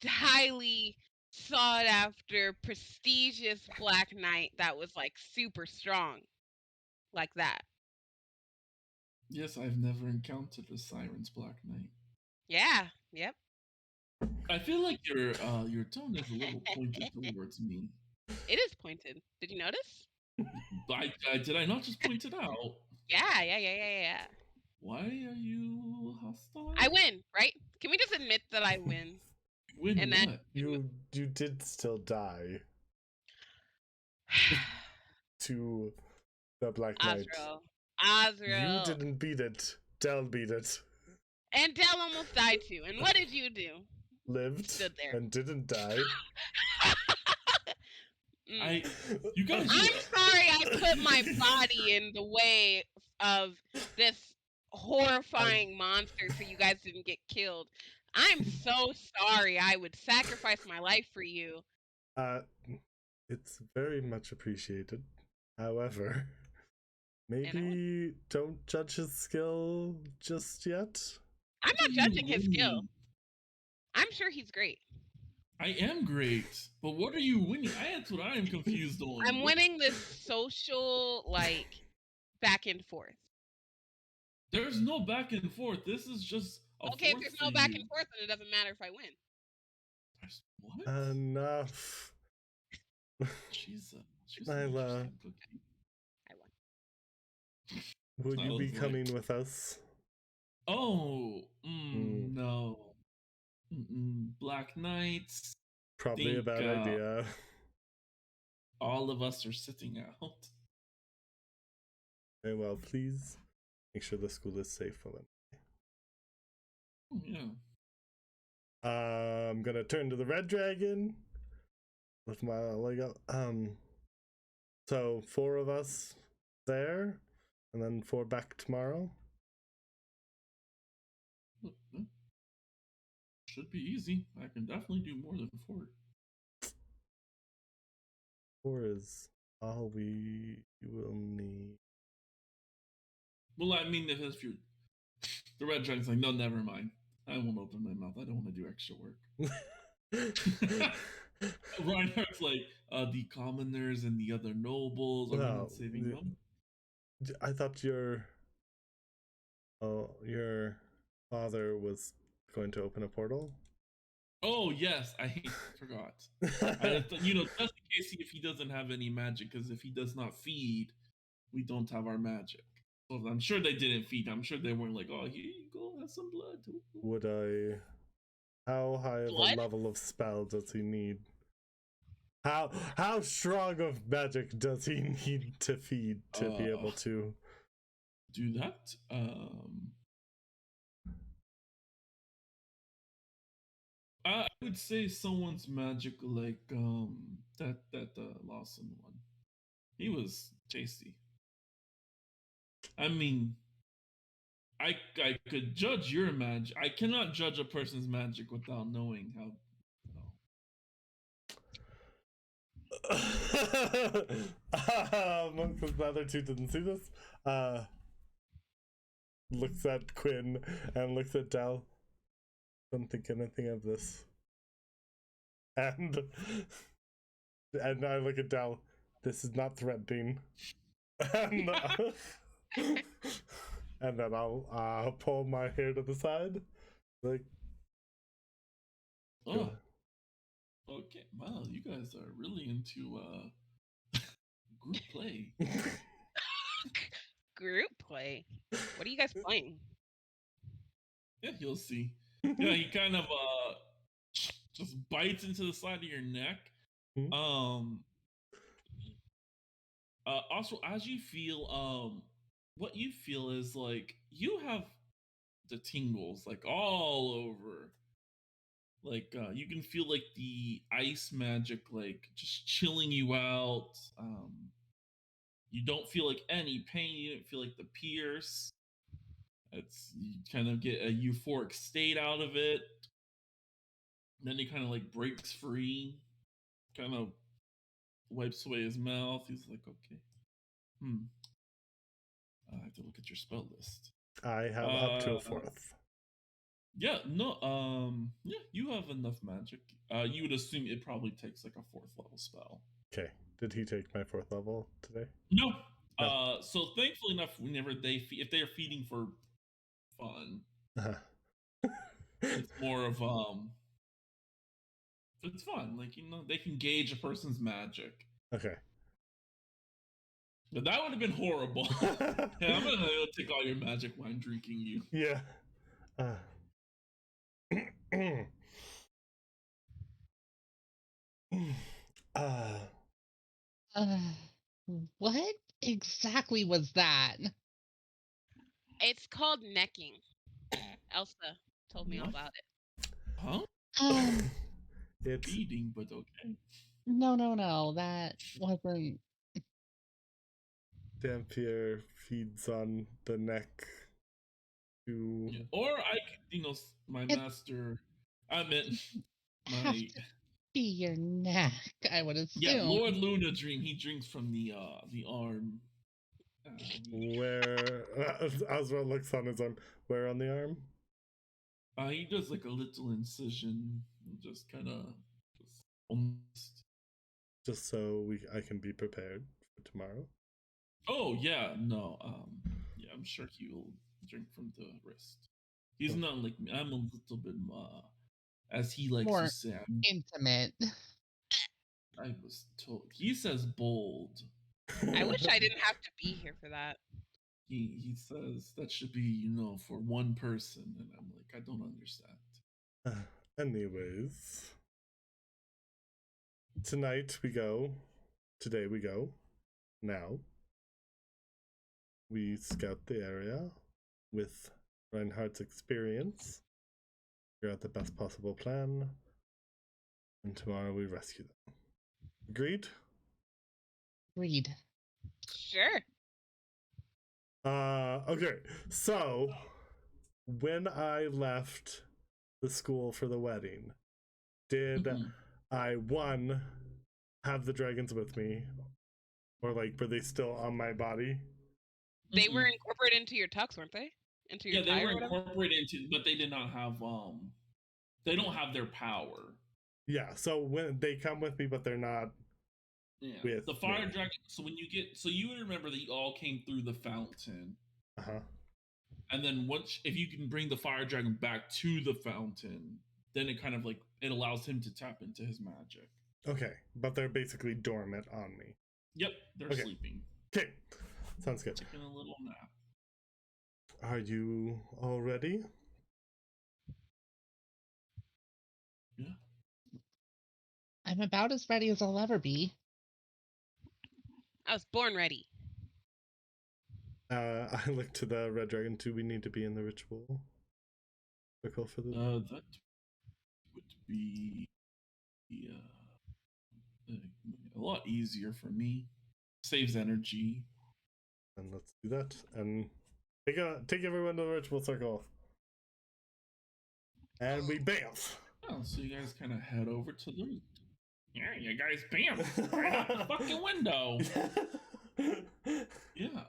highly sought after, prestigious Black Knight that was like super strong, like that. Yes, I've never encountered a Siren's Black Knight. Yeah. Yep. I feel like your tone is a little pointed towards me. It is pointed. Did you notice? Did I not just point it out? Yeah. Why are you hostile? I win, right? Can we just admit that I win? Win and what? then You did still die to the Black Knight. Azrael. You didn't beat it. Del beat it. And Del almost died too. And what did you do? Lived Stood there. and didn't die. You guys. I'm sorry I put my body in the way of this horrifying monster so you guys didn't get killed. I'm so sorry. I would sacrifice my life for you. It's very much appreciated. However, maybe don't judge his skill just yet. I'm not judging his skill. I'm sure he's great. I am great, but what are you winning? That's what I am confused on. I'm winning this social, like, back and forth. There's no back and forth. This is just okay. If there's no back and forth, then it doesn't matter if I win. What? Enough. She's Nyla. I won. Will you be coming with us? Oh, no. Black Knights. Probably a bad idea. All of us are sitting out. Very well, please make sure the school is safe for them. Oh, yeah. I'm gonna turn to the red dragon. Lift my leg up. So 4 of us there, and then 4 back tomorrow. Should be easy. I can definitely do more than 4. 4 is all we will need. Well, I mean, if you're the red dragon's like, no, never mind. I won't open my mouth. I don't want to do extra work. Reinhardt's like, the commoners and the other nobles are not saving them. I thought your father was going to open a portal. Oh yes, I forgot. Just in case if he doesn't have any magic, because if he does not feed, we don't have our magic. So I'm sure they didn't feed. I'm sure they weren't like, oh, here you go, have some blood. Would I? How high of a level of spell does he need? How strong of magic does he need to feed to be able to do that? I would say someone's magic, like that Lawson one. He was tasty. I mean, I could judge your magic. I cannot judge a person's magic without knowing how. Because the other 2 didn't see this. Looks at Quinn and looks at Del. Don't think anything of this. And I look at Del. This is not threatening. And then I'll pull my hair to the side. Like, oh. Okay, wow, you guys are really into group play. Group play? What are you guys playing? Yeah, you'll see. Yeah, he kind of just bites into the side of your neck. Also, as you feel, what you feel is like you have the tingles like all over. Like you can feel like the ice magic like just chilling you out. You don't feel like any pain. You didn't feel like the pierce. It's you kind of get a euphoric state out of it. Then he kind of like breaks free, kind of wipes away his mouth. He's like, okay, I have to look at your spell list. I have up to a 4th. Yeah, no, yeah, you have enough magic. You would assume it probably takes like a 4th level spell. Okay. Did he take my 4th level today? No. No. So thankfully enough, whenever if they are feeding for fun, it's more of it's fun. Like, you know, they can gauge a person's magic. Okay. But that would have been horrible. Yeah, I'm gonna take all your magic while I'm drinking you. Yeah. What exactly was that? It's called necking. Elsa told me all What? about it. Huh? It's Feeding, but okay. No, that wasn't. Dampier feeds on the neck to. Yeah. Or I could, you know, my master. I meant Have my. to be your neck, I would assume. Yeah, Lord Luna Dream. He drinks from the arm. Where Azrael looks on his arm. Where on the arm? He does like a little incision, just kind of almost. Just so I can be prepared for tomorrow. Oh yeah, no, yeah, I'm sure he will drink from the wrist. He's not like me. I'm a little bit as he likes More to say. intimate. I was told. He says bold. I wish I didn't have to be here for that. He says that should be, you know, for one person, and I'm like, I don't understand. Anyways, tonight we go. Today we go. Now we scout the area with Reinhardt's experience. Figure out the best possible plan, and tomorrow we rescue them. Agreed? Agreed. Sure. Okay, so when I left the school for the wedding, did I have the dragons with me, or like were they still on my body? They were incorporated into your tux, weren't they? Into your they were incorporated into, but they did not have they don't have their power. Yeah, so when they come with me, but they're not. Yeah, with the fire me. dragon. So when you get, so you would remember that you all came through the fountain. And then once, if you can bring the fire dragon back to the fountain, then it kind of like, it allows him to tap into his magic. Okay, but they're basically dormant on me. Yep, they're sleeping. Okay, sounds good. Taking a little nap. Are you all ready? Yeah. I'm about as ready as I'll ever be. I was born ready. I look to the red dragon. Do we need to be in the ritual circle for the? That would be a lot easier for me. Saves energy. And let's do that. And take everyone to the ritual circle. And we bamf. Oh, so you guys kind of head over to the. Yeah, you guys bamf right out the fucking window. Yeah.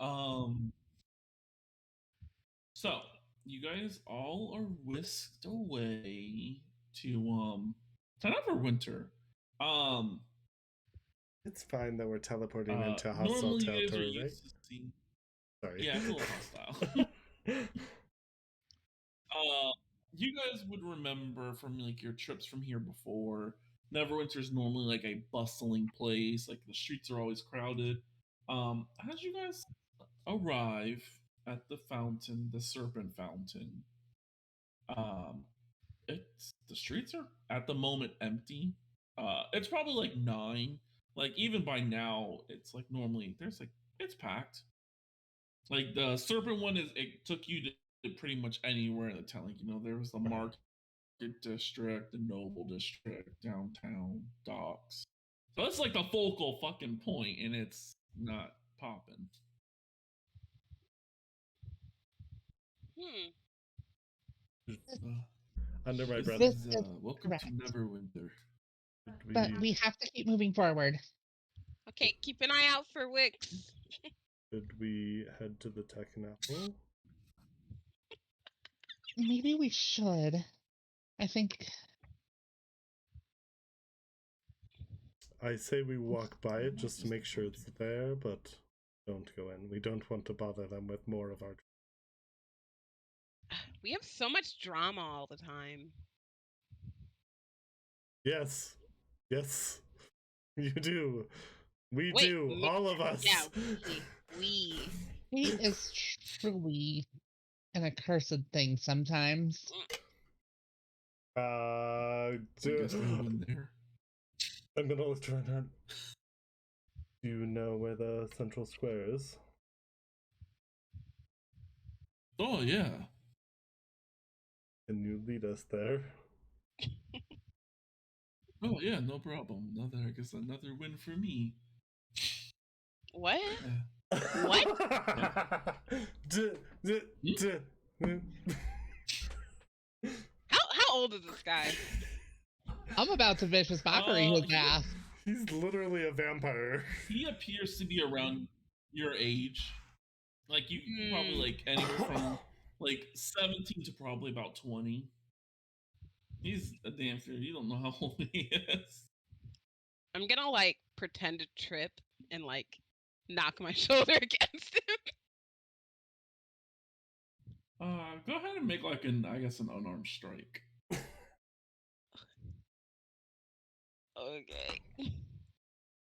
So you guys all are whisked away to Neverwinter. It's fine that we're teleporting into hostile territory, right? Sorry. Yeah, it's a little hostile. You guys would remember from like your trips from here before. Neverwinter is normally like a bustling place. Like the streets are always crowded. As you guys arrive at the fountain, the Serpent Fountain, the streets are at the moment empty. It's probably like 9. Like even by now, it's like normally it's packed. Like the Serpent one it took you to pretty much anywhere in the town. Like, you know, there was the market district, the noble district, downtown, docks. So it's like the focal fucking point, and it's not popping. Under my This breath. This is, is welcome correct. to Neverwinter. But we have to keep moving forward. Okay, keep an eye out for Wix. Should we head to the Technopolis? Maybe we should. I think I say we walk by it just to make sure it's there, but don't go in. We don't want to bother them with more of our... We have so much drama all the time. Yes. Yes. You do. We Wait, do. All of us. Yeah, we. hate is truly an accursed thing sometimes. I guess anyone there. I'm gonna look to her. Do you know where the central square is? Oh yeah. Can you lead us there? Oh yeah, no problem. I guess another win for me. What? Yeah. What? How old is this guy? I'm about to vicious mockery his ass. He's literally a vampire. He appears to be around your age. Like you probably like anywhere from like 17 to probably about 20. He's a damn sure. You don't know how old he is. I'm gonna like pretend to trip and like knock my shoulder against him. Go ahead and make like an unarmed strike. Okay.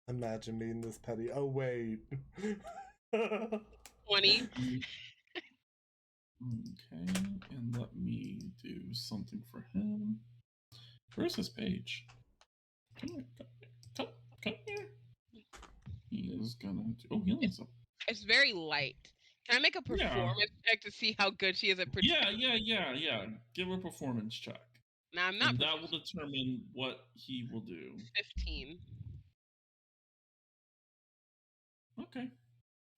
Imagine being this petty. Oh wait. 20. Okay, and let me do something for him. Where's his page? Come here, come here. He is gonna do. Oh, he only has a... It's very light. Can I make a performance check to see how good she is at pretending? Yeah. Give her a performance check. Now I'm not. And that will determine what he will do. 15. Okay.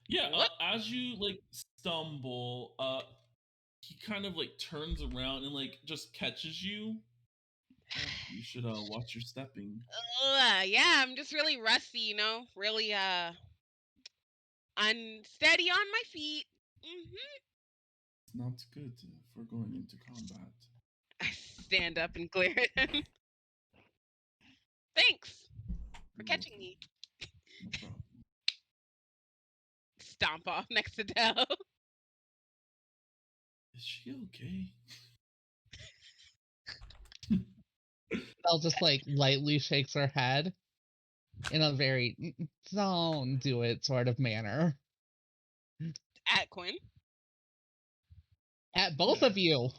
Yeah. As you like stumble, he kind of like turns around and like just catches you. You should watch your stepping. Yeah, I'm just really rusty, you know? Really unsteady on my feet. It's not good for going into combat. I stand up and glare at him. Thanks for catching me. No problem. Stomp off next to Dell. Is she okay? Belle just like lightly shakes her head in a very don't do it sort of manner. At Quinn. At both of you.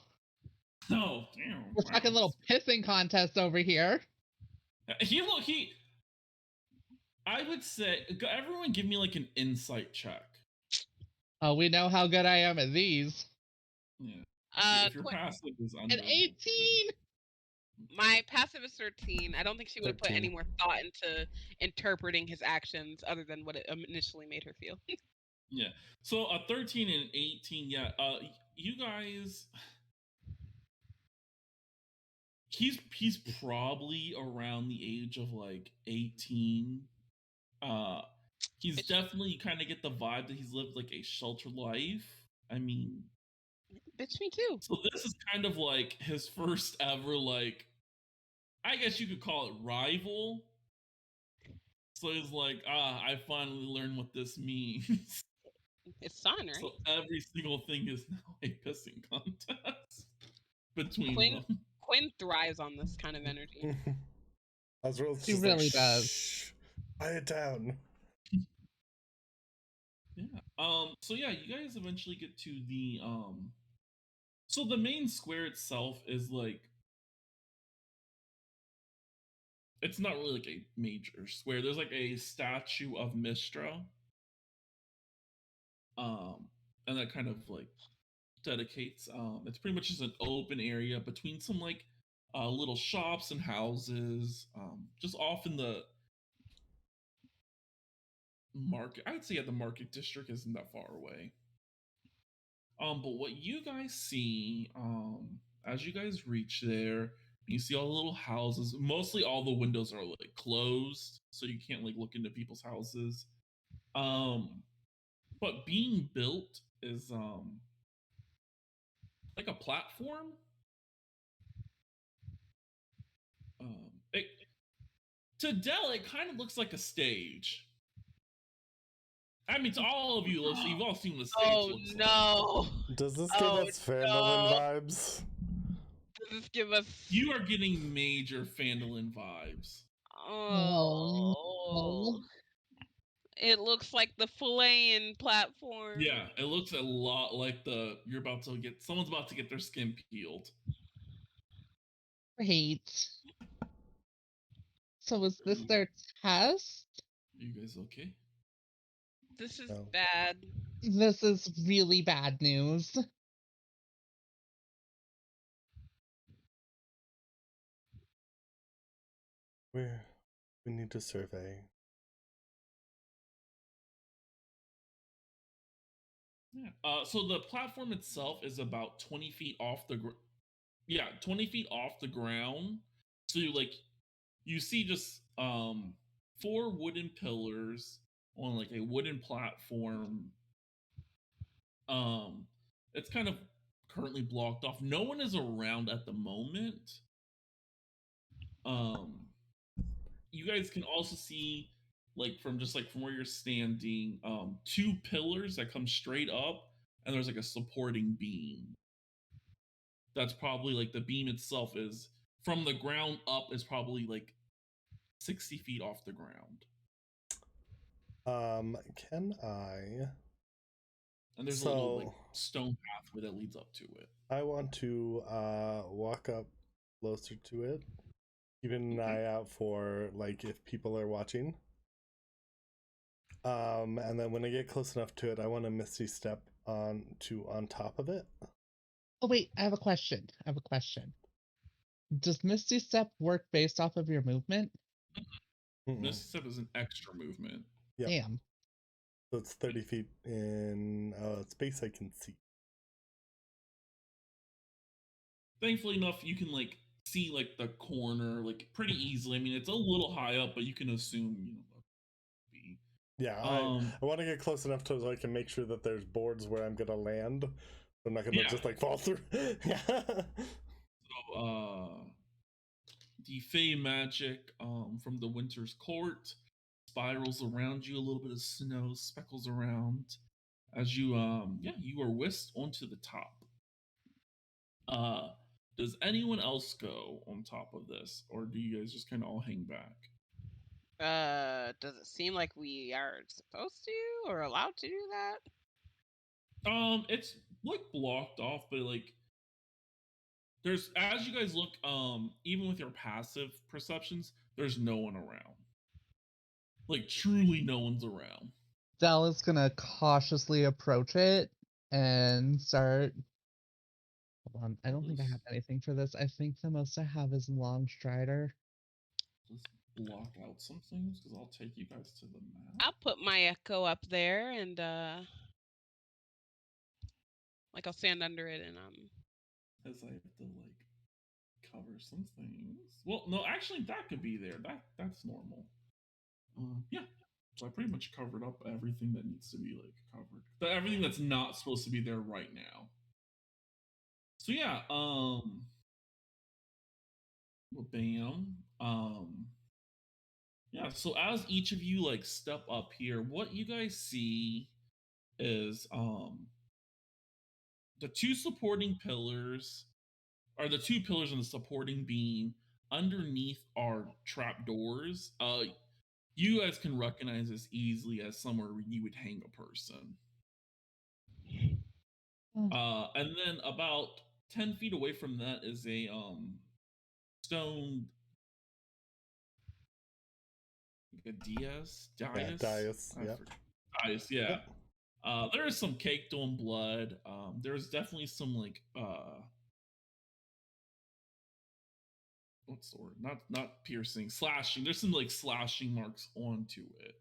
Oh, damn. We're talking a little pissing contest over here. I would say, everyone give me like an insight check. Oh, we know how good I am at these. Yeah. If your passive is under... An 18! My passive is 13. I don't think she would have put any more thought into interpreting his actions other than what it initially made her feel. Yeah. So a 13 and 18, yeah. You guys... He's probably around the age of like 18. He's definitely kind of get the vibe that he's lived like a sheltered life. I mean... Bitch, me too. So this is kind of like his first ever, like, I guess you could call it rival. So he's like, I finally learned what this means. It's son, right? So every single thing is now a pissing contest between them. Quinn thrives on this kind of energy. Azrael's She just really like, does. Shh, quiet down. Yeah. So yeah, you guys eventually get to the so the main square itself is like, it's not really like a major square. There's like a statue of Mistra. And that kind of like dedicates, it's pretty much just an open area between some like little shops and houses, just off in the market. I'd say the market district isn't that far away. But what you guys see, as you guys reach there, you see all the little houses. Mostly all the windows are like closed, so you can't like look into people's houses. But being built is like a platform. It, to Dell, it kind of looks like a stage. I mean, to all of you, you've all seen what a stage Oh looks like. no! Does this give Oh, us Fandolin no. vibes? Does this give us? You are getting major Fandolin vibes. Oh. It looks like the filleting platform. Yeah, it looks a lot like someone's about to get their skin peeled. Great. So is this their test? You guys okay? This is No. bad. This is really bad news. We need to survey. Yeah. So the platform itself is about 20 feet off the 20 feet off the ground. So you see just 4 wooden pillars on like a wooden platform. It's kind of currently blocked off. No one is around at the moment. You guys can also see from where you're standing, 2 pillars that come straight up, and there's like a supporting beam. That's probably like the beam itself is from the ground up is probably like 60 feet off the ground. Can I? And there's a little like stone pathway that leads up to it. I want to walk up closer to it, keeping an eye out for like if people are watching. And then when I get close enough to it, I want to Misty Step on top of it. Oh wait, I have a question. Does Misty Step work based off of your movement? Misty Step is an extra movement. Yep. Damn. So it's 30 feet in space I can see. Thankfully enough, you can like see like the corner like pretty easily. I mean, it's a little high up, but you can assume Yeah, I want to get close enough so I can make sure that there's boards where I'm gonna land. I'm not gonna just like fall through. Yeah. So the Fey magic from the Winter's Court spirals around you. A little bit of snow speckles around as you you are whisked onto the top. Does anyone else go on top of this, or do you guys just kind of all hang back? Does it seem like we are supposed to or allowed to do that? It's like blocked off, but like there's, as you guys look, even with your passive perceptions, there's no one around. Like truly no one's around. Dell is gonna cautiously approach it and start. Hold on, I don't think I have anything for this. I think the most I have is Long Strider. Let's block out some things because I'll take you guys to the map. I'll put my echo up there and like I'll stand under it and as I have to like cover some things. Well, no, actually that could be there. That's normal. Yeah. So I pretty much covered up everything that needs to be like covered. Everything that's not supposed to be there right now. So yeah, bam. Yeah, so as each of you like step up here, what you guys see is the 2 supporting pillars are the 2 pillars in the supporting beam. Underneath are trapdoors. You guys can recognize this easily as somewhere where you would hang a person. And then about 10 feet away from that is a stone, like a dais. Dais, yeah. Yep. There is some caked on blood. There's definitely some like what's the word? Not piercing, slashing. There's some like slashing marks onto it.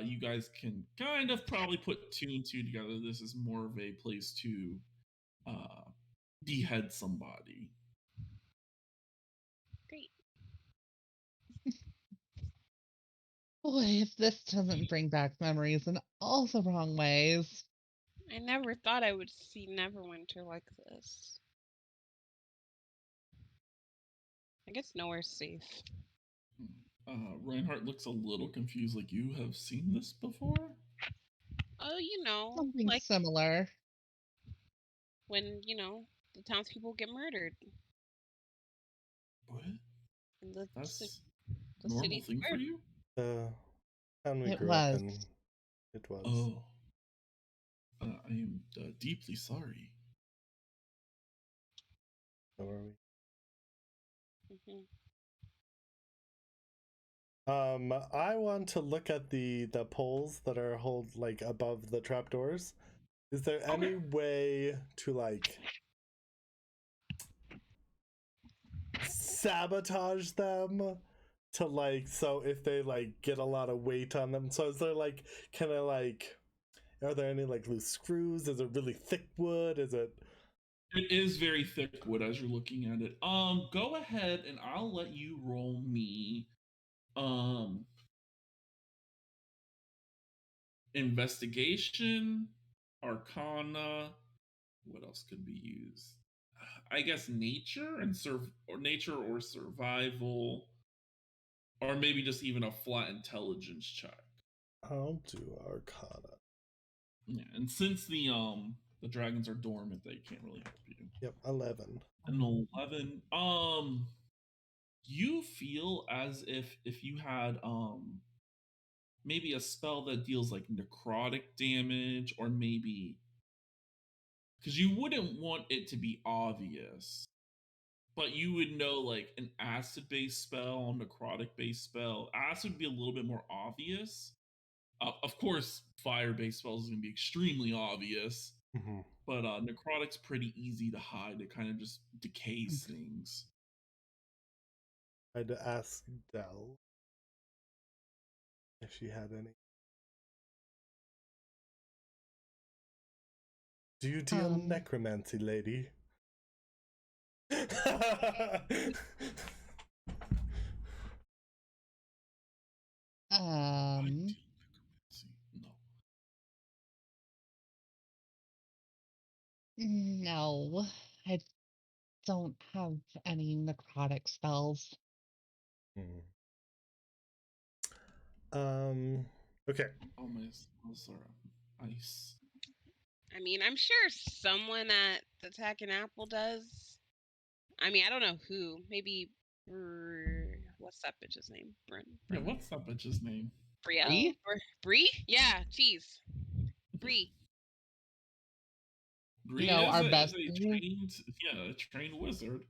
You guys can kind of probably put 2 and 2 together. This is more of a place to behead somebody. Great. Boy, if this doesn't bring back memories in all the wrong ways. I never thought I would see Neverwinter like this. I guess nowhere's safe. Reinhardt looks a little confused, like, you have seen this before? Oh, Something like similar. when, the townspeople get murdered. What? And the That's the normal city's thing for burned. you? The town we It grew up was. in, it was. Oh. I am deeply sorry. So are we? Mhm. I want to look at the poles that are like above the trapdoors. Is there any way to like sabotage them? To like, so if they like get a lot of weight on them, so is there like, can I like, are there any like loose screws? Is it really thick wood? Is it? It is very thick wood as you're looking at it. Go ahead and I'll let you roll me investigation, arcana. What else could be used? I guess nature and nature or survival, or maybe just even a flat intelligence check. I'll do arcana. Yeah, and since the dragons are dormant, they can't really help you. Yep, 11. An 11. You feel as if you had maybe a spell that deals like necrotic damage, or maybe because you wouldn't want it to be obvious, but you would know like an acid based spell, necrotic based spell. Acid would be a little bit more obvious. Of course, fire based spells is going to be extremely obvious, Mm-hmm. but necrotic's pretty easy to hide. It kind of just decays things. I had to ask Dell if she had any. Do you deal necromancy, lady? No, I don't have any necrotic spells. Okay. Oh my, sorry. Ice. I mean, I'm sure someone at the Tack and Apple does. I mean, I don't know who. Maybe what's that bitch's name? Yeah, what's that bitch's name? Brielle? Brie? Yeah, cheese. Brie. Brie our is best, a trained wizard.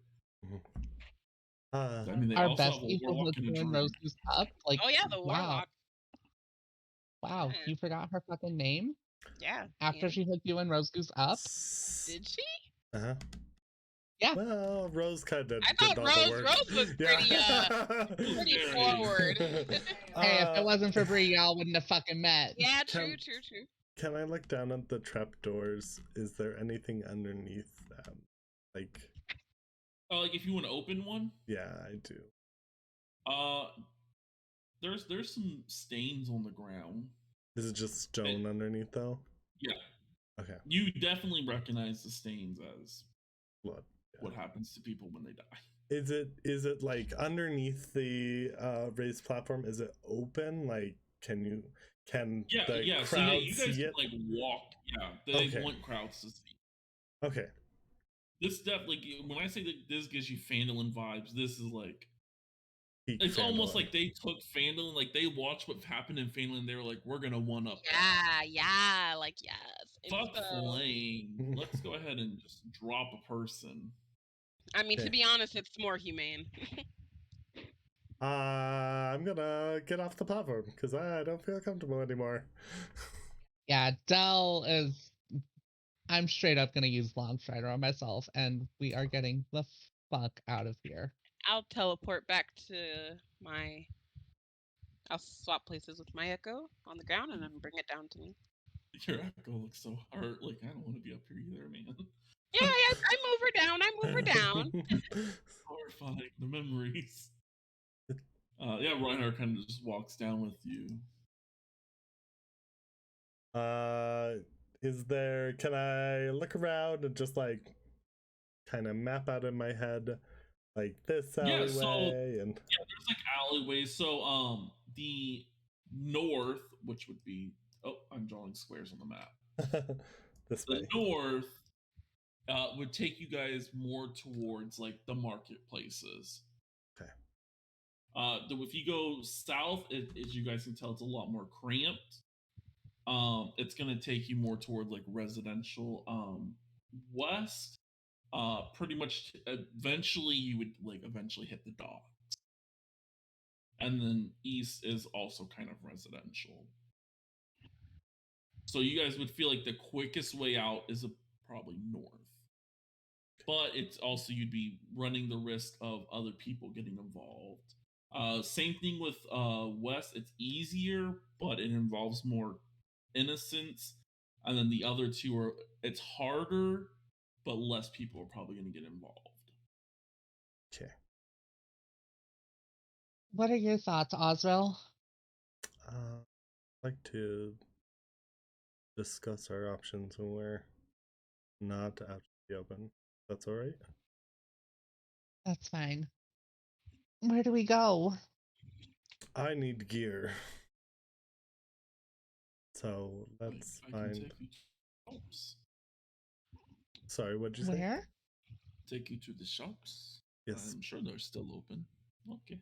I mean, they our also best have a people warlock hooked and a you and druid. Rose Goose up. Like, oh yeah, the warlock. Wow, Yeah. you forgot her fucking name? Yeah. After she hooked you and Rose Goose up? Did she? Uh-huh. Yeah. Well, Rose kind of. I thought Rose was pretty pretty forward. Hey, if it wasn't for Brie, y'all wouldn't have fucking met. Yeah, true. Can I look down at the trapdoors? Is there anything underneath them? Like. Oh, like if you want to open one? Yeah, I do. There's some stains on the ground. Is it just stone underneath though? Yeah. Okay. You definitely recognize the stains as blood. Yeah. What happens to people when they die. Is it like underneath the raised platform? Is it open? Like can the crowd so you guys see can it? like walk. Yeah, they want crowds to see. Okay. This definitely, when I say that this gives you Phandalin vibes, this is like it's Phandalin. almost like they took Phandalin, like they watched what happened in Phandalin. They were like, we're gonna one up. Yeah, like yes. Fuck flame. Let's go ahead and just drop a person. I mean, to be honest, it's more humane. I'm gonna get off the platform because I don't feel comfortable anymore. Yeah, Dell is. I'm straight up gonna use Longstrider on myself, and we are getting the fuck out of here. I'll teleport back to my I'll swap places with my echo on the ground and then bring it down to me. Your echo looks so hurt. Like, I don't want to be up here either, man. Yeah, I move her down. I move her down. Horrifying. The memories. Yeah, Reinhardt kind of just walks down with you. Can I look around and just like kind of map out in my head like this alleyway and there's like alleyways. So the north, which would be I'm drawing squares on the map. This The way. north would take you guys more towards like the marketplaces. Okay. If you go south, as you guys can tell, it's a lot more cramped. It's gonna take you more toward like residential. West, pretty much. Eventually, you would like eventually hit the docks, and then east is also kind of residential. So you guys would feel like the quickest way out is probably north. But it's also you'd be running the risk of other people getting involved. Same thing with west. It's easier, but it involves more innocence. And then the other two it's harder, but less people are probably going to get involved. Okay. What are your thoughts, Azrael? I'd like to discuss our options when we're not out in the open. That's all right? That's fine. Where do we go? I need gear. So let's find. Sorry, what'd you say? Where? Take you to the shops. Yes. I'm sure they're still open. Okay.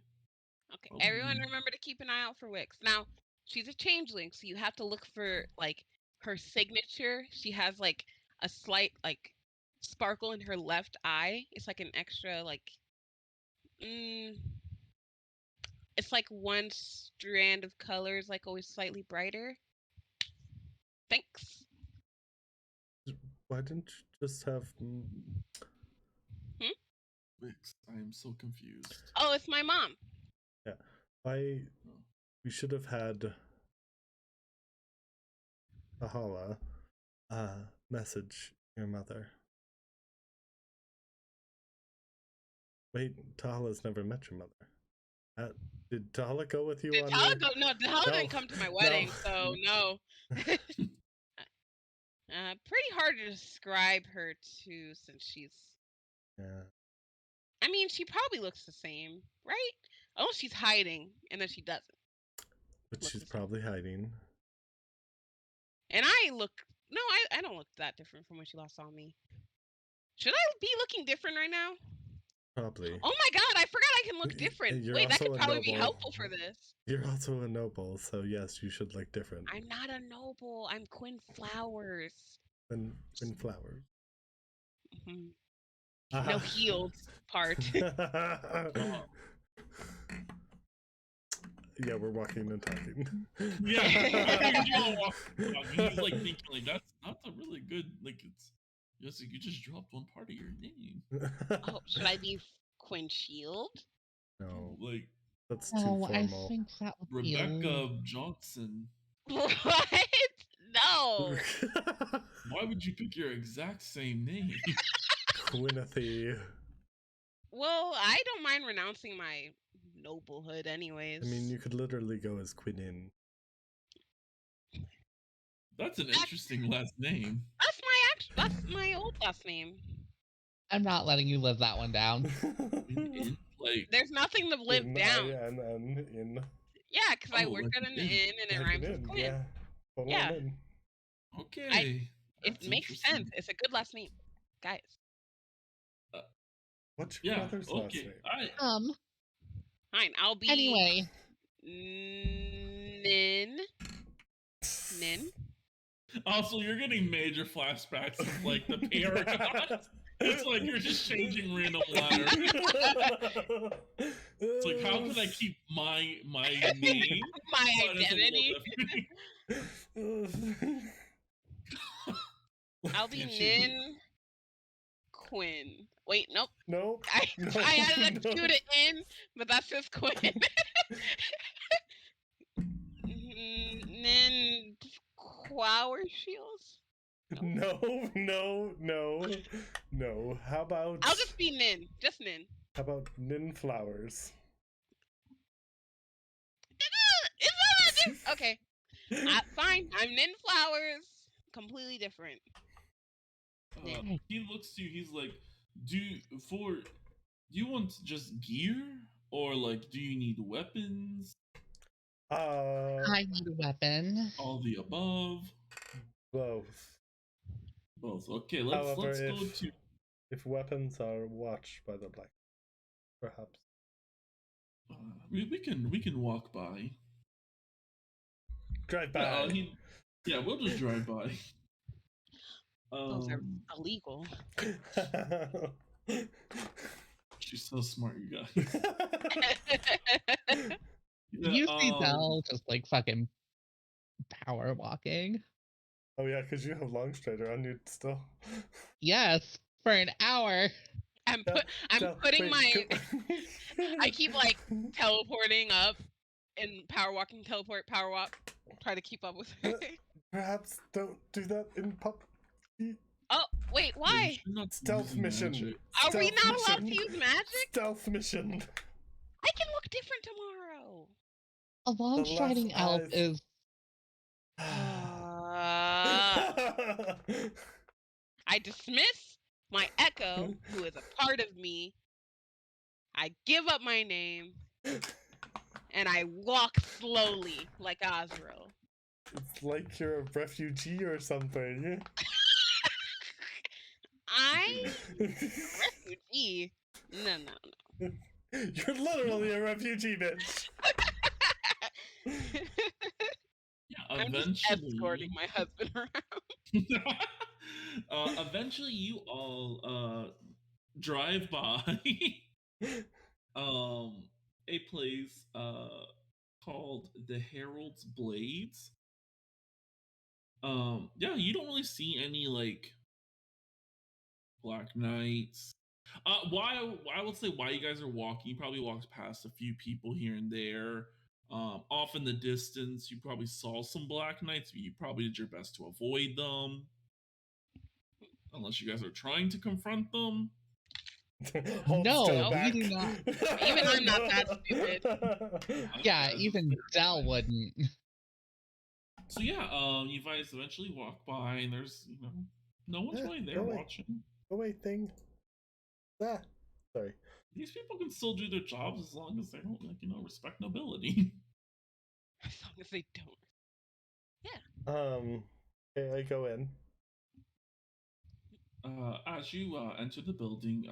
Okay. Everyone remember to keep an eye out for Wix. Now, she's a changeling, so you have to look for like her signature. She has like a slight like sparkle in her left eye. It's like an extra like it's like one strand of color is like always slightly brighter. Thanks. Why didn't you just have Wix, I am so confused. Oh, it's my mom. Yeah. Why we should have had Tahala message your mother. Wait, Tahala's never met your mother. Did Tahala go with you Did on Tahala go? No, Tahala didn't come to my wedding, so no. Pretty hard to describe her to since she's. Yeah. I mean, she probably looks the same, right? Oh, she's hiding, and then she doesn't. But she's probably hiding. And I look. No, I don't look that different from when she last saw me. Should I be looking different right now? Probably. Oh my god, I forgot I can look different. Wait, that could probably be helpful for this. You're also a noble, so yes, you should look different. I'm not a noble. I'm Quinn Flowers. Quinn Flowers. Mm-hmm. No healed part. Yeah, we're walking and talking. Yeah, he's like thinking like that's not a really good it's just you just dropped one part of your name. Oh, should I be Quinn Shield? No, like that's too formal. I think that would be Rebecca Johnson. What? No. Why would you pick your exact same name? Quinethy. Well, I don't mind renouncing my noblehood anyways. I mean, you could literally go as Quinin. That's an interesting last name. That's my old last name. I'm not letting you live that one down. There's nothing to live down. Yeah, because I worked at an inn and it rhymes with Quinn. Yeah. Okay. It makes sense. It's a good last name, guys. What's your mother's last name? Fine, I'll be. Anyway. Nin. Also, you're getting major flashbacks of like the Paragon. It's like you're just changing random letters. It's like, how can I keep my name, my identity? I'll be Nin Quinn. Wait, nope. Nope. I added a Q to N, but that's just Quinn. No. How about? I'll just be Nin. Just Nin. How about Nin Flowers? Okay. Fine. I'm Nin Flowers. Completely different. He looks to you. He's like, do you want just gear, or like, do you need weapons? I need a weapon. All the above. Both. Okay, However, let's go to. If weapons are watched by the black, perhaps. We can walk by. Drive by. Yeah, we'll just drive by. Those are illegal. She's so smart, you guys. You see Del just like fucking power walking. Oh yeah, because you have Longstrider on you still. Yes, for an hour. I'm putting my. I keep like teleporting up and power walking, teleport, power walk. Try to keep up with her. Perhaps don't do that in pub. Oh wait, why? Stealth mission. Magic. Are we not allowed to use magic? Stealth mission. I can look different tomorrow. A long striding elf is. I dismiss my echo, who is a part of me. I give up my name, and I walk slowly like Azrael. It's like you're a refugee or something. I'm a refugee. No. You're literally a refugee, bitch. Yeah, I'm just escorting my husband around. Eventually, you all drive by a place called the Herald's Blades. Yeah, you don't really see any like Black Knights. Why I would say why you guys are walking, you probably walked past a few people here and there. Off in the distance, you probably saw some Black Knights, but you probably did your best to avoid them. Unless you guys are trying to confront them. No, we do not. Even I'm not that stupid. Yeah, even Del wouldn't. So yeah, you guys eventually walk by, and there's no one's really there watching. Oh wait, thing. Sorry. These people can still do their jobs as long as they don't, respect nobility. As long as they don't. Yeah. Okay, I go in. As you enter the building,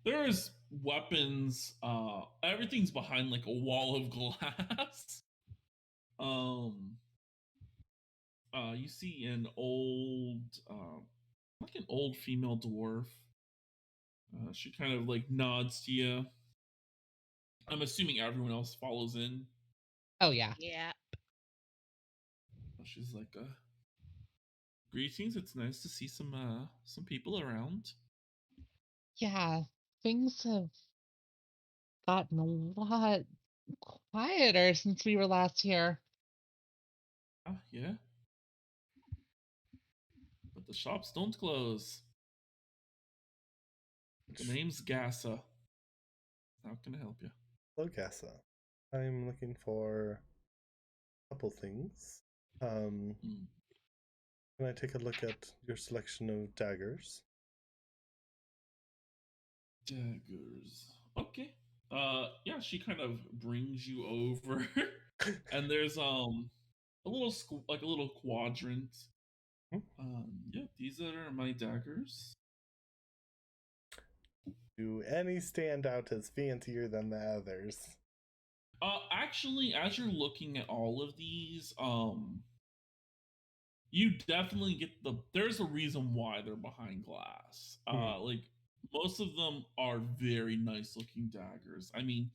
there's weapons. Everything's behind like a wall of glass. You see an old, like an old female dwarf. She kind of like nods to you. I'm assuming everyone else follows in. Oh yeah. Yeah. She's like, greetings. It's nice to see some people around. Yeah, things have gotten a lot quieter since we were last here. Yeah. But the shops don't close. The name's Gassa. How can I help you? Hello, Gassa. I'm looking for a couple things. Can I take a look at your selection of daggers? Daggers. Okay. Yeah, she kind of brings you over, and there's a little like a little quadrant. Yeah, these are my daggers. Do any stand out as fancier than the others? Actually, as you're looking at all of these, you definitely get there's a reason why they're behind glass. Like most of them are very nice looking daggers. I mean,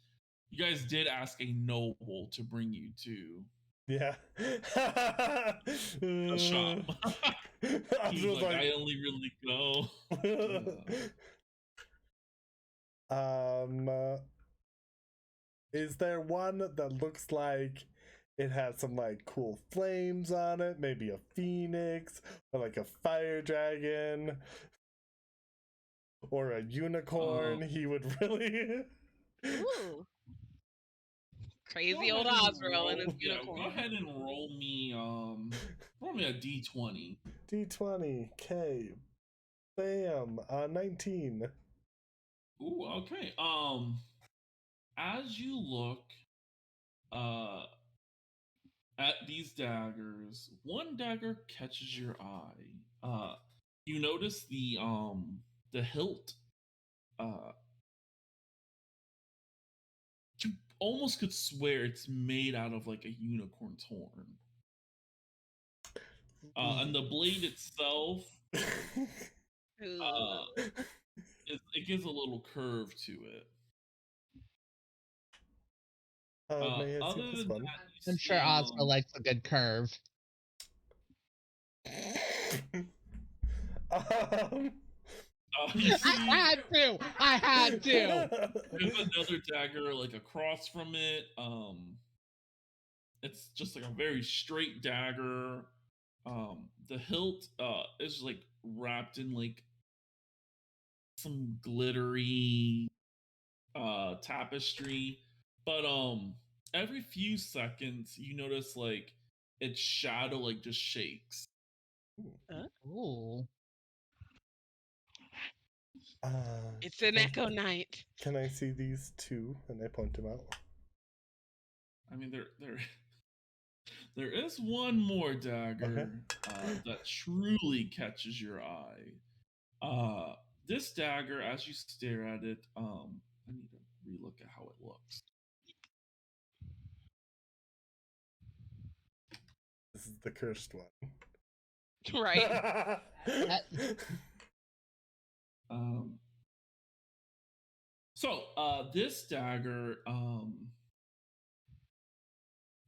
you guys did ask a noble to bring you to the shop. He's like, I only really go. Is there one that looks like It has some like cool flames on it, maybe a phoenix or like a fire dragon or a unicorn. He would really. Ooh. Crazy Go old ahead and Azrael and his roll- yeah, unicorn. Go ahead and roll me a d20. D20, K. Bam. 19. Ooh, okay. As you look at these daggers, one dagger catches your eye. You notice the hilt. You almost could swear it's made out of like a unicorn's horn. And the blade itself, Ooh. it gives a little curve to it. May I see Other this than one? that, you I'm see, sure Azrael likes a good curve. you see, I had to. there's another dagger like across from it. It's just like a very straight dagger. The hilt is like wrapped in like some glittery tapestry, but every few seconds you notice like its shadow like just shakes. Ooh. It's an Echo Knight. Can I see these two? And I point them out. I mean, there is one more dagger that truly catches your eye. This dagger, as you stare at it, I need to relook at how it looks. This is the cursed one. Right. So this dagger,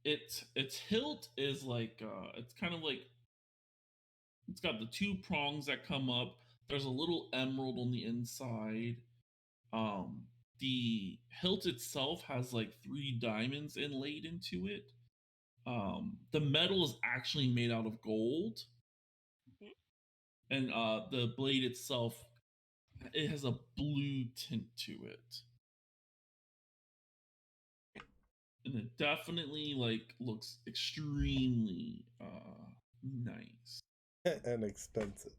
its hilt is like it's kind of like it's got the two prongs that come up. There's a little emerald on the inside. The hilt itself has like 3 diamonds inlaid into it. The metal is actually made out of gold, and the blade itself, it has a blue tint to it, and it definitely like looks extremely nice and expensive.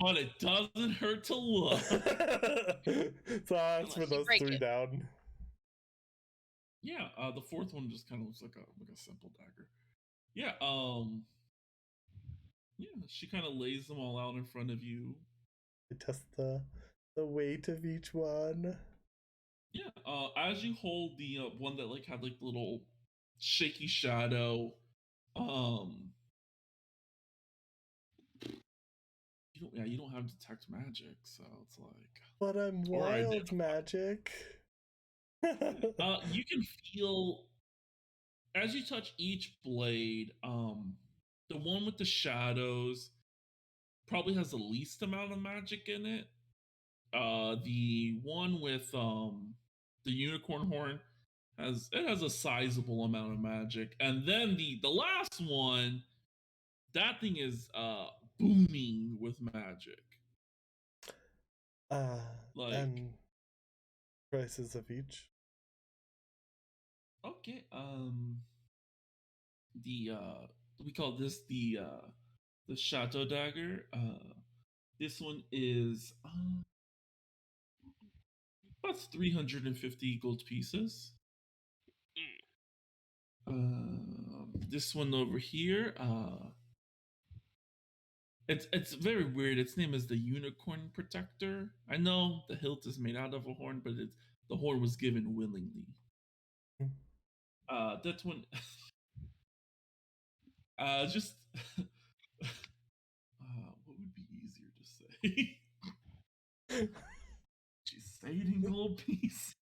But it doesn't hurt to look. So I'll ask for Unless you those break 3 it. down. Yeah, the fourth one just kind of looks like a simple dagger. Yeah, yeah, she kind of lays them all out in front of you. I test the weight of each one. Yeah, as you hold the one that like had like the little shaky shadow, you don't have detect magic, so it's like. But I'm Or wild identify. magic. You can feel as you touch each blade, the one with the shadows probably has the least amount of magic in it. The one with the unicorn horn has a sizable amount of magic, and then the last one, that thing is booming with magic. Like And prices of each. okay, the we call this the Chateau dagger. This one is about 350 gold pieces. This one over here, it's very weird. Its name is the Unicorn Protector. I know the hilt is made out of a horn, but the horn was given willingly. That's one. Just what would be easier to say? She's stayed in gold piece.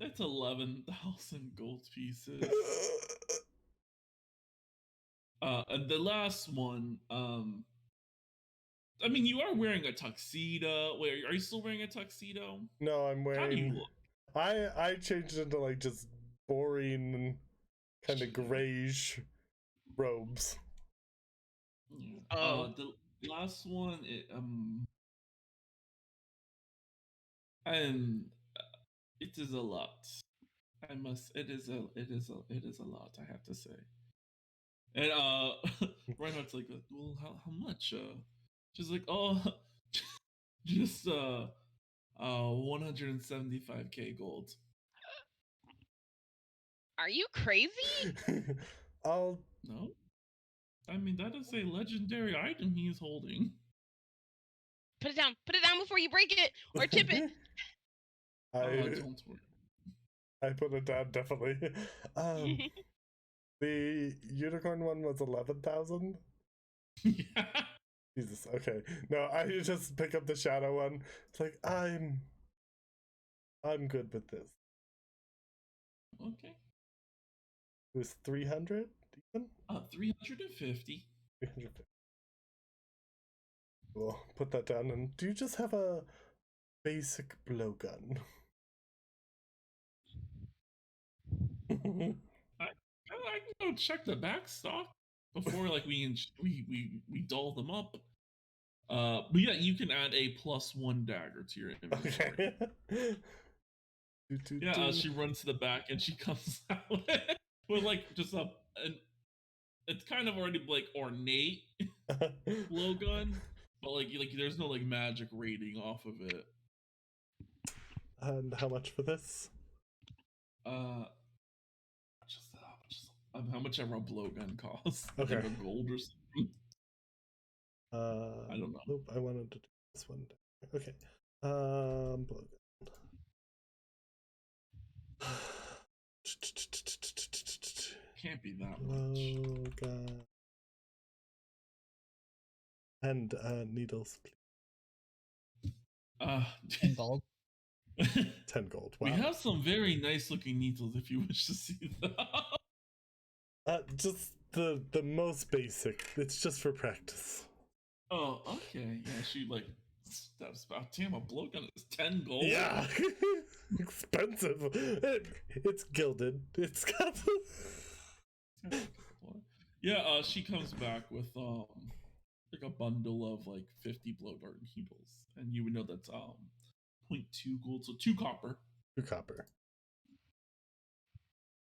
It's 11,000 gold pieces. And the last one, I mean, you are wearing a tuxedo. Wait, are you still wearing a tuxedo? No, I'm How do you wearing. look? I changed into like just boring, kind of grayish robes. Yeah. Oh. The last one, and it is a lot. I must. It is a lot. I have to say. And Reinhardt's like, well, how much? She's like, oh, just 175k gold. Are you crazy? I'll. No, I mean that is a legendary item he is holding. Put it down. Put it down before you break it or chip it. Don't worry. I put it down definitely. The unicorn one was 11,000. Yeah. Jesus. Okay. No, I just pick up the shadow one. It's like I'm good with this. Okay. It was 300 even. 350. 350. We'll put that down. And do you just have a basic blowgun? I can go check the back stock before like we doll them up. But yeah, you can add a +1 dagger to your inventory. Okay. Yeah, she runs to the back and she comes out with like just an it's kind of already like ornate blowgun, but like there's no like magic rating off of it. And how much for this? How much ever a blowgun costs? Okay. Like a gold or something. I don't know. Nope, I wanted to do this one. Okay. Blowgun. Can't be that much. Blowgun. And needles, please. 10 gold. 10 gold. Wow. We have some very nice looking needles if you wish to see them. Just the most basic. It's just for practice. Oh, okay. Yeah, she like steps back. Damn, a blowgun is 10 gold. Yeah. Expensive. It's gilded. It's got. Yeah, she comes back with like a bundle of like 50 blow dart needles, and you would know that's 0.2 gold, so 2 copper. 2 copper.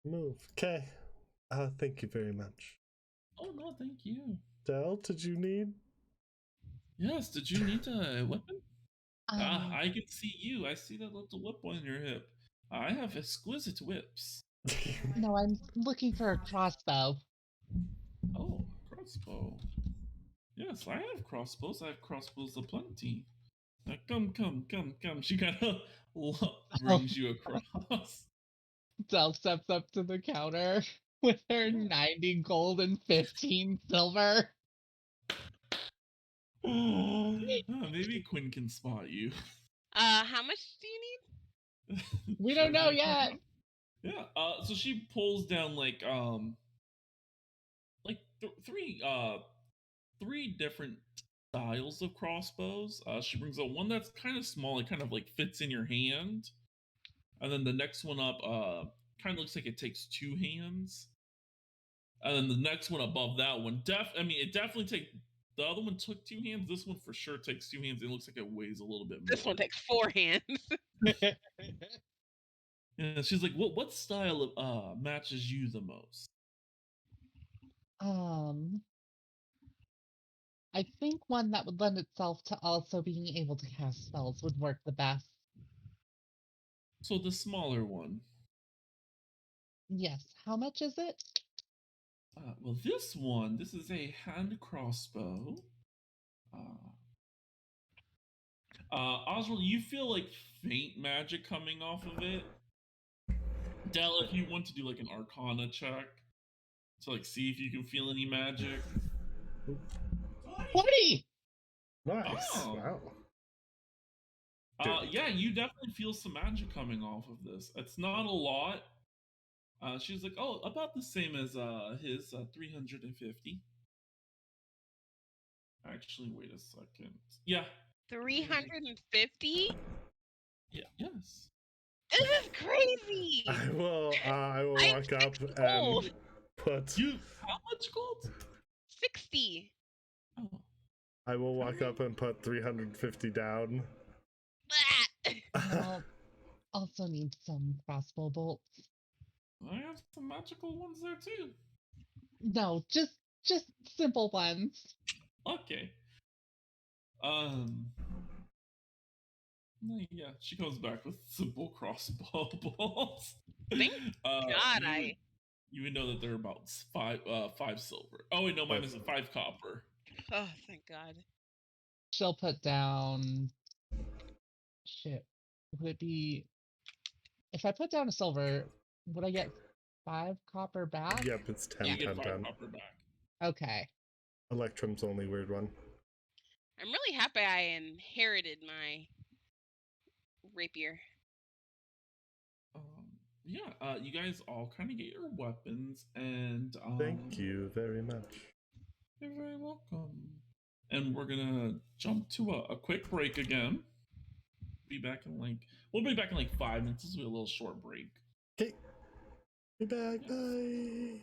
Move. Okay. Thank you very much. Oh no, thank you. Del, did you need? Yes, did you need a weapon? I can see you. I see that little whip on your hip. I have exquisite whips. No, I'm looking for a crossbow. Oh, crossbow. Yes, I have crossbows. I have crossbows aplenty. Come. She kind of brings you across. Del steps up to the counter with her 90 gold and 15 silver. Maybe Quinn can spot you. How much do you need? We don't know yet. Yeah. So she pulls down like three different styles of crossbows. She brings out one that's kind of small. It kind of like fits in your hand, and then the next one up kind of looks like it takes 2 hands. And then the next one above that one, it definitely takes. The other one took 2 hands. This one for sure takes 2 hands. It looks like it weighs a little bit more. This one takes 4 hands. Yeah, she's like, what style of matches you the most? I think one that would lend itself to also being able to cast spells would work the best. So the smaller one. Yes. How much is it? Well, this is a hand crossbow. Azrael, you feel like faint magic coming off of it. Del, if you want to do like an Arcana check to like see if you can feel any magic. 20! Nice. Oh. Wow. Yeah, you definitely feel some magic coming off of this. It's not a lot. She's like, oh, about the same as his 350. Actually, wait a second. Yeah. 350? Yes. This is crazy. I will I'm walk up 60 and gold. put. You how much gold? 60. Oh. I will walk up and put 350 down. Blah. I'll also need some crossbow bolts. I have some magical ones there too. No, just simple ones. Okay. Yeah, she comes back with simple crossbow bolts. Thank God you would know that they're about five silver. Oh wait, no, mine is a 5 copper. Oh, thank God. She'll put down. Shit. Would it be. If I put down a silver, would I get 5 copper back? Yep, it's 10 You get 10 5 10. copper back. Okay. Electrum's the only weird one. I'm really happy I inherited my rapier. Yeah, you guys all kind of get your weapons, and Thank you very much. You're very welcome. And we're gonna jump to a quick break again. We'll be back in like 5 minutes. This will be a little short break. Okay. Be back. Yes. Bye.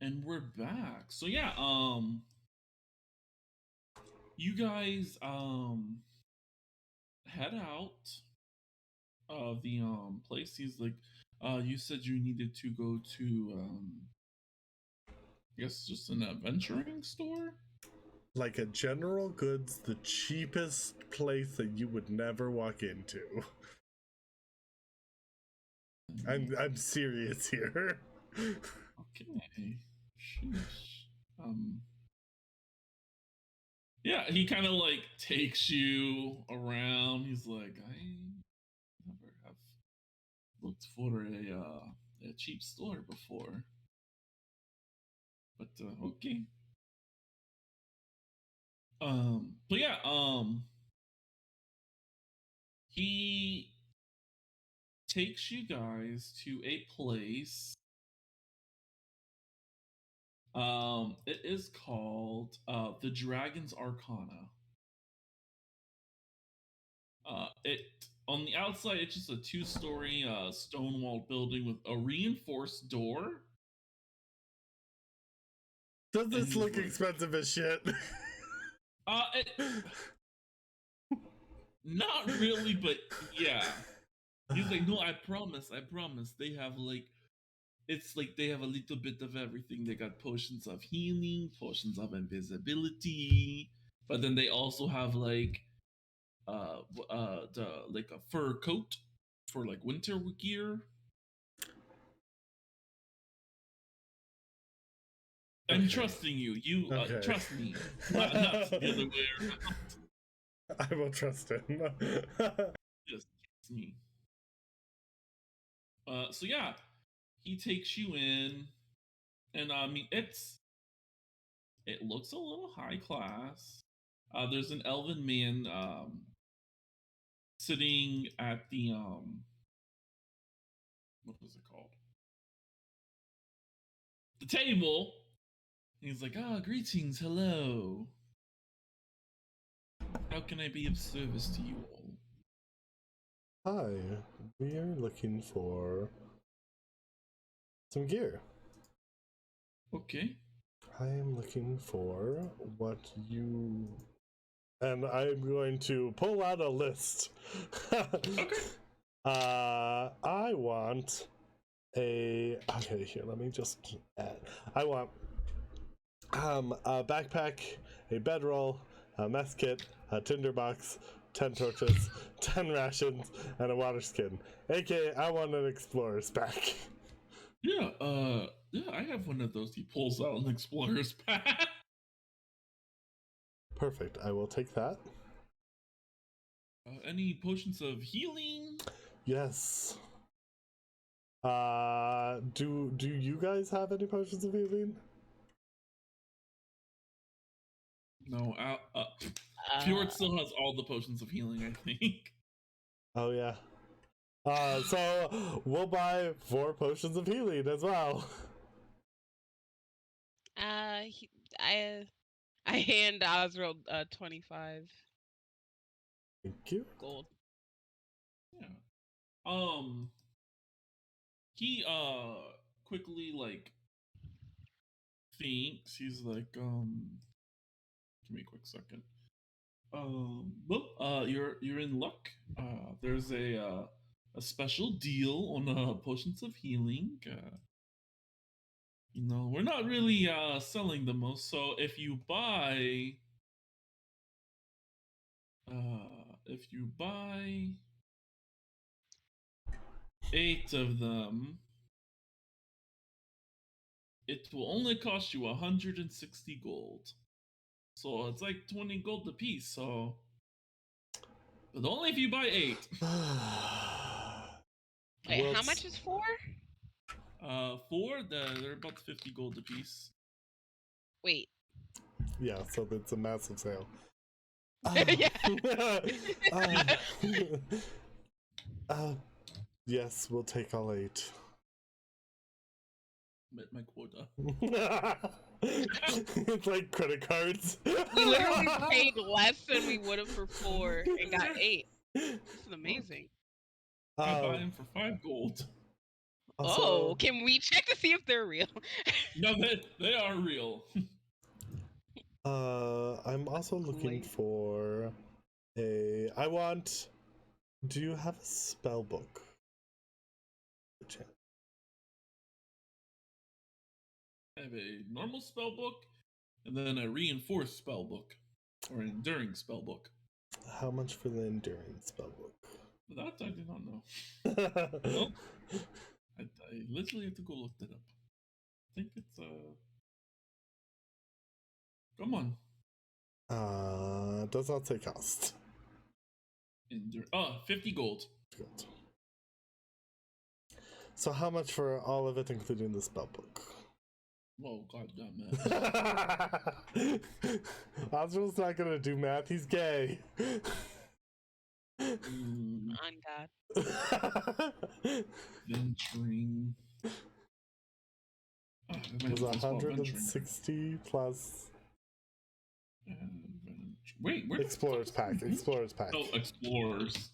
And we're back. So yeah, you guys head out of the place. He's like, you said you needed to go to I guess just an adventuring store? Like a general goods, the cheapest place that you would never walk into. I'm serious here. Okay. Sheesh. Yeah, he kind of like takes you around. He's like, I never have looked for a cheap store before. But okay. But yeah, he takes you guys to a place. It is called the Dragon's Arcana. It on the outside, it's just a 2-story stone-walled building with a reinforced door. Does this look expensive as shit? Not really, but yeah. He's like, no, I promise. They have like, it's like they have a little bit of everything. They got potions of healing, potions of invisibility, but then they also have like, like a fur coat for like winter gear. I'm trusting you. You trust me. Not the other way around. I will trust him. Just trust me. So yeah, he takes you in, and I mean it looks a little high class. There's an elven man sitting at the what was it called? The table. He's like, greetings, hello. How can I be of service to you all? Hi, we are looking for some gear. Okay. I am looking for what you... And I'm going to pull out a list. Okay. I want a... Okay, here, let me just add. I want a backpack, a bedroll, a mess kit, a tinderbox, 10 torches, 10 rations, and a water skin. AKA, I want an explorer's pack. Yeah, I have one of those. He pulls out an explorer's pack. Perfect, I will take that. Any potions of healing? Yes. Do you guys have any potions of healing? No, Fjord still has all the potions of healing, I think. Oh yeah. So we'll buy 4 potions of healing as well. I hand Azrael 25 Thank you. gold. Yeah. He quickly like thinks. He's like, give me a quick second. Well, you're in luck. There's a special deal on potions of healing. You know, we're not really selling the most, so if you buy 8 of them, it will only cost you 160 gold. So it's like 20 gold a piece, so... But only if you buy 8. Wait, how much is 4? 4, they're about 50 gold a piece. Wait. Yeah, so it's a massive sale. Yes, we'll take all 8. Met my quota. It's like credit cards. We literally paid less than we would have for 4 and got 8. This is amazing. I buy them for 5 gold. Oh, can we check to see if they're real? No, they are real. I'm also looking for a. Do you have a spell book? I have a normal spell book, and then a reinforced spell book, or an enduring spell book. How much for the enduring spell book? That I do not know. Well, I literally have to go look that up. I think it's Come on. Does not say cost. 50 gold. Good. So how much for all of it, including the spell book? Whoa, goddamn man. Azrael's not gonna do math. He's gay. On God. Venturing. It was 160 plus. Wait, where Explorers pack. Explorers pack. Oh, Explorers.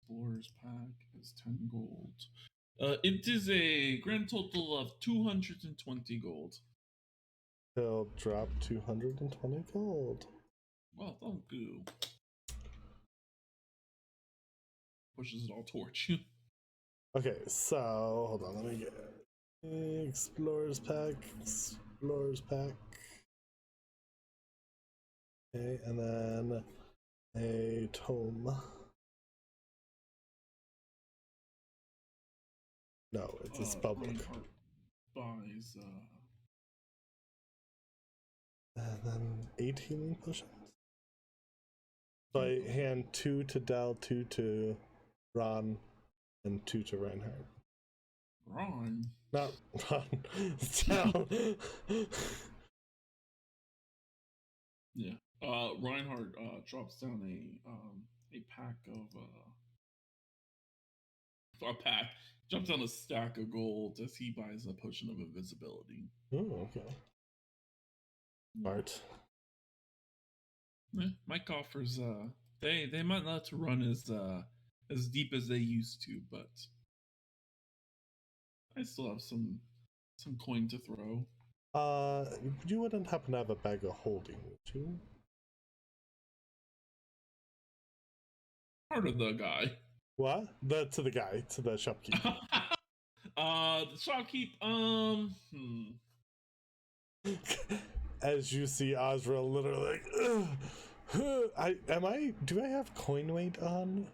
Explorers pack is 10 gold. It is a grand total of 220 gold. He'll drop 220 gold. Well, thank you. Pushes it all towards you. Okay, so hold on, let me get Explorers pack. Explorers pack. Okay, and then a tome. No, it's a spell book. Buys, And then 8 healing potions. So I hand 2 to Dal, 2 to Ron, and 2 to Reinhardt. Ron? Not Ron. Dal. Yeah. Reinhardt drops down a pack of a pack. Jumps down a stack of gold as he buys a potion of invisibility. Oh, okay. Smart. Yeah, my coffers they might not run as deep as they used to, but I still have some coin to throw. You wouldn't happen to have a bag of holding, would you? Part of the guy. What? To the guy, to the shopkeep. The shopkeep, As you see Azrael literally like, do I have coin weight on?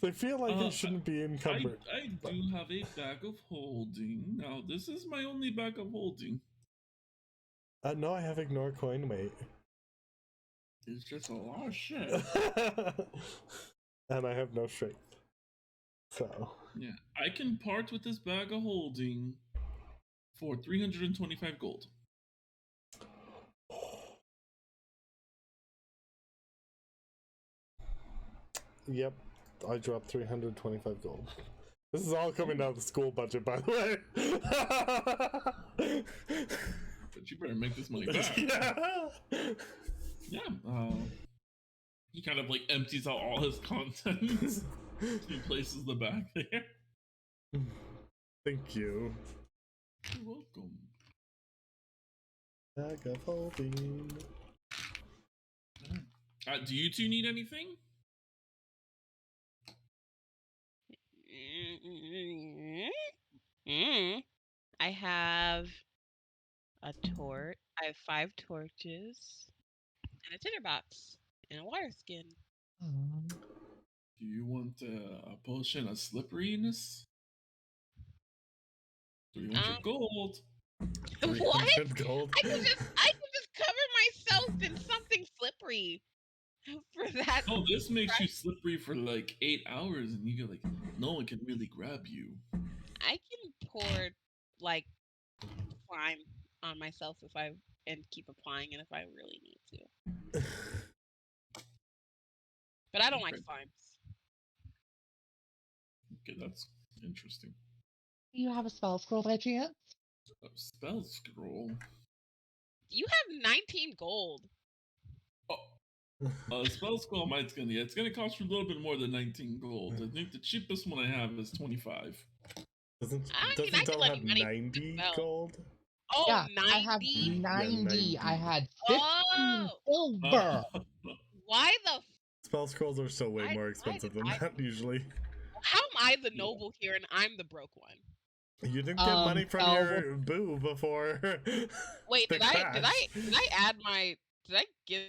I feel like it shouldn't be encumbered. I do have a bag of holding. Now, this is my only bag of holding. No, I have ignore coin weight. It's just a lot of shit. And I have no strength. So. Yeah, I can part with this bag of holding for 325 gold. Yep, I dropped 325 gold. This is all coming out of the school budget, by the way. But you better make this money back. Yeah. He kind of like empties out all his contents. He places the bag there. Thank you. You're welcome. Bag of holding. Do you two need anything? I have a torch. I have 5 torches and a tinderbox and a water skin. Do you want a potion of slipperiness? Do you want your gold? What? Gold. I can just cover myself in something slippery for that. Oh, this makes you slippery for like 8 hours, and you get like no one can really grab you. I can pour like slime on myself and keep applying it if I really need to. But I don't like slimes. Okay, that's interesting. Do you have a spell scroll by chance? A spell scroll? You have 19 gold. Oh, Spell scroll it's gonna cost you a little bit more than 19 gold. I think the cheapest one I have is 25. Doesn't I mean, I doesn't could Dell lend have you money for 90 spell. gold? Oh, Yeah, I have 90? 90. I 90. had 15 Oh, silver. why the? Spell scrolls are still way Why, more why expensive did than I? that usually. How am I the noble here and I'm the broke one? You didn't get money from Spell- your boo before. Wait, the did I crash. add my? Did I give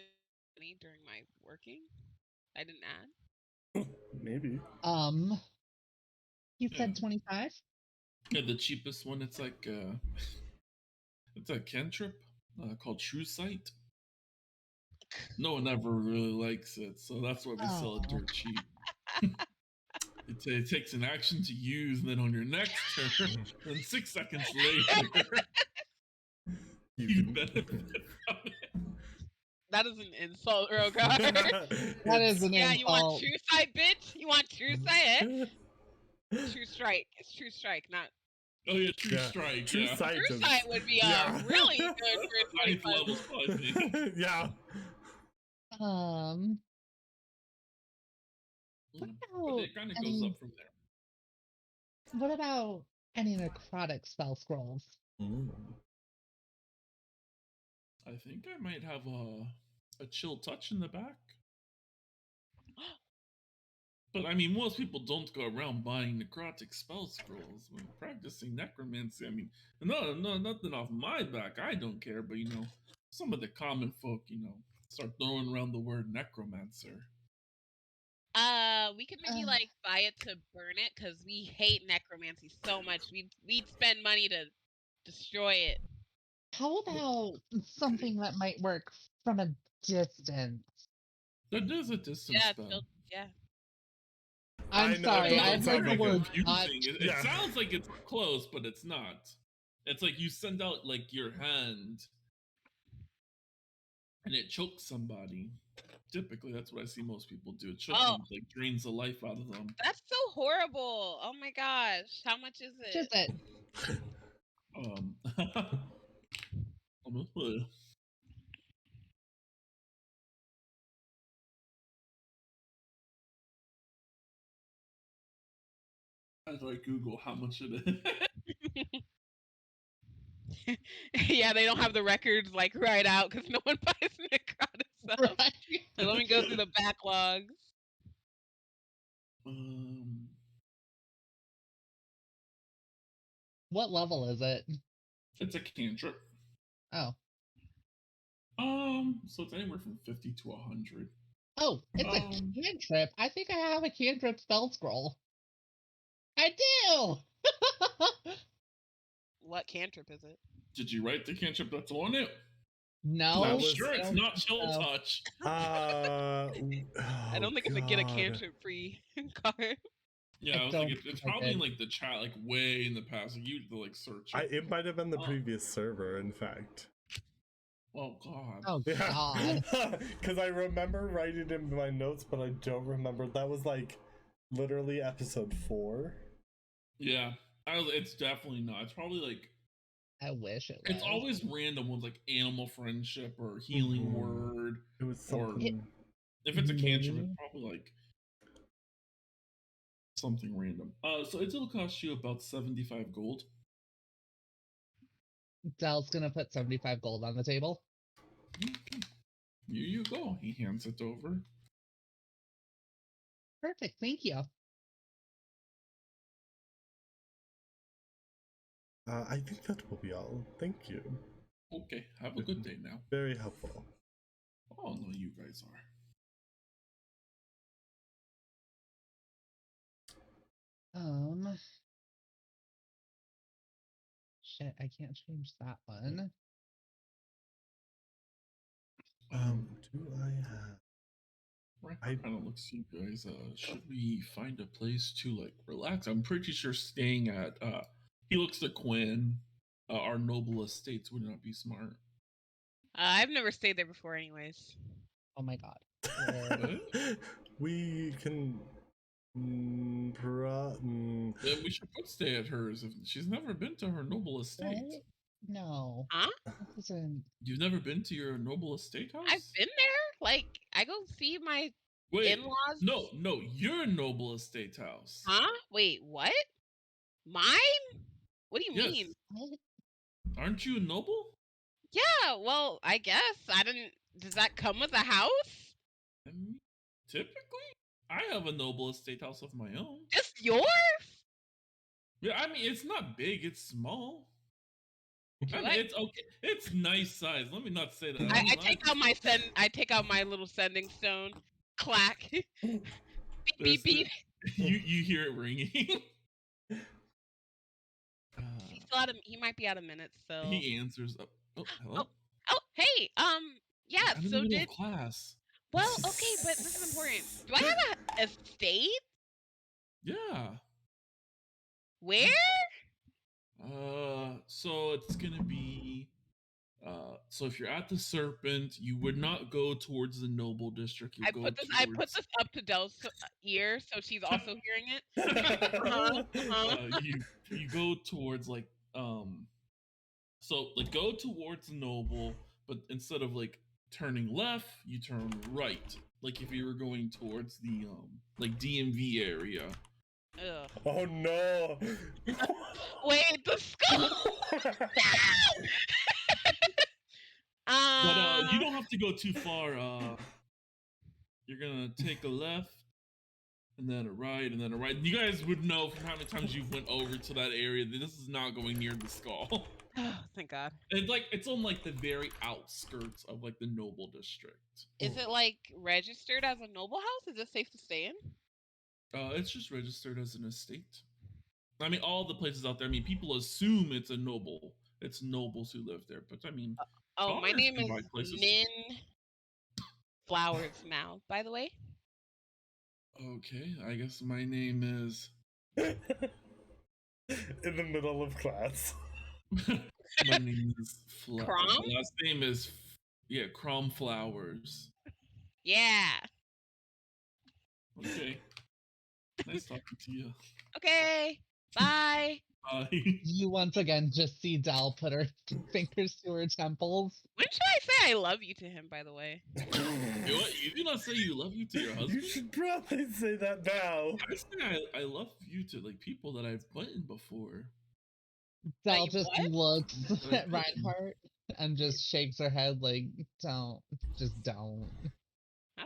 money during my working? I didn't add. Maybe. You said 25? Yeah, the cheapest one, it's like it's a cantrip called True Sight. No one ever really likes it, so that's why we sell it dirt cheap. It takes an action to use, and then on your next turn, then 6 seconds later, you benefit from it. That is an insult, Rogar. That is an Yeah, insult. you want true sight, bitch? You want true sight, eh? True strike. It's true strike, not. Oh yeah, True Strike. True Yeah. sight. True sight would be really good for 9th 25. level spell, I think. Yeah. What But about it kind of goes any? up from there. What about any necrotic spell scrolls? I think I might have a chill touch in the back. But I mean, most people don't go around buying necrotic spell scrolls when practicing necromancy. I mean, no, nothing off my back. I don't care, but some of the common folk, start throwing around the word necromancer. We could maybe buy it to burn it because we hate necromancy so much. We'd spend money to destroy it. How about something that might work from a distance? That is a distance spell. Yeah. I'm sorry, I've heard the word confusing. It sounds like it's close, but it's not. It's like you send out your hand and it chokes somebody. Typically, that's what I see most people do. It chokes them, drains the life out of them. That's so horrible. Oh my gosh. How much is it? Just it. As I Google how much it is. Yeah, they don't have the records right out because no one buys necrotic stuff. Right. So let me go through the backlogs. What level is it? It's a cantrip. Oh. So it's anywhere from 50 to 100. Oh, it's a cantrip. I think I have a cantrip spell scroll. I do. What cantrip is it? Did you write the cantrip that's on it? No. I'm sure it's not chill touch. I don't think I'm gonna get a cantrip free card. Yeah, I was like, it's probably in the chat, way in the past. You need to search it. It might have been the previous server, in fact. Oh god. Oh god. Because I remember writing it in my notes, but I don't remember. That was literally episode 4. Yeah, it's definitely not. It's probably I wish it was. It's always random ones like animal friendship or healing word. It was something. If it's a cantrip, it's probably something random. So it'll cost you about 75 gold. Dell's gonna put 75 gold on the table. Here you go. He hands it over. Perfect, thank you. I think that will be all. Thank you. Okay, have a good day now. Very helpful. Oh, no, you guys are. Shit, I can't change that one. Do I have? Right, kind of looks to you guys. Should we find a place to relax? I'm pretty sure staying at he looks to Quinn. Our noble estates would not be smart. I've never stayed there before, anyways. Oh my god. We can. Then we should both stay at hers. If she's never been to her noble estate. No. Huh? That wasn't. You've never been to your noble estate house? I've been there. Like, I go see my Wait, in-laws. no, your noble estate house. Huh? Wait, what? Mine? What do you Yes. mean? What? Aren't you a noble? Yeah, well, I guess. I didn't. Does that come with a house? I mean, typically, I have a noble estate house of my own. Just yours? Yeah, I mean, it's not big; it's small. I mean, What? it's okay. It's nice size. Let me not say that. I take out my I take out my little sending stone. Clack. Beep beep beep. You hear it ringing. He's still out of. He might be out of minutes. So. He answers up. Oh, hello. Oh, hey. Yeah. I'm in the So middle did. of class. Well, okay, but this is important. Do I have a estate? Yeah. Where? So it's gonna be. So if you're at the Serpent, you would not go towards the Noble District. You I go put this. towards... I put this up to Dell's ear, so she's also hearing it. You go towards like So like go towards the Noble, but instead of like turning left, you turn right. Like if you were going towards the like DMV area. Ugh. Oh no! Wait, the skull. But you don't have to go too far. You're gonna take a left, and then a right, and then a right. You guys would know from how many times you've went over to that area that this is not going near the skull. Oh, thank God. And like it's on like the very outskirts of like the Noble District. Is it like registered as a noble house? Is it safe to stay in? It's just registered as an estate. I mean, all the places out there. I mean, people assume it's a noble. It's nobles who live there, but I mean, Oh, my Connors name can buy is places. Min Flowers now, by the way. Okay, I guess my name is. In the middle of class. My name is Crom? My last name is Crom Flowers. Yeah. Okay. Nice talking to you. Okay. Bye. Bye. You once again just see Dal put her fingers to her temples. When should I say I love you to him, by the way? You know what? You do not say you love you to your husband. You should probably say that now. I say I love you to like people that I've button before. Dal Like, just what? looks at Reinhardt and just shakes her head like, don't. Just don't.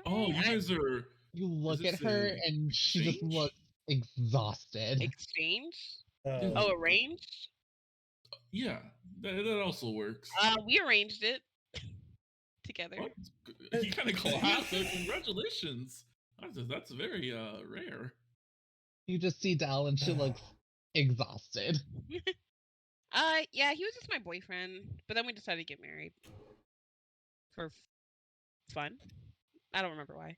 Oh, you guys are. You look Is at this her a and she just exchange? looks exhausted. Exchange? Oh. Oh, arranged? Yeah, that also works. We arranged it together. What? You kind of collapsed. So congratulations. That's very rare. You just see Dal and she looks exhausted. Yeah, he was just my boyfriend, but then we decided to get married for fun. I don't remember why.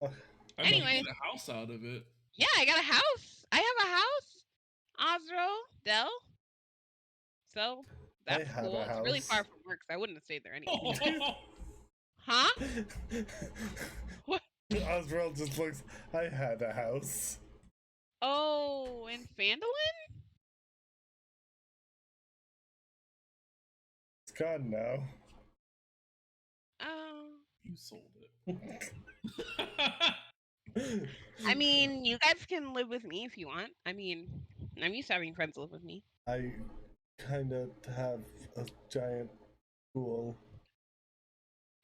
I mean, Anyway. you get a house out of it. Yeah, I got a house. I have a house. Azrael, Dell. So that's had cool. a It's really house. far from work, so I wouldn't have stayed there anyway. Huh? What? Azrael just looks. I had a house. Oh, in Phandalin? It's gone now. Oh. You sold it. I mean, you guys can live with me if you want. I mean, I'm used to having friends live with me. I kind of have a giant pool.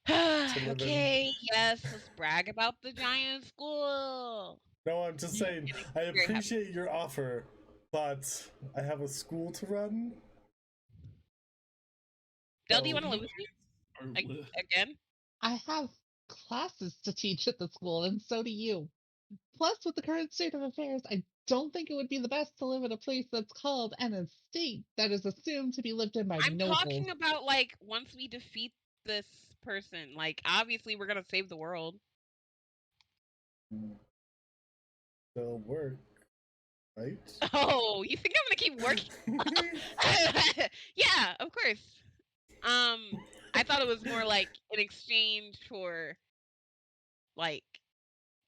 live in. Okay, yes, let's brag about the giant school. No, I'm just saying, I very happy. appreciate your offer, but I have a school to run. Del, do you So- want to live with me again? I have classes to teach at the school, and so do you. Plus, with the current state of affairs, I don't think it would be the best to live in a place that's called an estate that is assumed to be lived in by I'm nobles. talking about, like, once we defeat this person. Like, obviously, we're gonna save the world. They'll work, right? Oh, you think I'm gonna keep working? Yeah, of course. I thought it was more like in exchange for, like,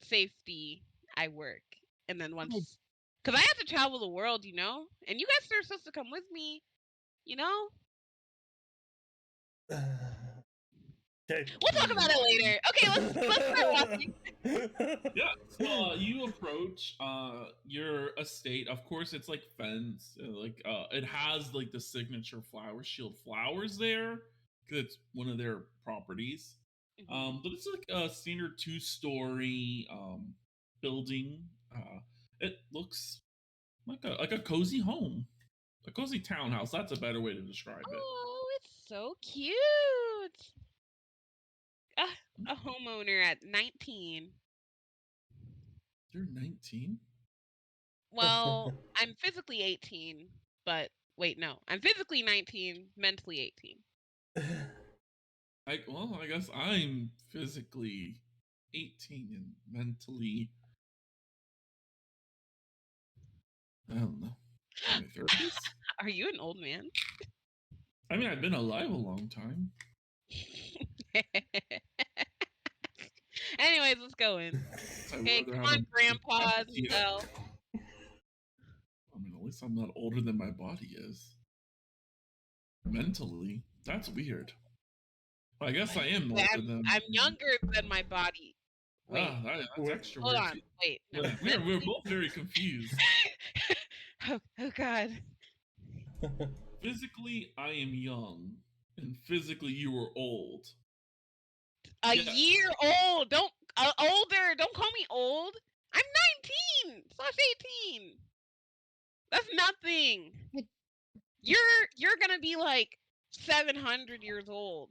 safety, I work. And then once Because I have to travel the world, you know? And you guys are supposed to come with me, you know? Okay. We'll talk about it later. Okay, let's start walking. Yeah, so you approach your estate. Of course, it's like fenced. It has like the signature flower shield flowers there because it's one of their properties. But it's like a standard 2-story building. It looks like a cozy home, a cozy townhouse. That's a better way to describe it. Oh, it's so cute. A homeowner at 19. You're 19? Well, I'm physically 18, but wait, no. I'm physically 19, mentally 18. I guess I'm physically 18 and mentally, I don't know, in my 30s. Are you an old man? I mean, I've been alive a long time. Anyways, let's go in. I'd Okay, rather come have on, a grandpas and empty- Belle. I mean, at least I'm not older than my body is. Mentally, that's weird. Well, I guess I am older than. I'm younger than my body. Wait, that's extra hold weird. on. Too. Wait, no. Yeah, we're both very confused. Oh God. Physically, I am young, and physically, you are old. A year old. Don't older. Don't call me old. I'm 19/18. That's nothing. You're gonna be like 700 years old.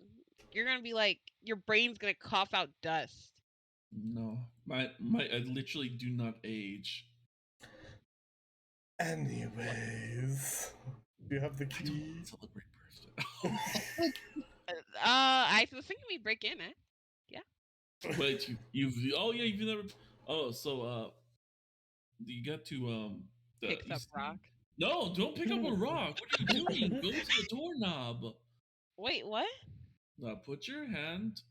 You're gonna be like your brain's gonna cough out dust. No, I literally do not age. Anyways, do you have the I key? don't celebrate birthday. I was thinking we'd break in, eh? Wait, you've never. Oh, so you got to Picks up rock. No, don't pick up a rock. What are you doing? Go to the doorknob. Wait, what? Now put your hand,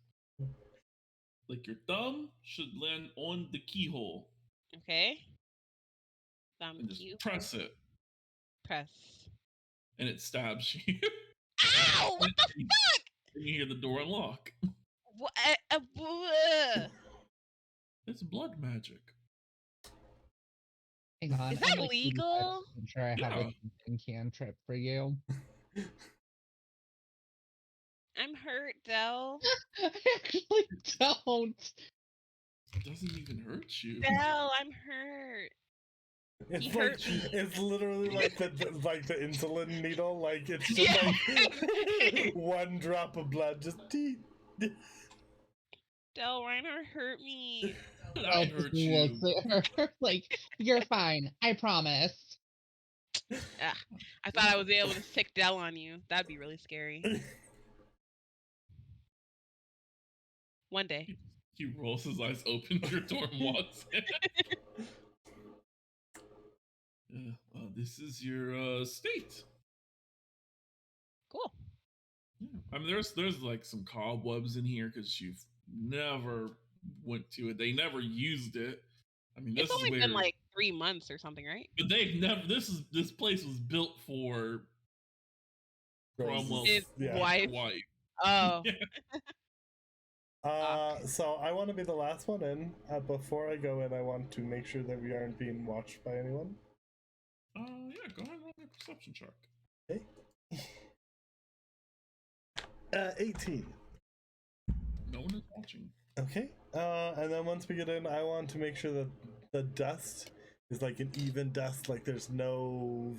like your thumb should land on the keyhole. Okay. And just press it. Press. And it stabs you. Ow! What the fuck? And you hear the door unlock. What? It's blood magic. Hang on. Is that legal? I'm sure I have a cantrip for you. I'm hurt, Del. I actually don't. It doesn't even hurt you. Del, I'm hurt. It's He like hurt me. it's literally like the insulin needle. Like it's just like one drop of blood, just teeth. Del Reiner hurt me. I hurt you. Like, you're fine. I promise. I thought I was able to sick Del on you. That'd be really scary. One day. He rolls his eyes, opens your door, and walks in. This is your estate. Cool. Yeah. I mean, there's like some cobwebs in here because you've never went to it. They never used it. I mean, It's only been like 3 months or something, right? But they've never. This place was built for Cromwell's wife. Oh. So I want to be the last one in. Before I go in, I want to make sure that we aren't being watched by anyone. Yeah, go ahead and roll my perception check. Okay. 18. No one is watching. Okay. And then once we get in, I want to make sure that the dust is like an even dust, like there's no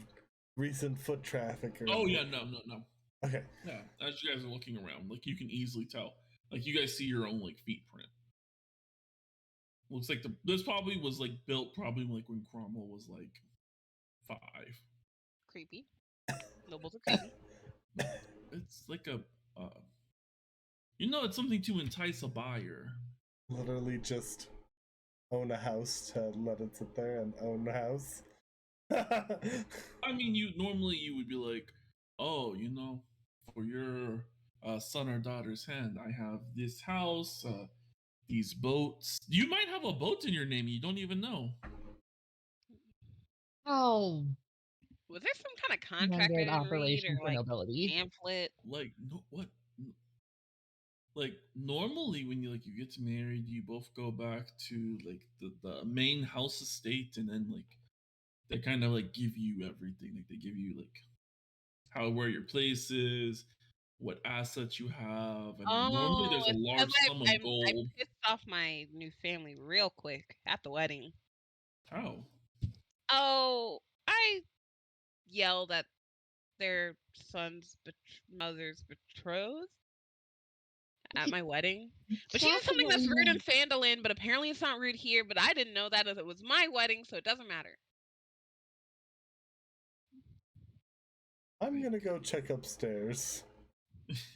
recent foot traffic or anything. Yeah, no. Okay. Yeah, as you guys are looking around, like you can easily tell. Like you guys see your own like feet print. Looks like this probably was like built probably like when Cromwell was like 5. Creepy. Nobles are creepy. It's like a it's something to entice a buyer. Literally just own a house to let it sit there and own the house. I mean, you would be like, oh, for your son or daughter's hand, I have this house, these boats. You might have a boat in your name, you don't even know. How Was there some kind of contract I standard didn't read operation or for like nobility? pamphlet? Like no, what? Like normally when you get married, you both go back to like the main house estate, and then like they kind of like give you everything. Like they give you like where your place is, what assets you have, and then normally Oh, there's a it's large because sum of I gold. pissed off my new family real quick at the wedding. How? Oh, I yelled at their son's mother's betrothed at my wedding. But she did something that's rude in Fandolin, but apparently it's not rude here. But I didn't know that as it was my wedding, so it doesn't matter. I'm gonna go check upstairs.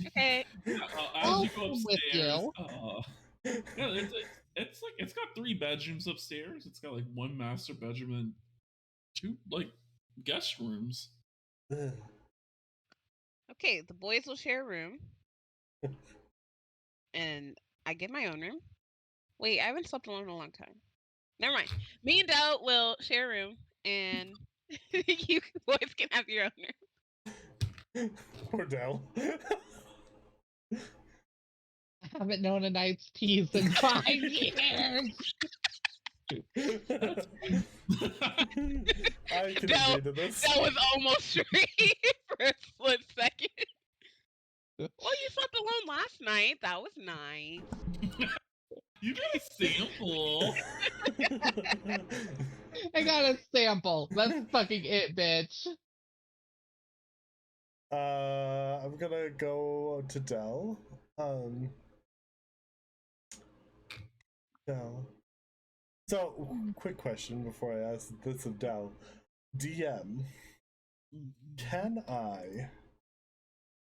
Okay. As you go I'm upstairs, with you. yeah, it's like it's got 3 bedrooms upstairs. It's got like 1 master bedroom and 2 like guest rooms. Okay, the boys will share a room. And I get my own room. Wait, I haven't slept alone in a long time. Never mind. Me and Del will share a room, and you boys can have your own room. Poor Dell. I haven't known a night's peace in 5 years. I can agree to this. That was almost straight for a split second. Well, you slept alone last night. That was nice. You got a sample. I got a sample. That's fucking it, bitch. I'm gonna go to Dell. Dell. So, quick question before I ask this of Dell. DM,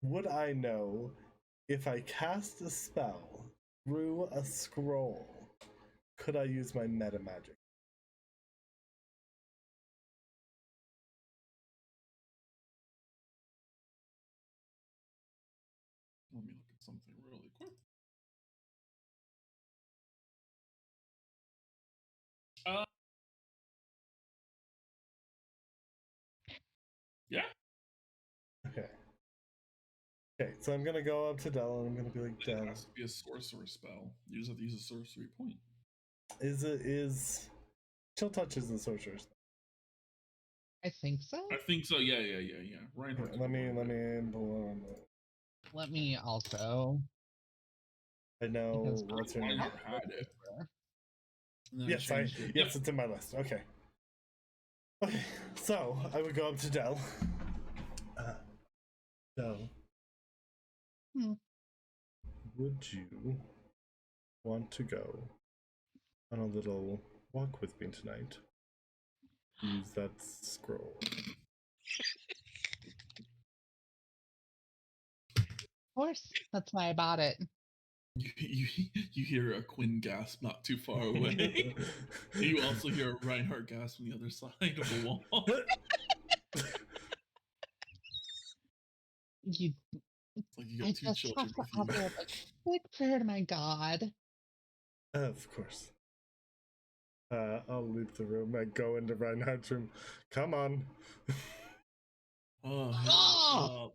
would I know if I cast a spell through a scroll, could I use my meta magic? Let me look at something really quick. Yeah. Okay. Okay, so I'm gonna go up to Dell and I'm gonna be like, It Dell, has to be a sorcerer spell. You just have to use a sorcery point. is Chill Touch is the sorcerer spell? I think so. I think so. Yeah. Reinhardt. Let me Let me also. I know Because what's her name. Reinhardt had it. And then Yes, changed it. yes, it's in my list. Okay. Okay, so I would go up to Dell. Dell. Would you want to go on a little walk with me tonight? Use that scroll. Of course, that's why I bought it. You hear a Quinn gasp not too far away. You also hear a Reinhardt gasp on the other side of the wall. You, It's like you I got 2 just children have to with you. offer a quick prayer to my God. Of course. I'll leave the room and go into Reinhardt's room. Come on. Oh!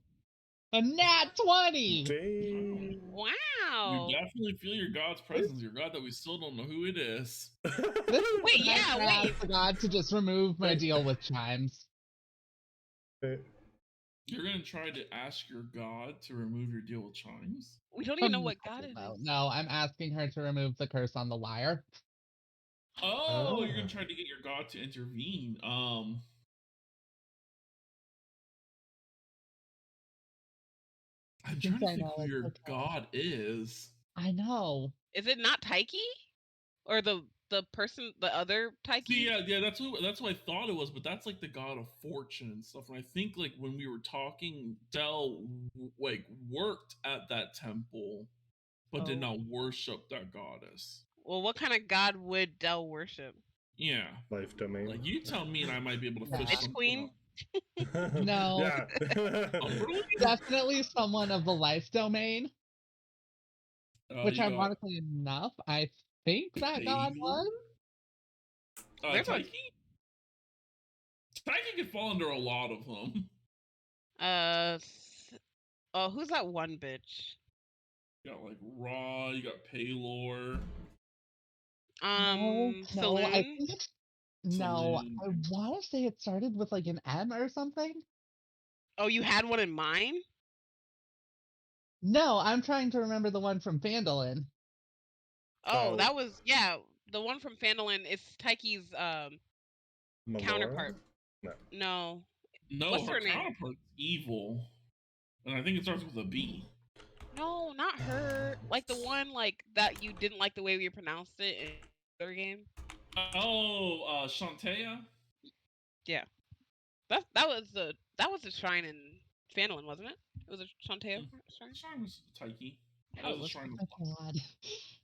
A nat 20! Dang. Wow. You definitely feel your God's presence. Your God that we still don't know who it is. Wait, yeah, wait. I forgot to just remove my deal with chimes. You're gonna try to ask your God to remove your deal with chimes? We don't even know what God it is. No, I'm asking her to remove the curse on the lyre. Oh, you're gonna try to get your God to intervene. I'm trying to think who your God is. I know. Is it not Taiki? Or the person, the other Taiki? See, yeah, that's what I thought it was, but that's like the God of fortune and stuff. And I think like when we were talking, Del like worked at that temple, but did not worship that goddess. Well, what kind of God would Del worship? Yeah. Life domain. Like you tell me and I might be able to fish Bitch something Queen? up. No. Yeah. Definitely someone of the life domain. Which got ironically enough, I think that God was. Taiki? Taiki could fall under a lot of them. Oh, who's that one bitch? You got like Raw, you got Paylor. No, I Saloon. think it's no. Saloon. I want to say it started with like an M or something. Oh, you had one in mind? No, I'm trying to remember the one from Fandolin. Oh, that was the one from Fandolin is Taiki's Melora? counterpart. No. No. No, What's her her name? counterpart's evil. And I think it starts with a B. No, not her. Like the one like that you didn't like the way we pronounced it in the other game. Oh, Shantaea? Yeah. That was the shrine in Fandolin, wasn't it? It was a Shantaea shrine. Shrine was Taiki. That Oh, was a shrine. Oh my god.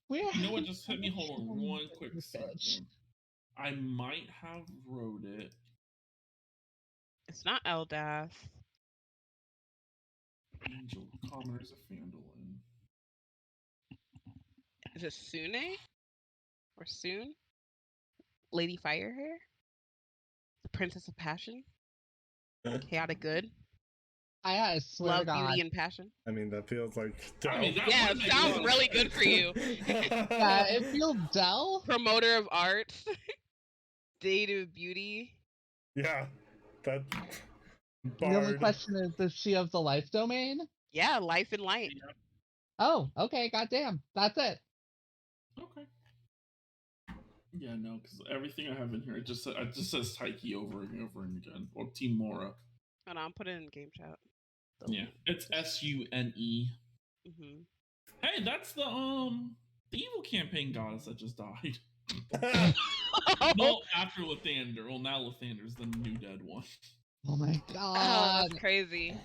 Where You know what? have Just hit me. you Hold on shown one quick this bitch? second. I might have wrote it. It's not Eldath. Angel Commoners of Fandolin. Is it Sune? Or Soon? Lady Firehair? The Princess of Passion? Chaotic Good? I swear Love, to God. Beauty, and Passion? I mean, that feels like. I mean, that Yeah, would it make a sounds lot of really sense. good for you. Yeah, it feels Dell. Promoter of arts. Date of beauty. Yeah, that. The only Bard. question is she of the life domain? Yeah, life and light. Oh, okay, goddamn. That's it. Okay. Yeah, no, because everything I have in here, it just says Taiki over and over and again. Or Team Mora. Hold on, put it in game chat. Yeah, it's SUNE. Mm-hmm. Hey, that's the evil campaign goddess that just died. No, after Lathander. Well, now Lathander's the new dead one. Oh my Oh, god. that's crazy.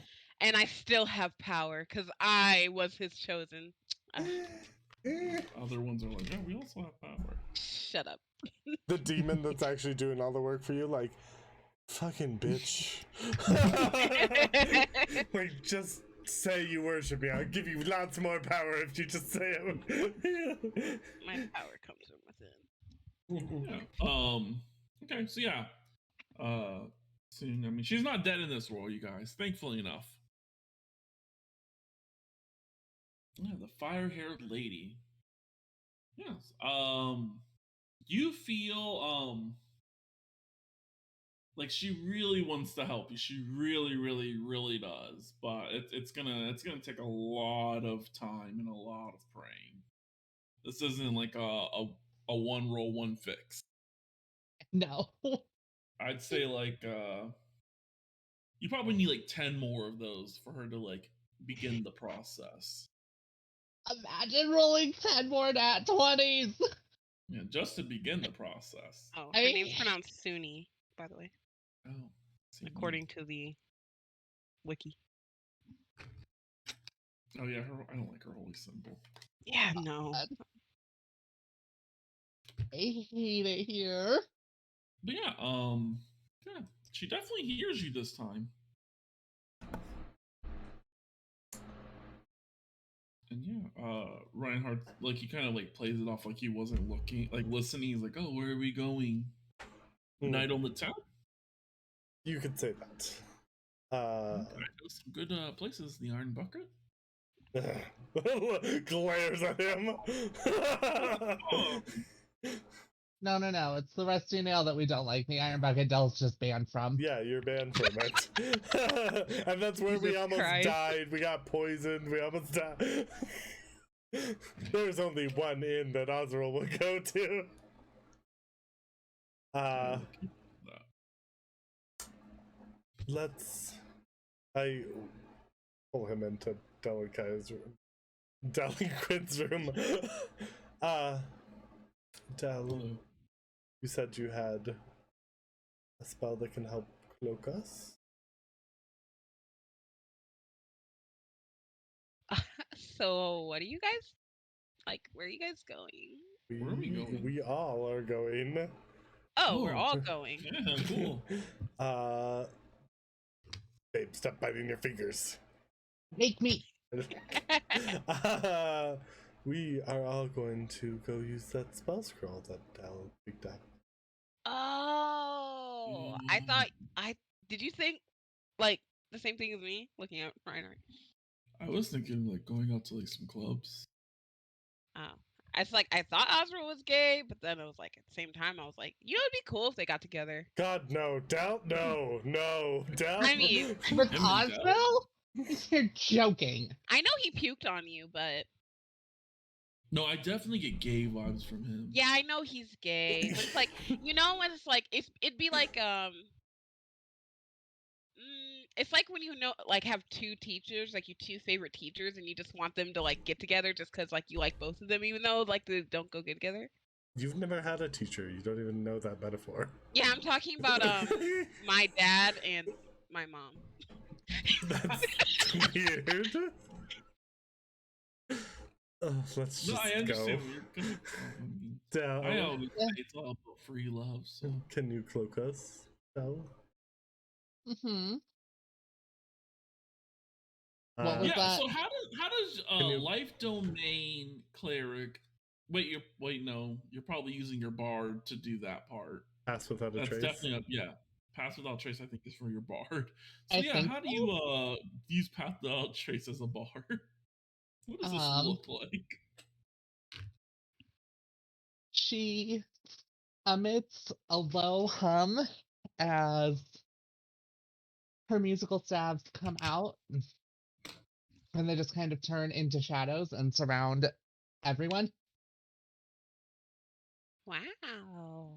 And I still have power because I was his chosen. Other ones are like, yeah, we also have power. Shut up. The demon that's actually doing all the work for you, like, fucking bitch. Like, just say you worship me. I'll give you lots more power if you just say it. My power comes from within. Yeah. Okay, so yeah. Soon, I mean, she's not dead in this world, you guys. Thankfully enough. Yeah, the fire-haired lady. Yes. You feel like she really wants to help you. She really, really, really does. But it's gonna take a lot of time and a lot of praying. This isn't like a one roll, one fix. No. I'd say like you probably need like 10 more of those for her to like begin the process. Imagine rolling 10 more nat 20s. Yeah, just to begin the process. Oh, her name's pronounced Suni, by the way. Oh, according to the wiki. Oh yeah, I don't like her holy symbol. Yeah, no. I hate it here. But yeah, yeah, she definitely hears you this time. And yeah, Reinhardt, like, he kind of like plays it off like he wasn't looking, like listening. He's like, "Oh, where are we going? Night on the town." You could say that. I know some good places. The Iron Bucket. Glares at him. No. It's the Rusty Nail that we don't like. The Iron Bucket Dell's just banned from. Yeah, you're banned from it. And that's where we almost died. We got poisoned. We almost died. There's only one inn that Azrael will go to. I pull him into Delicai's room. Deliquid's room. Del, you said you had a spell that can help cloak us? So, what are you guys like? Where are you guys going? Where are we going? We all are going. Oh, we're all going. Yeah, cool. Babe, stop biting your fingers. Make me. We are all going to go use that spell scroll that Del picked up. Oh, Oh, I thought did you think like the same thing as me looking at Reinhardt? I was thinking like going out to like some clubs. Oh. It's like I thought Azrael was gay, but then it was like at the same time I was like, you know, it'd be cool if they got together. God, no. Doubt, no. Doubt. I mean, With Him and Dell? Azrael? You're joking. I know he puked on you, but No, I definitely get gay vibes from him. yeah, I know he's gay. But it's like, you know, when it's like it'd be like it's like when you know like have two teachers, like your two favorite teachers, and you just want them to like get together just because like you like both of them, even though like they don't go good together. You've never had a teacher. You don't even know that metaphor. Yeah, I'm talking about my dad and my mom. That's weird. Let's just I go. understand where you're coming from. Del, I always say it's all about free love. So can you cloak us, Del? Mm-hmm. What was yeah. that? So how does you- life domain cleric? Wait, no. You're probably using your bard to do that part. Pass without a That's trace? definitely pass without trace. I think is for your bard. So I yeah, think how do you use pass without trace as a bard? What does this look like? She emits a low hum as her musical stabs come out, and they just kind of turn into shadows and surround everyone. Wow.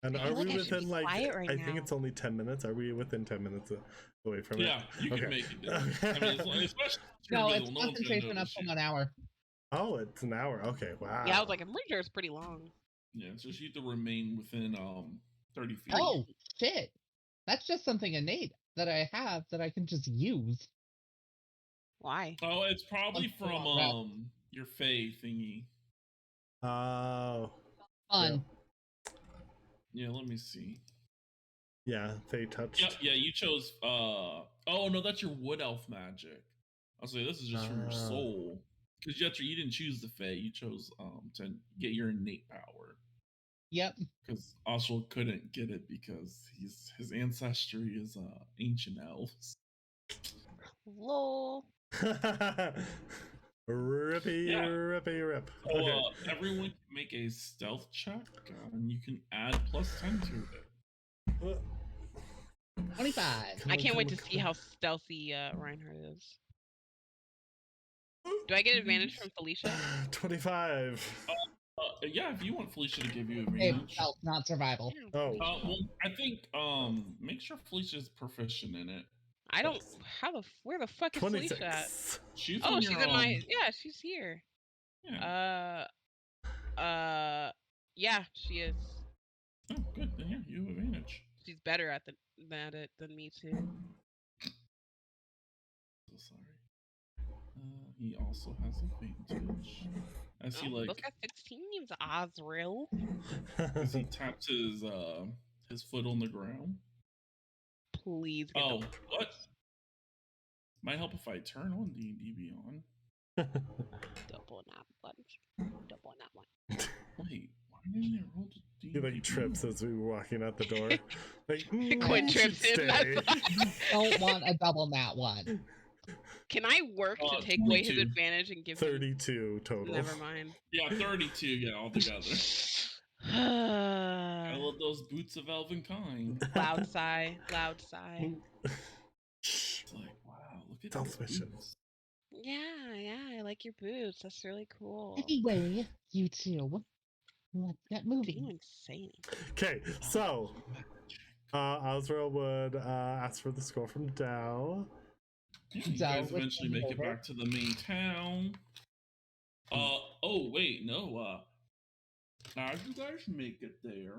And I are feel we like I should within be like quiet right I think now. it's only 10 minutes. Are we within 10 minutes away from it? Yeah, you can Okay. make it. I mean, especially if you're No, invisible, it's no one's gonna concentration up notice to you. 1 hour. Oh, it's an hour. Okay, wow. Yeah, I was like, I'm pretty sure it's pretty long. Yeah, so you have to remain within 30 feet. Oh, shit. That's just something innate that I have that I can just use. Why? Oh, it's probably Once in a from while, your Fae thingy. Oh. Fun. Yeah, let me see. Yeah, they touched. Yeah, you chose oh no, that's your wood elf magic. I'll say this is just for your soul. Because you didn't choose the Fae, you chose to get your innate power. Yep. Because Oswald couldn't get it because his ancestry is ancient elves. Lol. Rippy, Yeah. rippy, rip. So Okay. everyone can make a stealth check, and you can add +10 to it. 25. Come I on, can't come wait on, to see come how stealthy Reinhardt is. Do I get advantage from Felicia? on. 25. Yeah, if you want Felicia to give you Hey, advantage. health, not survival. Oh. Well, I think make sure Felicia's proficient in it. I don't. Where the fuck is Felicia at? 26. She's Oh, on she's your in my. Yeah, she's here. Yeah. Yeah, she is. Oh, good. Then, yeah, you have advantage. She's better at it than me too. So sorry. He also has advantage. As he Look at 16 names Azrael. as he taps his foot on the ground. Please get Oh, the what? Might help if I turn on D&D Beyond. double on that one. Double on that one. Wait, why didn't I roll the He D&D like trips Beyond? as we were walking out the door. Like, Quinn you should trips in. stay. Don't want a double nat one. Can I work to take away his 22. advantage and give him? 32 total. Never mind. Yeah, 32, yeah, altogether. I love those boots of elven kind. Loud sigh. Loud sigh. Shh. It's like, wow, look at Stealth those mission. boots. Yeah, I like your boots. That's really cool. Anyway, you two, let's get What are moving. you saying? Okay, so Azrael would ask for the score from Dow. Yeah, you Dow guys would eventually come make it over. back to the main town. Oh wait, no. As you guys make it there,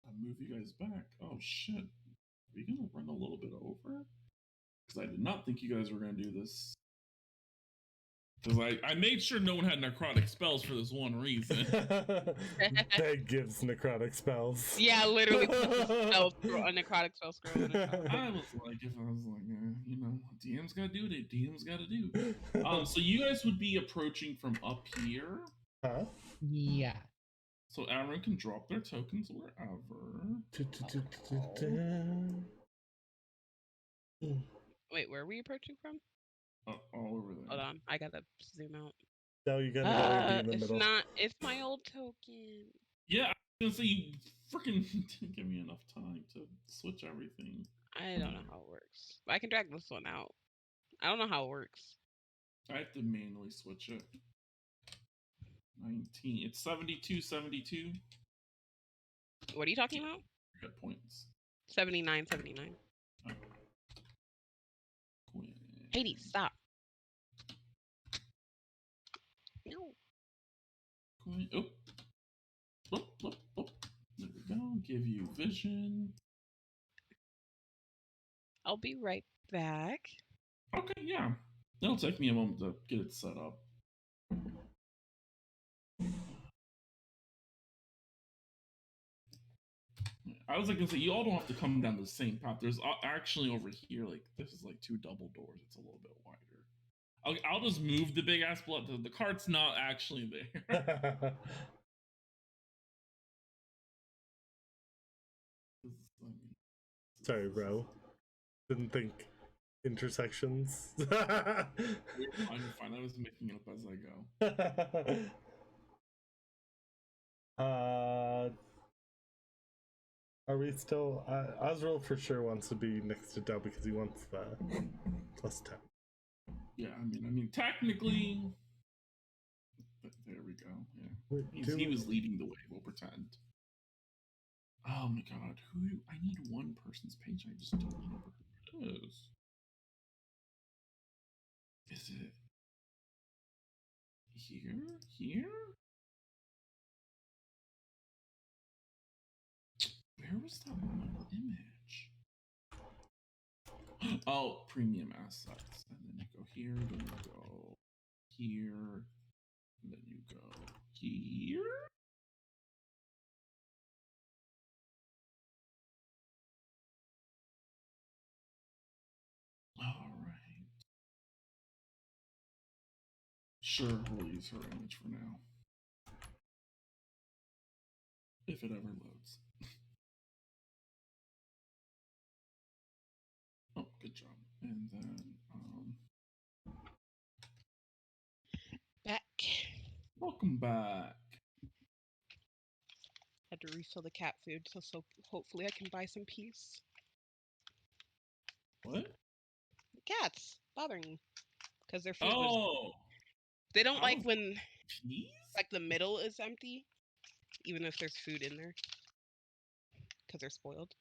I move you guys back. Oh shit, are we gonna run a little bit over? Because I did not think you guys were gonna do this. Because I made sure no one had necrotic spells for this one reason. That gives necrotic spells. Yeah, literally put a necrotic spell scroll in it. I was like, DM's gotta do what DM's gotta do. So you guys would be approaching from up here. Huh? Yeah. So everyone can drop their tokens wherever. Wait, where are we approaching from? All over there. Hold on, I gotta zoom out. No, you gotta go be in the it's middle. it's my old token. Yeah, I was gonna say you freaking didn't give me enough time to switch everything. I don't know how it works. But I can drag this one out. I don't know how it works. I have to manually switch it. 19. It's 72, 72. What are you talking about? Got points. 79, 79. Oh. Quinn. Hades, stop. No. Quinn. Oh. Oh, oh, oh. There we go. Give you vision. I'll be right back. Okay, yeah. It'll take me a moment to get it set up. I was like gonna say, you all don't have to come down the same path. There's actually over here, like this is like 2 double doors. It's a little bit wider. I'll just move the big ass blood. The cart's not actually there. Sorry, bro. Didn't think intersections. You're fine. I was making it up as I go. Are we still? Azrael for sure wants to be next to Dell because he wants the +10. Yeah, I mean, technically, there we go. Yeah, he was leading the way. We'll pretend. Oh my god, I need one person's page. I just don't remember who it is. Is it here? Where was that one image? Oh, premium assets. And then you go here, then you go here, and then you go here. All right. Sure, we'll use her image for now. If it ever loads. Oh, good job. And then, Back. welcome back. Had to refill the cat food, so hopefully I can buy some peace. What? Cats bothering me because their food. Oh, they don't like when peas? like the middle is empty, even if there's food in there, because they're spoiled.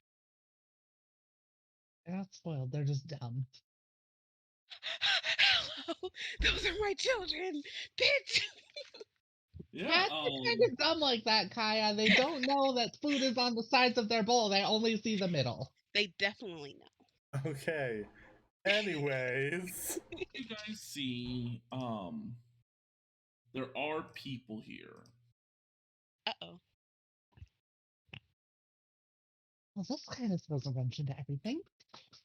They're not spoiled. They're just dumb. Hello, those are my children, bitch. Yeah. Cats are kind of dumb like that, Kaya. They don't know that food is on the sides of their bowl. They only see the middle. They definitely know. Okay. Anyways, You guys see, there are people here. Uh-oh. Well, this kind of throws a wrench into everything.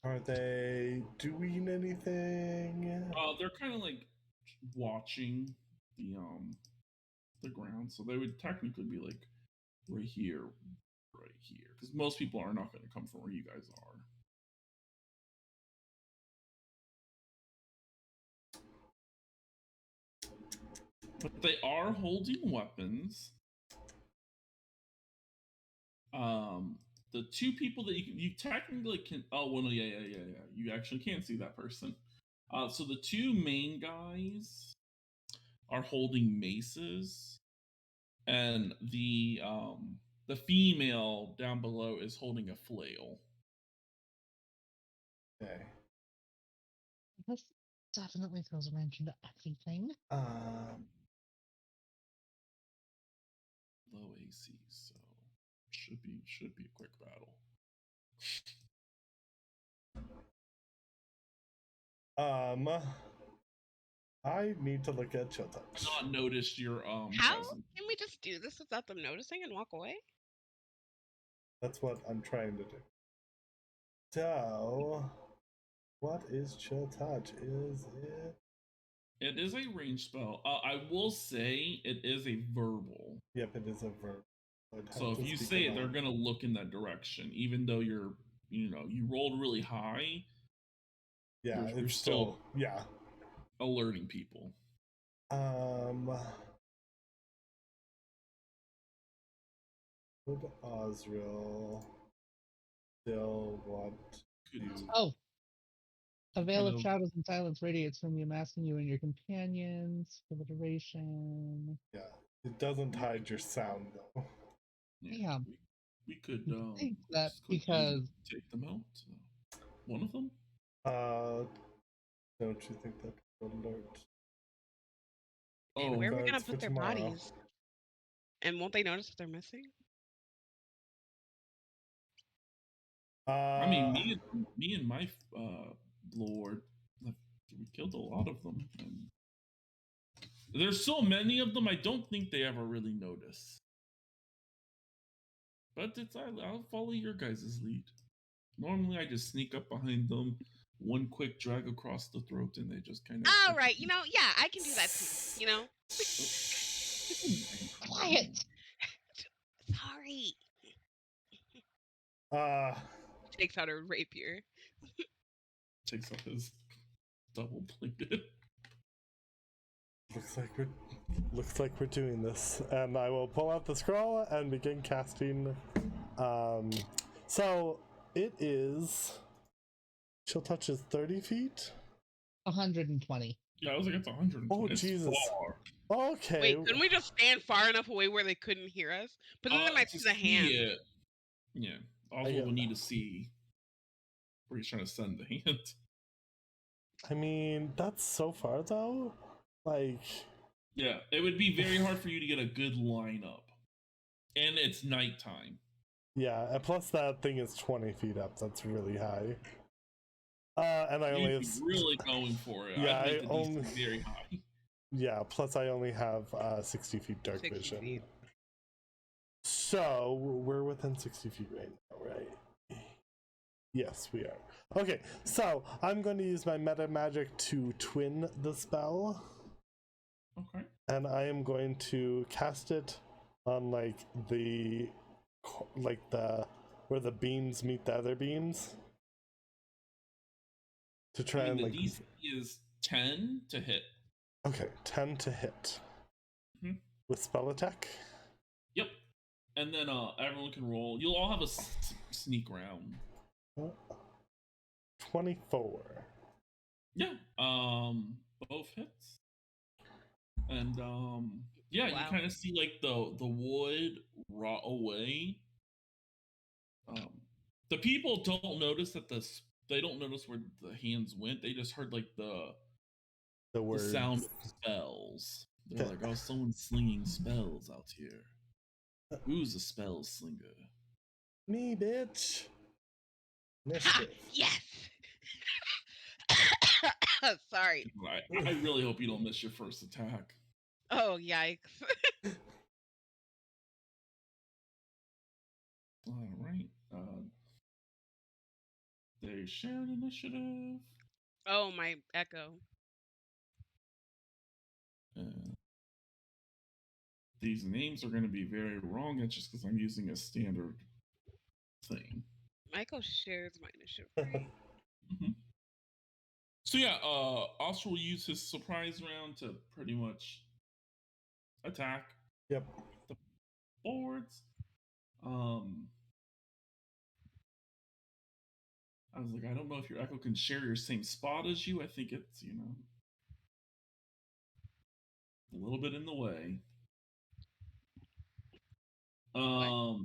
are they doing anything? They're kind of like watching the ground, so they would technically be like right here, because most people are not going to come from where you guys are. But they are holding weapons. The 2 people that you technically can. Oh, well, no, yeah. You actually can't see that person. So the 2 main guys are holding maces, and the female down below is holding a flail. Okay. This definitely throws a wrench into everything. Low AC, so should be a quick battle. I need to look at Chill Touch. Not noticed your How presence. can we just do this without them noticing and walk away? That's what I'm trying to do. So, what is Chill Touch? Is it? It is a range spell. I will say it is a verbal. Yep, it is a verb. I'd have So if to you speak say it, aloud. they're gonna look in that direction, even though you rolled really high. Yeah, you're it's still yeah. alerting people. Would Azrael still want to? Oh, a veil Kind of of. shadows and silence radiates from you, masking you and your companions for the duration. Yeah, it doesn't hide your sound though. Yeah. We could You can think that just quickly because take them out. One of them. Don't you think that would alert? And where are we gonna Guards for put their tomorrow. bodies? And won't they notice if they're missing? I mean, me and my lord, we killed a lot of them. And there's so many of them. I don't think they ever really notice. But I'll follow your guys' lead. Normally, I just sneak up behind them, one quick drag across the throat, and they just kind of. All right, yeah, I can do that too. quiet. Sorry. Takes out her rapier. Takes off his double bladed. Looks like we're doing this, and I will pull out the scroll and begin casting. So it is. Chill touch is 30 feet. 120. Yeah, I was like, it's 100. Oh, it's Jesus. Far. Okay. Wait, couldn't we just stand far enough away where they couldn't hear us? But then they might see the hand. It. Yeah. Also, we'll need to see where he's trying to send the hand. I mean, that's so far though. Like. Yeah, it would be very hard for you to get a good lineup, and it's nighttime. Yeah, and plus that thing is 20 feet up. That's really high. And I You'd only be have really going for it. Yeah, I'd make I only very high. Yeah, plus I only have 60 feet dark 60 vision. feet. So we're within 60 feet right now, right? Yes, we are. Okay, so I'm going to use my meta magic to twin the spell. Okay. And I am going to cast it on like the where the beams meet the other beams. To try and the like DC is 10 to hit. Okay, 10 to hit. Mm-hmm. With spell attack? Yep. And then everyone can roll. You'll all have a sneak round. 24. Yeah. Both hits. And yeah, Wow. you kind of see like the wood rot away. The people don't notice that they don't notice where the hands went. They just heard like the sound of spells. They're like, oh, someone's slinging spells out here. Who's a spell slinger? Me, bitch. Ha! Yes. Sorry. I really hope you don't miss your first attack. Oh, yikes. All right. They shared initiative. Oh, my echo. These names are going to be very wrong. It's just because I'm using a standard thing. Michael shares my initiative. Mm-hmm. So yeah, Oscar will use his surprise round to pretty much attack. Yep. The boards. I was like, I don't know if your echo can share your same spot as you. I think it's, a little bit in the way. Her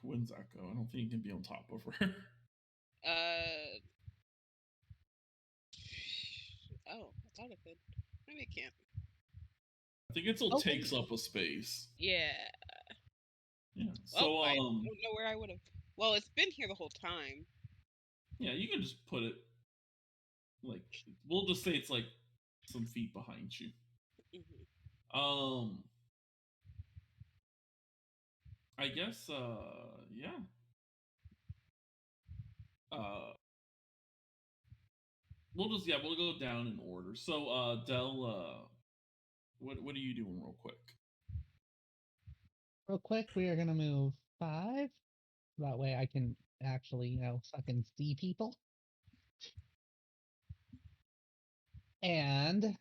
Quinn's echo. I don't think it can be on top of her. Oh, I thought it could. Maybe it can't. I think it still takes up a space. Yeah. Yeah. So I don't know where I would have. Well, it's been here the whole time. Yeah, you can just put it like, we'll just say it's like some feet behind you. Mm-hmm. I guess yeah. We'll go down in order. So Del, what are you doing real quick? Real quick, we are gonna move 5. That way I can actually, fucking see people. And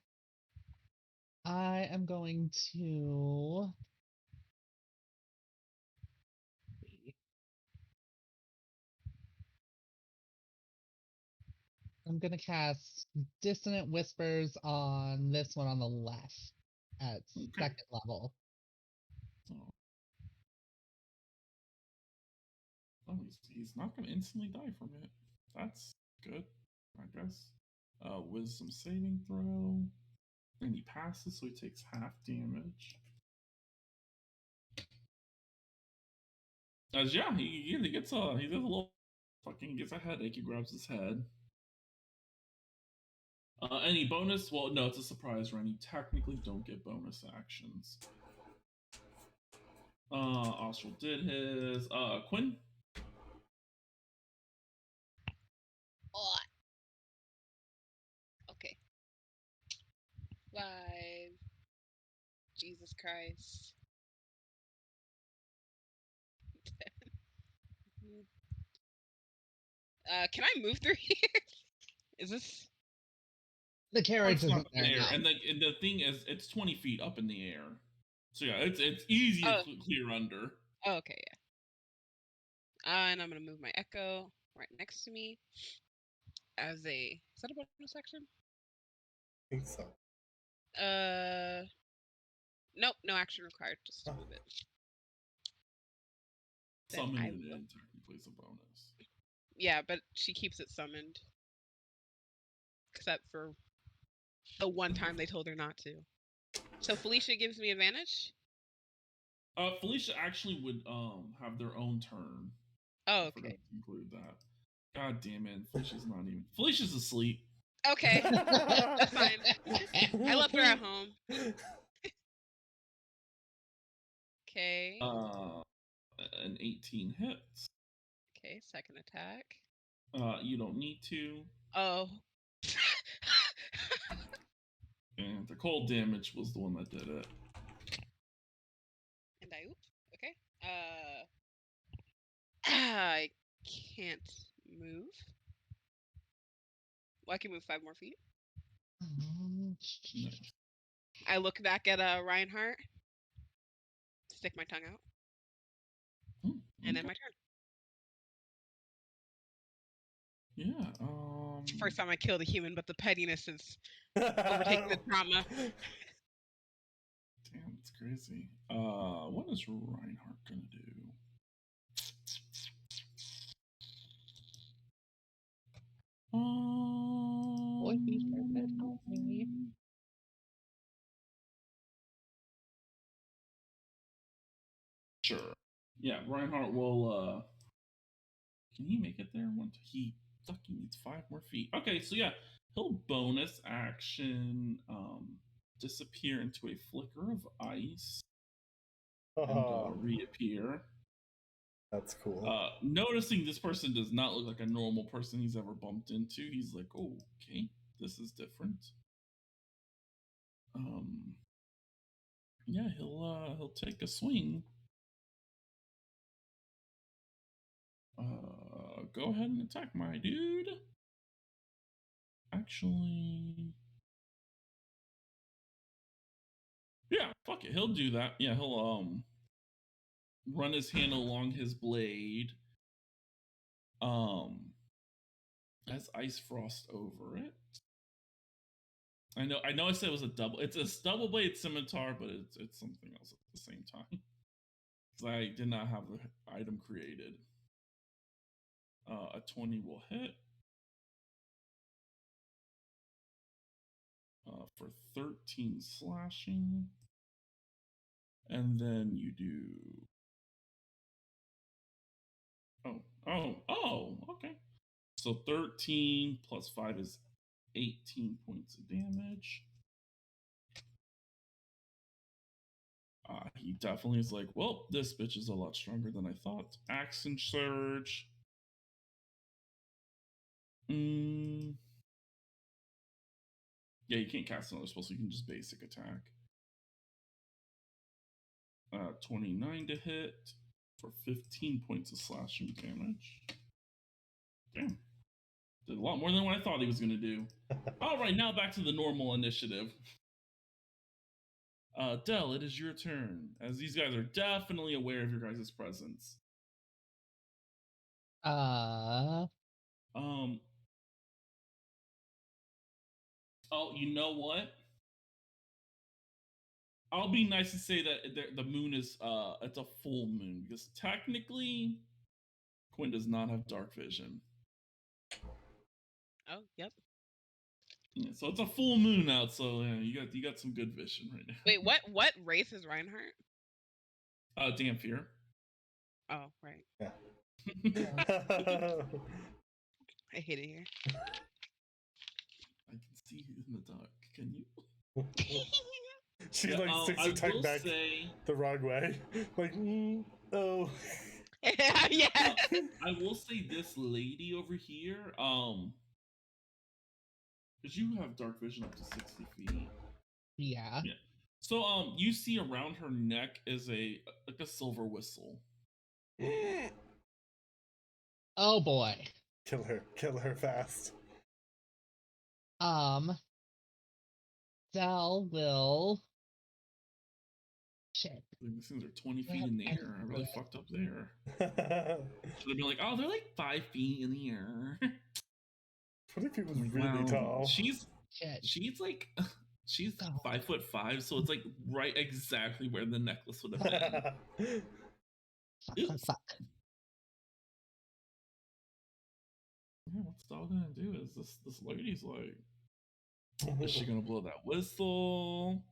I am going to. I'm gonna cast Dissonant Whispers on this one on the left at second level. Oh, he's not going to instantly die from it. That's good, I guess. Wisdom saving throw. And he passes, so he takes half damage. Yeah, he gets a little fucking gets a headache. He grabs his head. Any bonus? Well, no, it's a surprise round. You technically don't get bonus actions. Austral did his. Quinn. Oh. Okay. 5. Jesus Christ. Can I move through here? Is this? The carriage It's isn't there there, now. and the thing is, it's 20 feet up in the air. So yeah, it's easy to clear under. Oh, okay, yeah. And I'm gonna move my echo right next to me as a. Is that a bonus action? I think so. Nope, no action required. Just to move it. Summon it in technically is a bonus. Yeah, but she keeps it summoned. Except for the one time they told her not to. So Felicia gives me advantage? Felicia actually would have their own turn. Oh, okay. I forgot to include that. God damn it. Felicia's not even. Felicia's asleep. Okay. That's fine. I left her at home. Okay. An 18 hits. Okay, second attack. You don't need to. Oh. And the cold damage was the one that did it. And I oop. Okay. I can't move. Well, I can move 5 more feet. Nice. I look back at Reinhardt. Stick my tongue out. And then my turn. Yeah. It's the first time I killed a human, but the pettiness is overtaking the trauma. Damn, it's crazy. What is Reinhardt gonna do? Sure. Yeah, Reinhardt will. Can he make it there? He fucking needs 5 more feet. Okay, so yeah, he'll bonus action disappear into a flicker of ice and reappear. That's cool. Noticing this person does not look like a normal person he's ever bumped into, he's like, oh, okay, this is different. Yeah, he'll take a swing. Go ahead and attack my dude. Actually, yeah, fuck it, he'll do that. Yeah, he'll run his hand along his blade. Has ice frost over it. I know I said it was a double. It's a double blade scimitar, but it's something else at the same time. Because I did not have the item created. A 20 will hit. For 13 slashing. And then you do. Oh, okay. So 13 plus 5 is 18 points of damage. He definitely is like, well, this bitch is a lot stronger than I thought. Action Surge. Yeah, you can't cast another spell, so you can just basic attack. 29 to hit for 15 points of slashing damage. Damn. Did a lot more than what I thought he was going to do. All right, now back to the normal initiative. Del, it is your turn, as these guys are definitely aware of your guys' presence. Oh, you know what? I'll be nice and say that the moon is it's a full moon, because technically Quinn does not have dark vision. Oh, yep. Yeah, so it's a full moon out, so yeah, you got some good vision right now. Wait, what race is Reinhardt? Dampier. Oh, right. Yeah. I hate it here. I can see you in the dark. Can you? She like sticks her tongue back the wrong way. Like, oh. Yeah. I will say this lady over here, because you have dark vision up to 60 feet. Yeah. So you see around her neck is a silver whistle. Oh boy. Kill her fast. Dell will. Shit. These things are 20 feet in the air. I really fucked up there. Should have been like, oh, they're like 5 feet in the air. 20 feet was really tall. She's like 5'5", so it's like right exactly where the necklace would have been. Fuck. Yeah, what's Doll gonna do? Is this lady's like, is she gonna blow that whistle?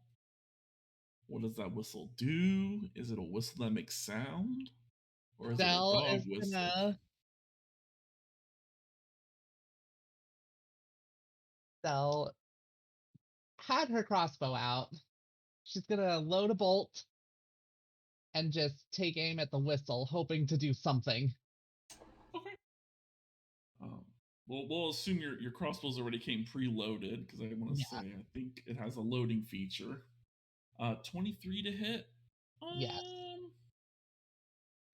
What does that whistle do? Is it a whistle that makes sound? Or is Dell it a dog is whistle? Dell had her crossbow out. She's gonna load a bolt and just take aim at the whistle, hoping to do something. Okay. We'll assume your crossbows already came preloaded, because I want to say I think it has a loading feature. 23 to hit. Yes.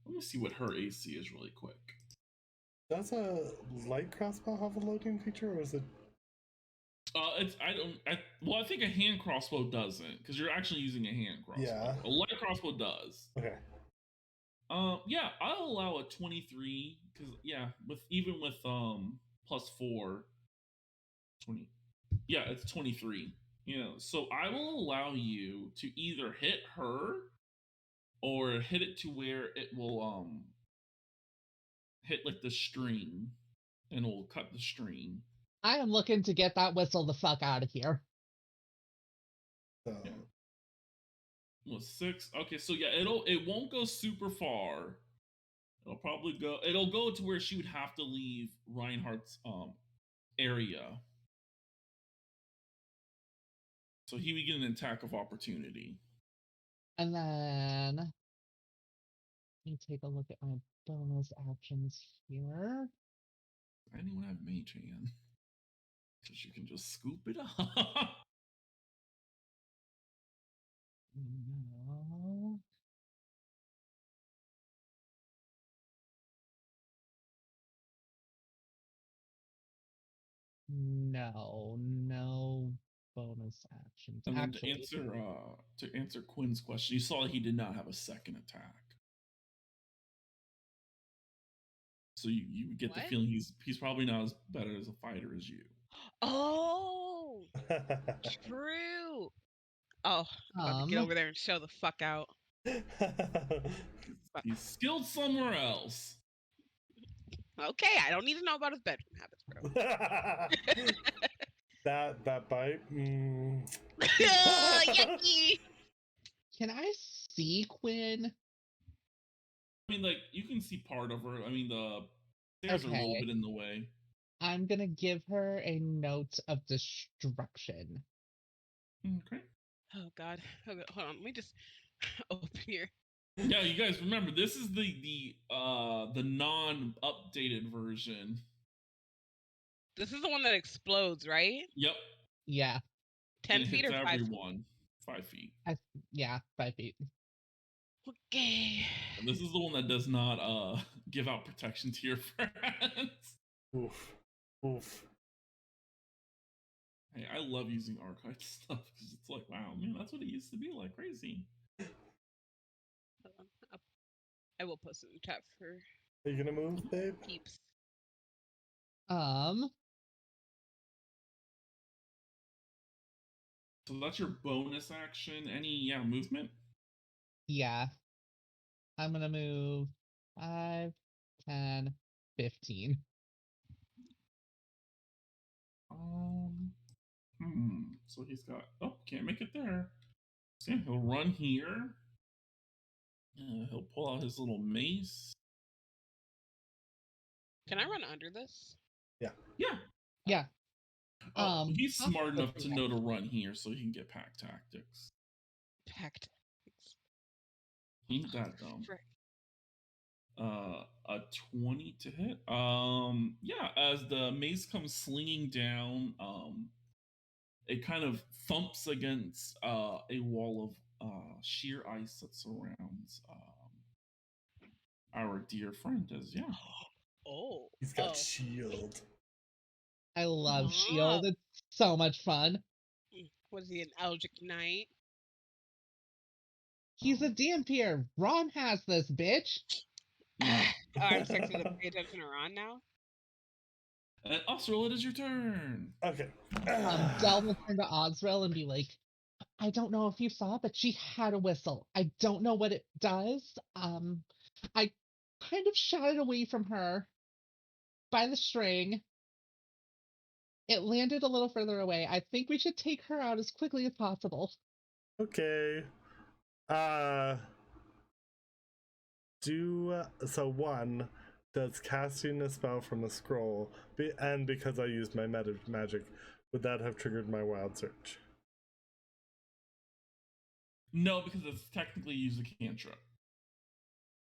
Let me see what her AC is really quick. Does a light crossbow have a loading feature, or is it? I think a hand crossbow doesn't, because you're actually using a hand crossbow. Yeah. A light crossbow does. Okay. Yeah, I'll allow a 23, because even with +4, 20. Yeah, it's 23. So I will allow you to either hit her or hit it to where it will hit like the string, and it will cut the string. I am looking to get that whistle the fuck out of here. So. Yeah. Well, 6. Okay, so yeah, it won't go super far. It'll go to where she would have to leave Reinhardt's area. So he would get an attack of opportunity. And then let me take a look at my bonus actions here. Anyone have Mage Hand? Because you can just scoop it up. No. No bonus actions. And then Actually, to answer Quinn's question, you saw he did not have a second attack. So you get the feeling he's probably not as better as a fighter as you. Oh, true. Oh, about to get over there and show the fuck out. He's skilled somewhere else. Okay, I don't need to know about his bedroom habits, bro. that bite. Yucky. Can I see Quinn? I mean, like, you can see part of her. I mean, the stairs are a little bit in the way. I'm gonna give her a note of destruction. Okay. Oh God. Hold on. Let me just open here. Yeah, you guys remember, this is the non-updated version. This is the one that explodes, right? Yep. Yeah. 10 feet or 5 feet? Everyone. 5 feet. 5 feet. Okay. And this is the one that does not give out protection to your friends. Oof. Oof. Hey, I love using archive stuff because it's like, wow, man, that's what it used to be like. Crazy. Hold on. I will post it in the chat for Are you gonna move, babe? peeps. So that's your bonus action. Any movement? Yeah. I'm gonna move 5, 10, 15. So he's got. Oh, can't make it there. So yeah, he'll run here. He'll pull out his little mace. Can I run under this? Yeah. Yeah. He's smart enough to yeah. know to run here, so he can get pack tactics. Packed. He ain't that dumb. Frick. A 20 to hit. Yeah, as the mace comes slinging down, it kind of thumps against a wall of sheer ice that surrounds our dear friend. Oh. He's got shield. I love Ah. Shield. It's so much fun. Was he an Eldritch Knight? He's a DMPer. Ron has this, bitch. I'm expected to pay attention to Ron now. And Azrael, it is your turn. Okay. Del will turn to Azrael and be like, I don't know if you saw, but she had a whistle. I don't know what it does. I kind of shot it away from her by the string. It landed a little further away. I think we should take her out as quickly as possible. Okay. So one, does casting a spell from a scroll, and because I used my magic, would that have triggered my wild search? No, because it's technically use a cantrip.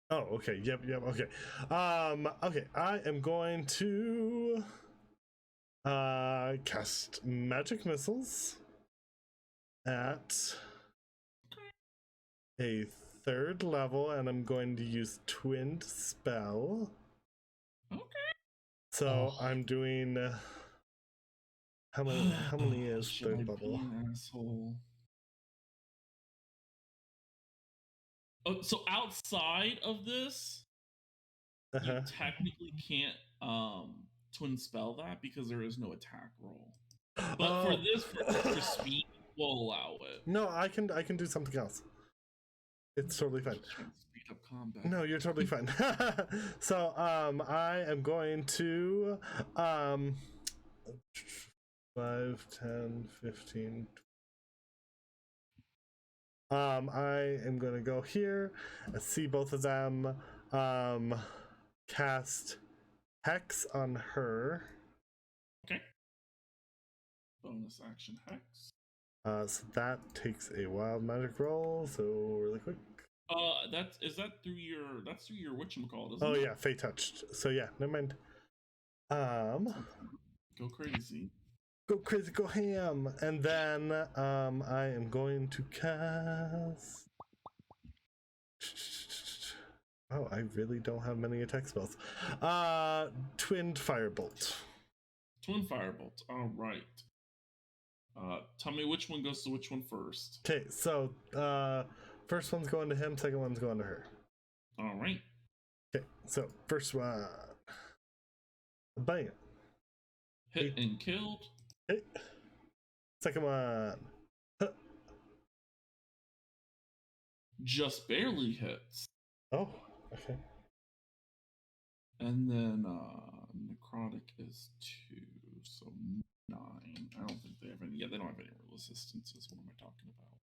Oh, okay. Yep. Okay. Okay. I am going to cast magic missiles at a 3rd level, and I'm going to use twinned spell. Okay. So I'm doing how many is Should I 3rd be level? an asshole? Oh, so outside of this, you technically can't twin spell that because there is no attack roll. But for this, for extra speed, we'll allow it. No, I can do something else. It's totally fine. Speed up combat. No, you're totally fine. So I am going to 5, 10, 15. I am gonna go here, see both of them, cast Hex on her. Okay. Bonus action Hex. So that takes a wild magic roll, so really quick. That's through your whatchamacallit, isn't it? Oh yeah, Fey touched. So yeah, never mind. Go crazy. Go crazy, go ham. And then I am going to cast. Oh, I really don't have many attack spells. Twinned Firebolt. Twin Firebolt. All right. Tell me which one goes to which one first. Okay, so first one's going to him, second one's going to her. All right. Okay, so first one. Bam. Hit and killed. Okay. Second one. Huh. Just barely hits. Oh, okay. And then necrotic is 2, so 9. I don't think they have any. Yeah, they don't have any resistances. What am I talking about?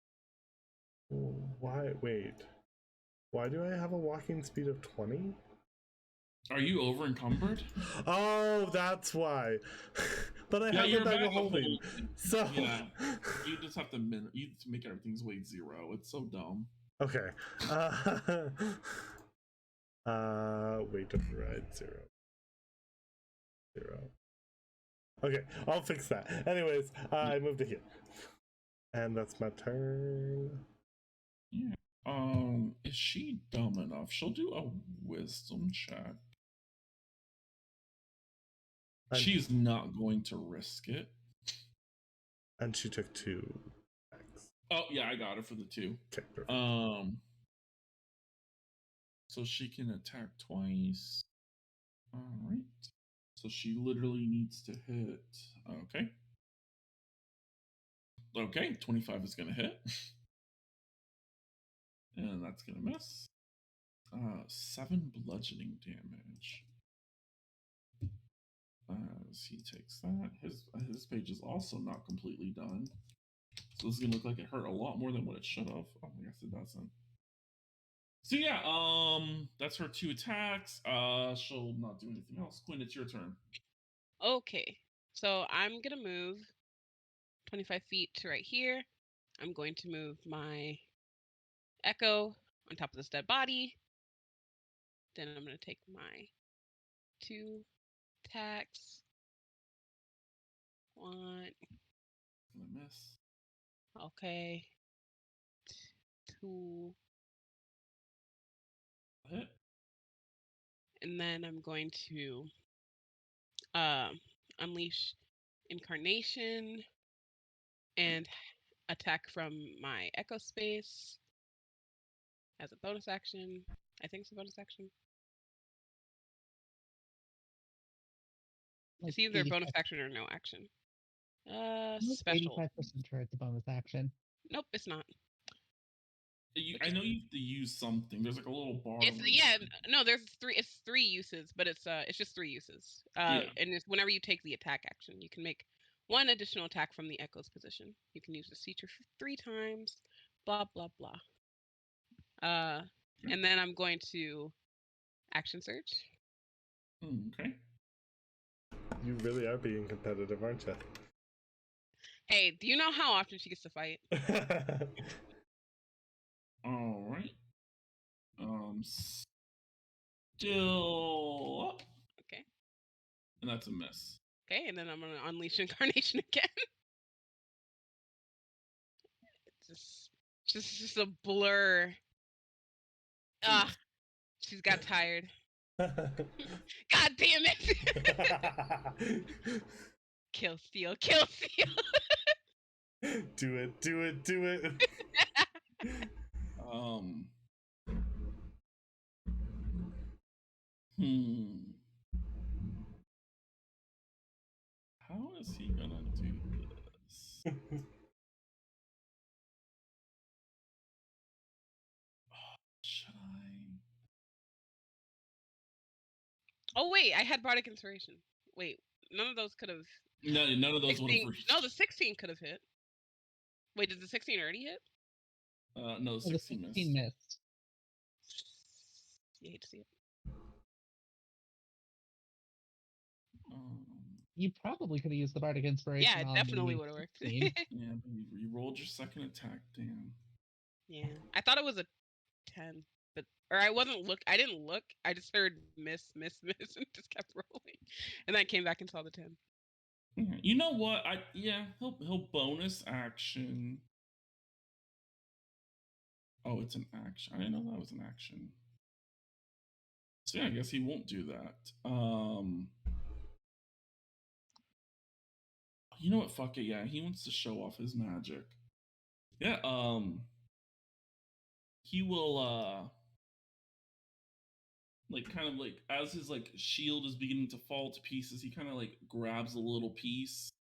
Why? Wait. Why do I have a walking speed of 20? Are you over encumbered? Oh, that's why. But I have the bag of holding. So yeah, you just have to make everything's weight 0. It's so dumb. Okay. Weight override 0. Okay, I'll fix that. Anyways, I moved to here. And that's my turn. Yeah. Is she dumb enough? She'll do a wisdom check. And- She's not going to risk it. And she took 2 attacks. Oh yeah, I got her for the 2. Okay, perfect. So she can attack twice. All right. So she literally needs to hit. Okay. Okay, 25 is gonna hit, and that's gonna miss. 7 bludgeoning damage. As he takes that, his page is also not completely done. So this is gonna look like it hurt a lot more than what it should have. Oh, I guess it doesn't. So yeah, that's her 2 attacks. She'll not do anything else. Quinn, it's your turn. Okay, so I'm gonna move 25 feet to right here. I'm going to move my echo on top of this dead body. Then I'm gonna take my 2 attacks. 1. Gonna miss. Okay. 2. Hit. And then I'm going to unleash incarnation and attack from my echo space as a bonus action. I think it's a bonus action. It's either a bonus action or no action. Special. 85% sure it's a bonus action. Nope, it's not. I know you have to use something. There's like a little bar. It's yeah, no, there's 3. It's 3 uses, but it's just 3 uses. Yeah. And it's whenever you take the attack action, you can make 1 additional attack from the echo's position. You can use this feature 3 times. Blah blah blah. And then I'm going to action search. Okay. You really are being competitive, aren't you? Hey, do you know how often she gets to fight? All right. Still up. Okay. And that's a miss. Okay, and then I'm gonna unleash incarnation again. It's just a blur. Ah, she's got tired. God damn it! Kill steal, kill steal. Do it, do it, do it. How is he gonna do this? Should I? Oh wait, I had bardic inspiration. Wait, none of those could have. No, none of those would have reached. No, the 16 could have hit. Wait, did the 16 already hit? No, the 16 missed. missed. You hate to see it. You probably could have used the bardic inspiration. Yeah, it definitely would have worked. Yeah, but you rolled your second attack, Dan. Yeah, I thought it was a 10, but I didn't look. I just heard miss, and just kept rolling, and then I came back and saw the 10. Yeah. You know what? He'll bonus action. Oh, it's an action. I didn't know that was an action. So yeah, I guess he won't do that. You know what? Fuck it. Yeah, he wants to show off his magic. Yeah. He will kind of as his shield is beginning to fall to pieces, he kind of grabs a little piece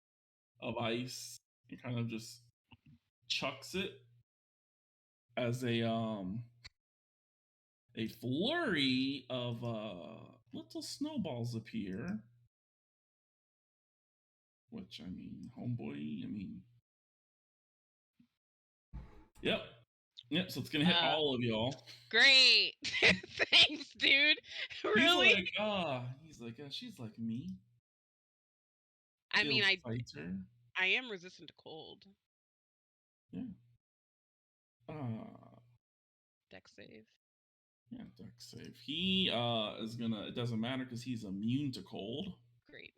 of ice and kind of just chucks it as a flurry of little snowballs appear. Which, I mean, homeboy, Yep. Yep, so it's gonna hit all of y'all. Great. Thanks, dude. Really? He's like, she's like me. I mean, fighter. I am resistant to cold. Yeah. Dex save. Yeah, dex save. He is gonna. It doesn't matter because he's immune to cold. Great.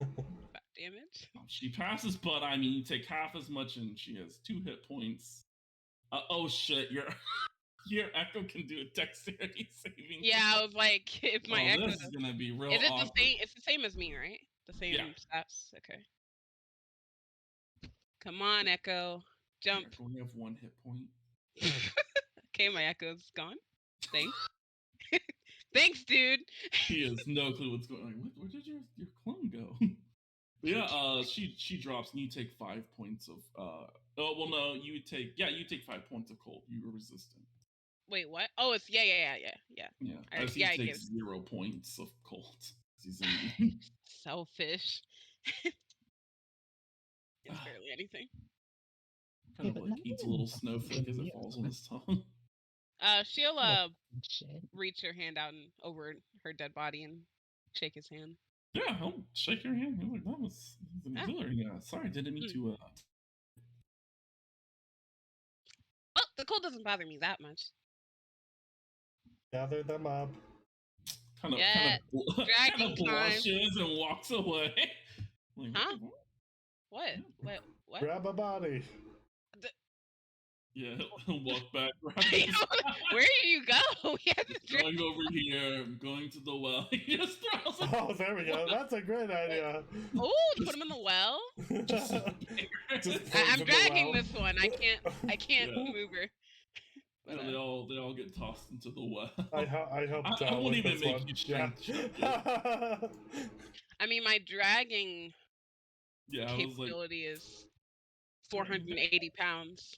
Bad damage. She passes, but I mean, you take half as much, and she has 2 hit points. Oh shit! Your echo can do a dexterity saving. Yeah, I was like, if my echo. This is gonna be real. Is it awkward. the same? It's the same as me, right? The same Yeah. stats. Okay. Come on, echo. Jump. Echo only have 1 hit point. Okay, my echo's gone. Thanks. Thanks, dude. He has no clue what's going on. Where did your clone go? But yeah, she drops and you take 5 points of oh well no, you take 5 points of cold. You were resistant. Wait, what? Oh, it's yeah. Yeah. Alright, He takes 0 points of cold. He's immune. Selfish. It's barely anything. Kind of like eats a little snowflake as it falls on his tongue. She'll Shit. reach her hand out and over her dead body and shake his hand. Yeah, I'll shake your hand. You're like, that was exhilarating. Yeah, sorry, didn't mean to. Well, the cold doesn't bother me that much. Gather them up. Kind of dragging blushes and walks away. Like, huh? What? What? Grab a body. Yeah, he'll walk back. Where do you go? Going over here. I'm going to the well. He just throws it. Oh, there we go. That's a great idea. Oh, put him in the well. Just I'm dragging this one. I can't move her. But, they all get tossed into the well. I hope I won't even make you change. Yeah. I mean, my dragging capability is 480 pounds.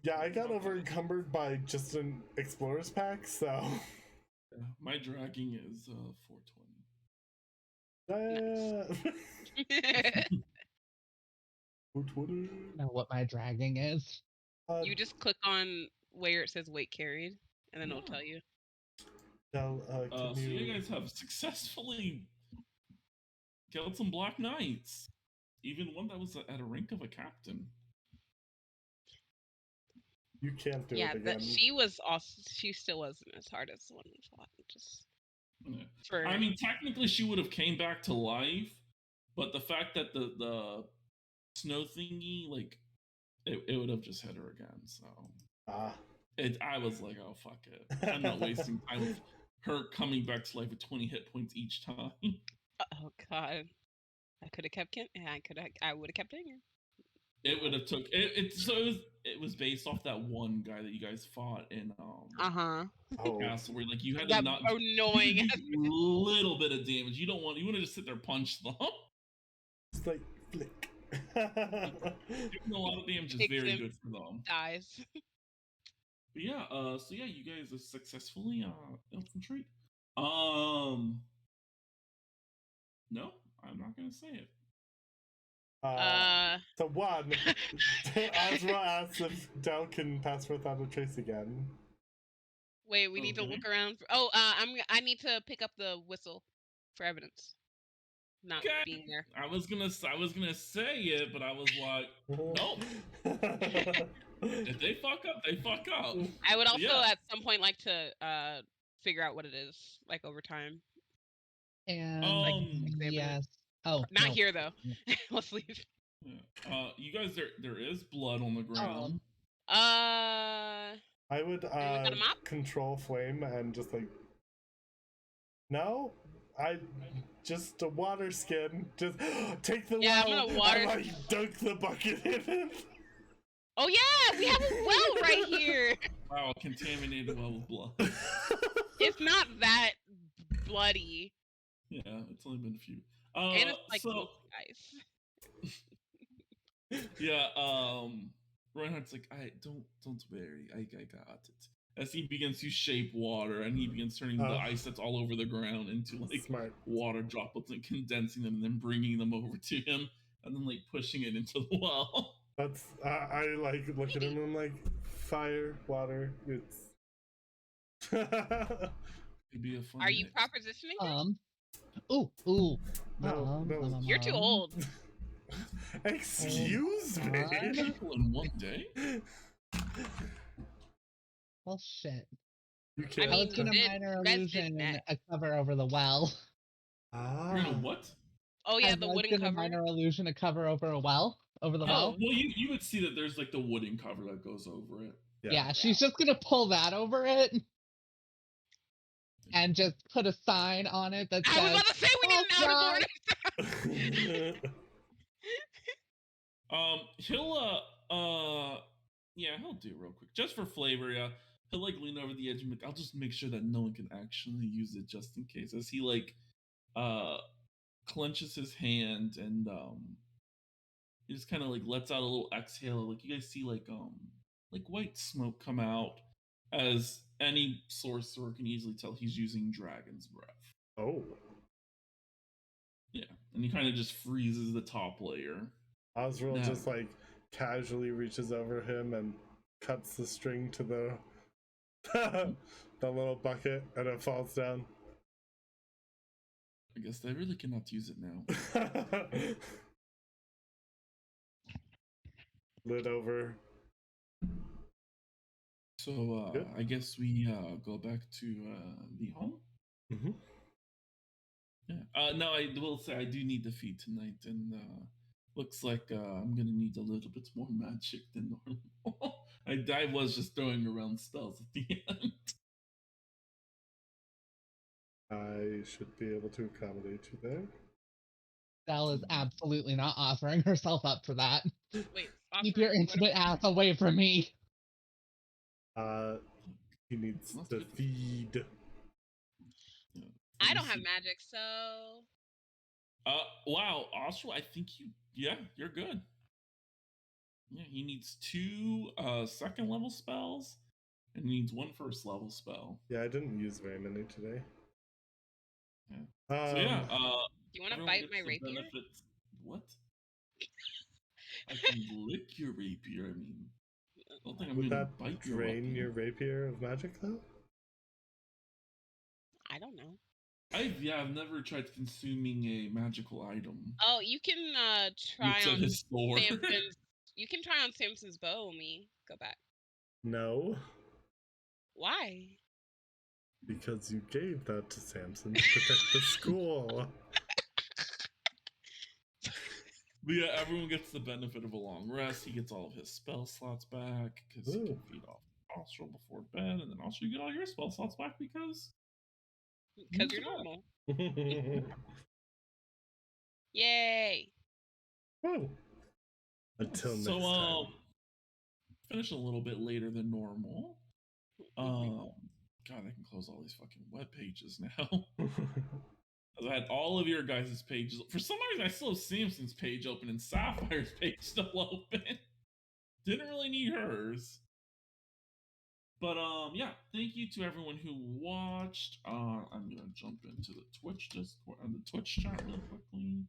Yeah, I got over encumbered by just an explorer's pack, so. Yeah, my dragging is 420. 420. I know what my dragging is. You just click on where it says weight carried, and then it'll tell you. Now, so you guys have successfully killed some Black Knights. Even one that was at a rank of a captain. You can't do it again. Yeah, she still wasn't as hard as the one we fought. I mean, technically she would have came back to life, but the fact that the snow thingy, like, it would have just hit her again. So I was like, oh fuck it, I'm not wasting time with her coming back to life with 20 hit points each time. Oh god, I could have kept it. I would have kept it here. It would have took it. So it was based off that one guy that you guys fought in Castle, where like you had to not annoying a little bit of damage. You want to just sit there and punch them. It's like flick. Doing a lot of damage is very good for them. Dies. But yeah, so yeah, you guys have successfully infiltrate. No, I'm not gonna say it. So one, Azrael asks if Del can pass without a trace again. Wait, we need to look around. I need to pick up the whistle for evidence. Not being there. I was gonna say it, but I was like, nope. If they fuck up, they fuck up. I would also at some point like to figure out what it is, like over time. And yes. Oh, not here though. Let's leave. Yeah. You guys, there is blood on the ground. I would control flame and just like. No, just a water skin. Just take the well. I'm gonna water. I like dunk the bucket in it. Oh yeah, we have a well right here. Wow, a contaminated well with blood. It's not that bloody. Yeah, it's only been a few. And it's like ice. Yeah, Reinhardt's like, don't worry, I got it. As he begins to shape water, and he begins turning the ice that's all over the ground into like water droplets and condensing them, and then bringing them over to him, and then like pushing it into the well. That's I like look at him and I'm like, fire, water, it's. It'd be a fun. Are you propositioning? Ooh. No. You're too old. Excuse me. People in one day. Well, shit. You can't. I was gonna minor illusion a cover over the well. You're gonna what? Oh yeah, the wooden cover. Minor illusion a cover over a well. over the Oh, bow. well, you would see that there's like the wooden cover that goes over it. Yeah, she's just gonna pull that over it and just put a sign on it that I was says, about to say we need an outer border. He'll do it real quick just for flavor. Yeah, he'll like lean over the edge and I'll just make sure that no one can actually use it just in case. As he like clenches his hand and he just kind of like lets out a little exhale. Like you guys see like white smoke come out, as any sorcerer can easily tell he's using dragon's breath. Oh. Yeah, and he kind of just freezes the top layer. Azrael just like casually reaches over him and cuts the string to the the little bucket, and it falls down. I guess they really cannot use it now. Lid over. So I guess we go back to the home. Mm-hmm. Yeah. No, I will say I do need to feed tonight, and looks like I'm gonna need a little bit more magic than normal. I was just throwing around spells at the end. I should be able to accommodate you there. Belle is absolutely not offering herself up for that. Wait, Keep your intimate ass away from me. He needs to feed. Yeah, I don't have magic, so. Wow, Astral, I think you're good. Yeah, he needs 2 second level spells, and he needs 1 first level spell. Yeah, I didn't use very many today. Yeah. So do you want to bite my rapier? Benefits. What? I can lick your rapier. I mean, I don't think I'm Would gonna that bite drain your rapier of magic though? I don't know. I've never tried consuming a magical item. Oh, you can try on his sword. Samson's. You can try on Samson's bow. Go back. No. Why? Because you gave that to Samson to protect the school. But yeah, everyone gets the benefit of a long rest. He gets all of his spell slots back because he can feed off Astral before bed, and then also you get all your spell slots back because you're normal. Yay! Whoa. Until next time. Finish a little bit later than normal. God, I can close all these fucking web pages now. I had all of your guys' pages. For some reason, I still have Samson's page open and Sapphire's page still open. Didn't really need hers. But yeah, thank you to everyone who watched. I'm gonna jump into the Twitch Discord and the Twitch chat real quickly.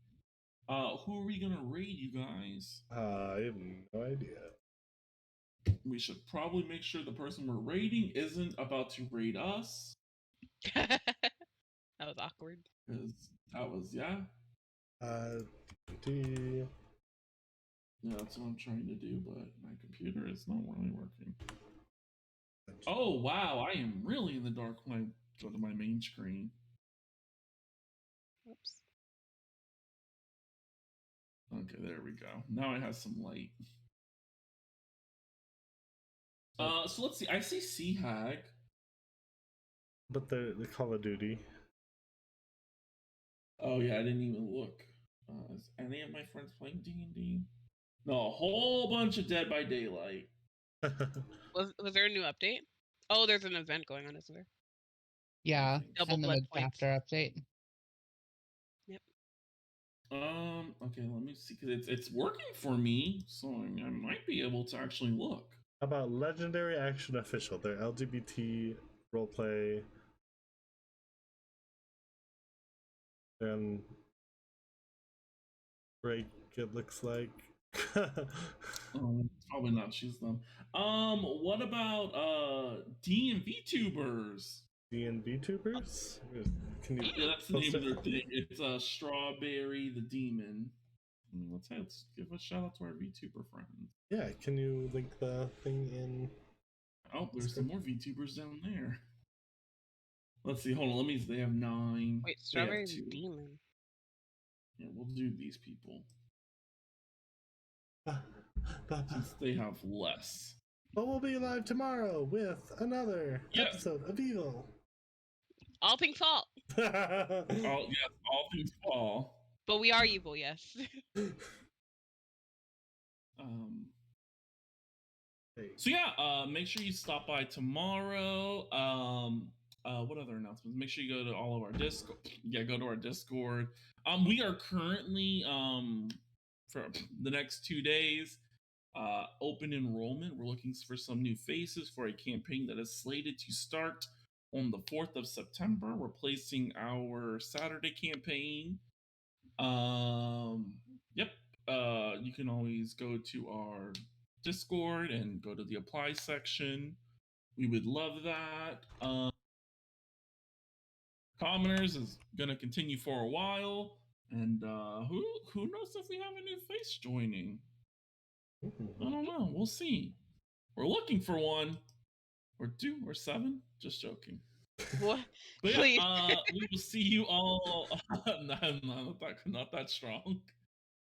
Who are we gonna raid, you guys? I have no idea. We should probably make sure the person we're raiding isn't about to raid us. That was awkward. Because that was, yeah. Yeah, that's what I'm trying to do, but my computer is not really working. Oh, wow, I am really in the dark when I go to my main screen. Oops. Okay, there we go. Now it has some light. So let's see. I see Sea Hag. But the Call of Duty. Oh yeah, I didn't even look. Is any of my friends playing D&D? No, a whole bunch of Dead by Daylight. Was there a new update? Oh, there's an event going on, isn't there? Yeah, Double and the blood points. chapter update. Yep. Okay, let me see, because it's working for me, so I might be able to actually look. How about Legendary Action Official? Their LGBT roleplay. And break, it looks like. Probably not choose them. What about D&V tubers? D&V tubers? Can you Yeah, that's the name of their thing. It's Strawberry the Demon. Let's give a shout out to our VTuber friends. Yeah, can you link the thing in? Oh, there's some more VTubers down there. Let's see. Hold on. They have 9. Wait, Strawberry the Demon. Yeah, we'll do these people. since they have less. But we'll be live tomorrow with another episode of Evil. All things fall. All things fall. But we are evil, yes. So yeah, make sure you stop by tomorrow. What other announcements? Make sure you go to all of our Discord. Yeah, go to our Discord. We are currently for the next 2 days open enrollment. We're looking for some new faces for a campaign that is slated to start on the 4th of September, replacing our Saturday campaign. Yep. You can always go to our Discord and go to the apply section. We would love that. Commoners is gonna continue for a while, and who knows if we have a new face joining? I don't know. We'll see. We're looking for one, or 2, or 7. Just joking. What? But Please. yeah, we will see you all. Not that strong.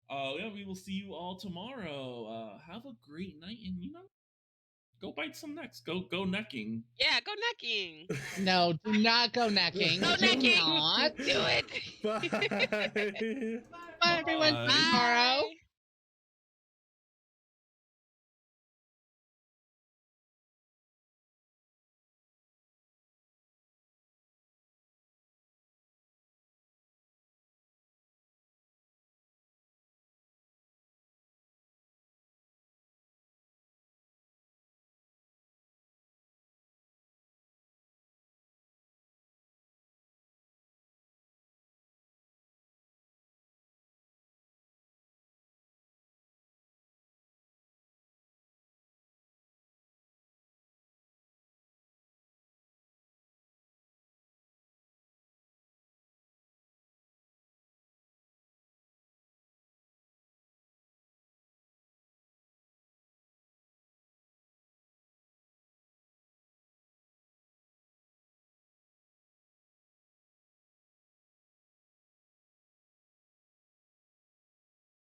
Yeah, we will see you all tomorrow. Have a great night, and go bite some necks. Go necking. Yeah, go necking. No, do not go necking. Go Do necking. not. Do it. Bye. Bye, everyone. Bye. See you tomorrow. Bye.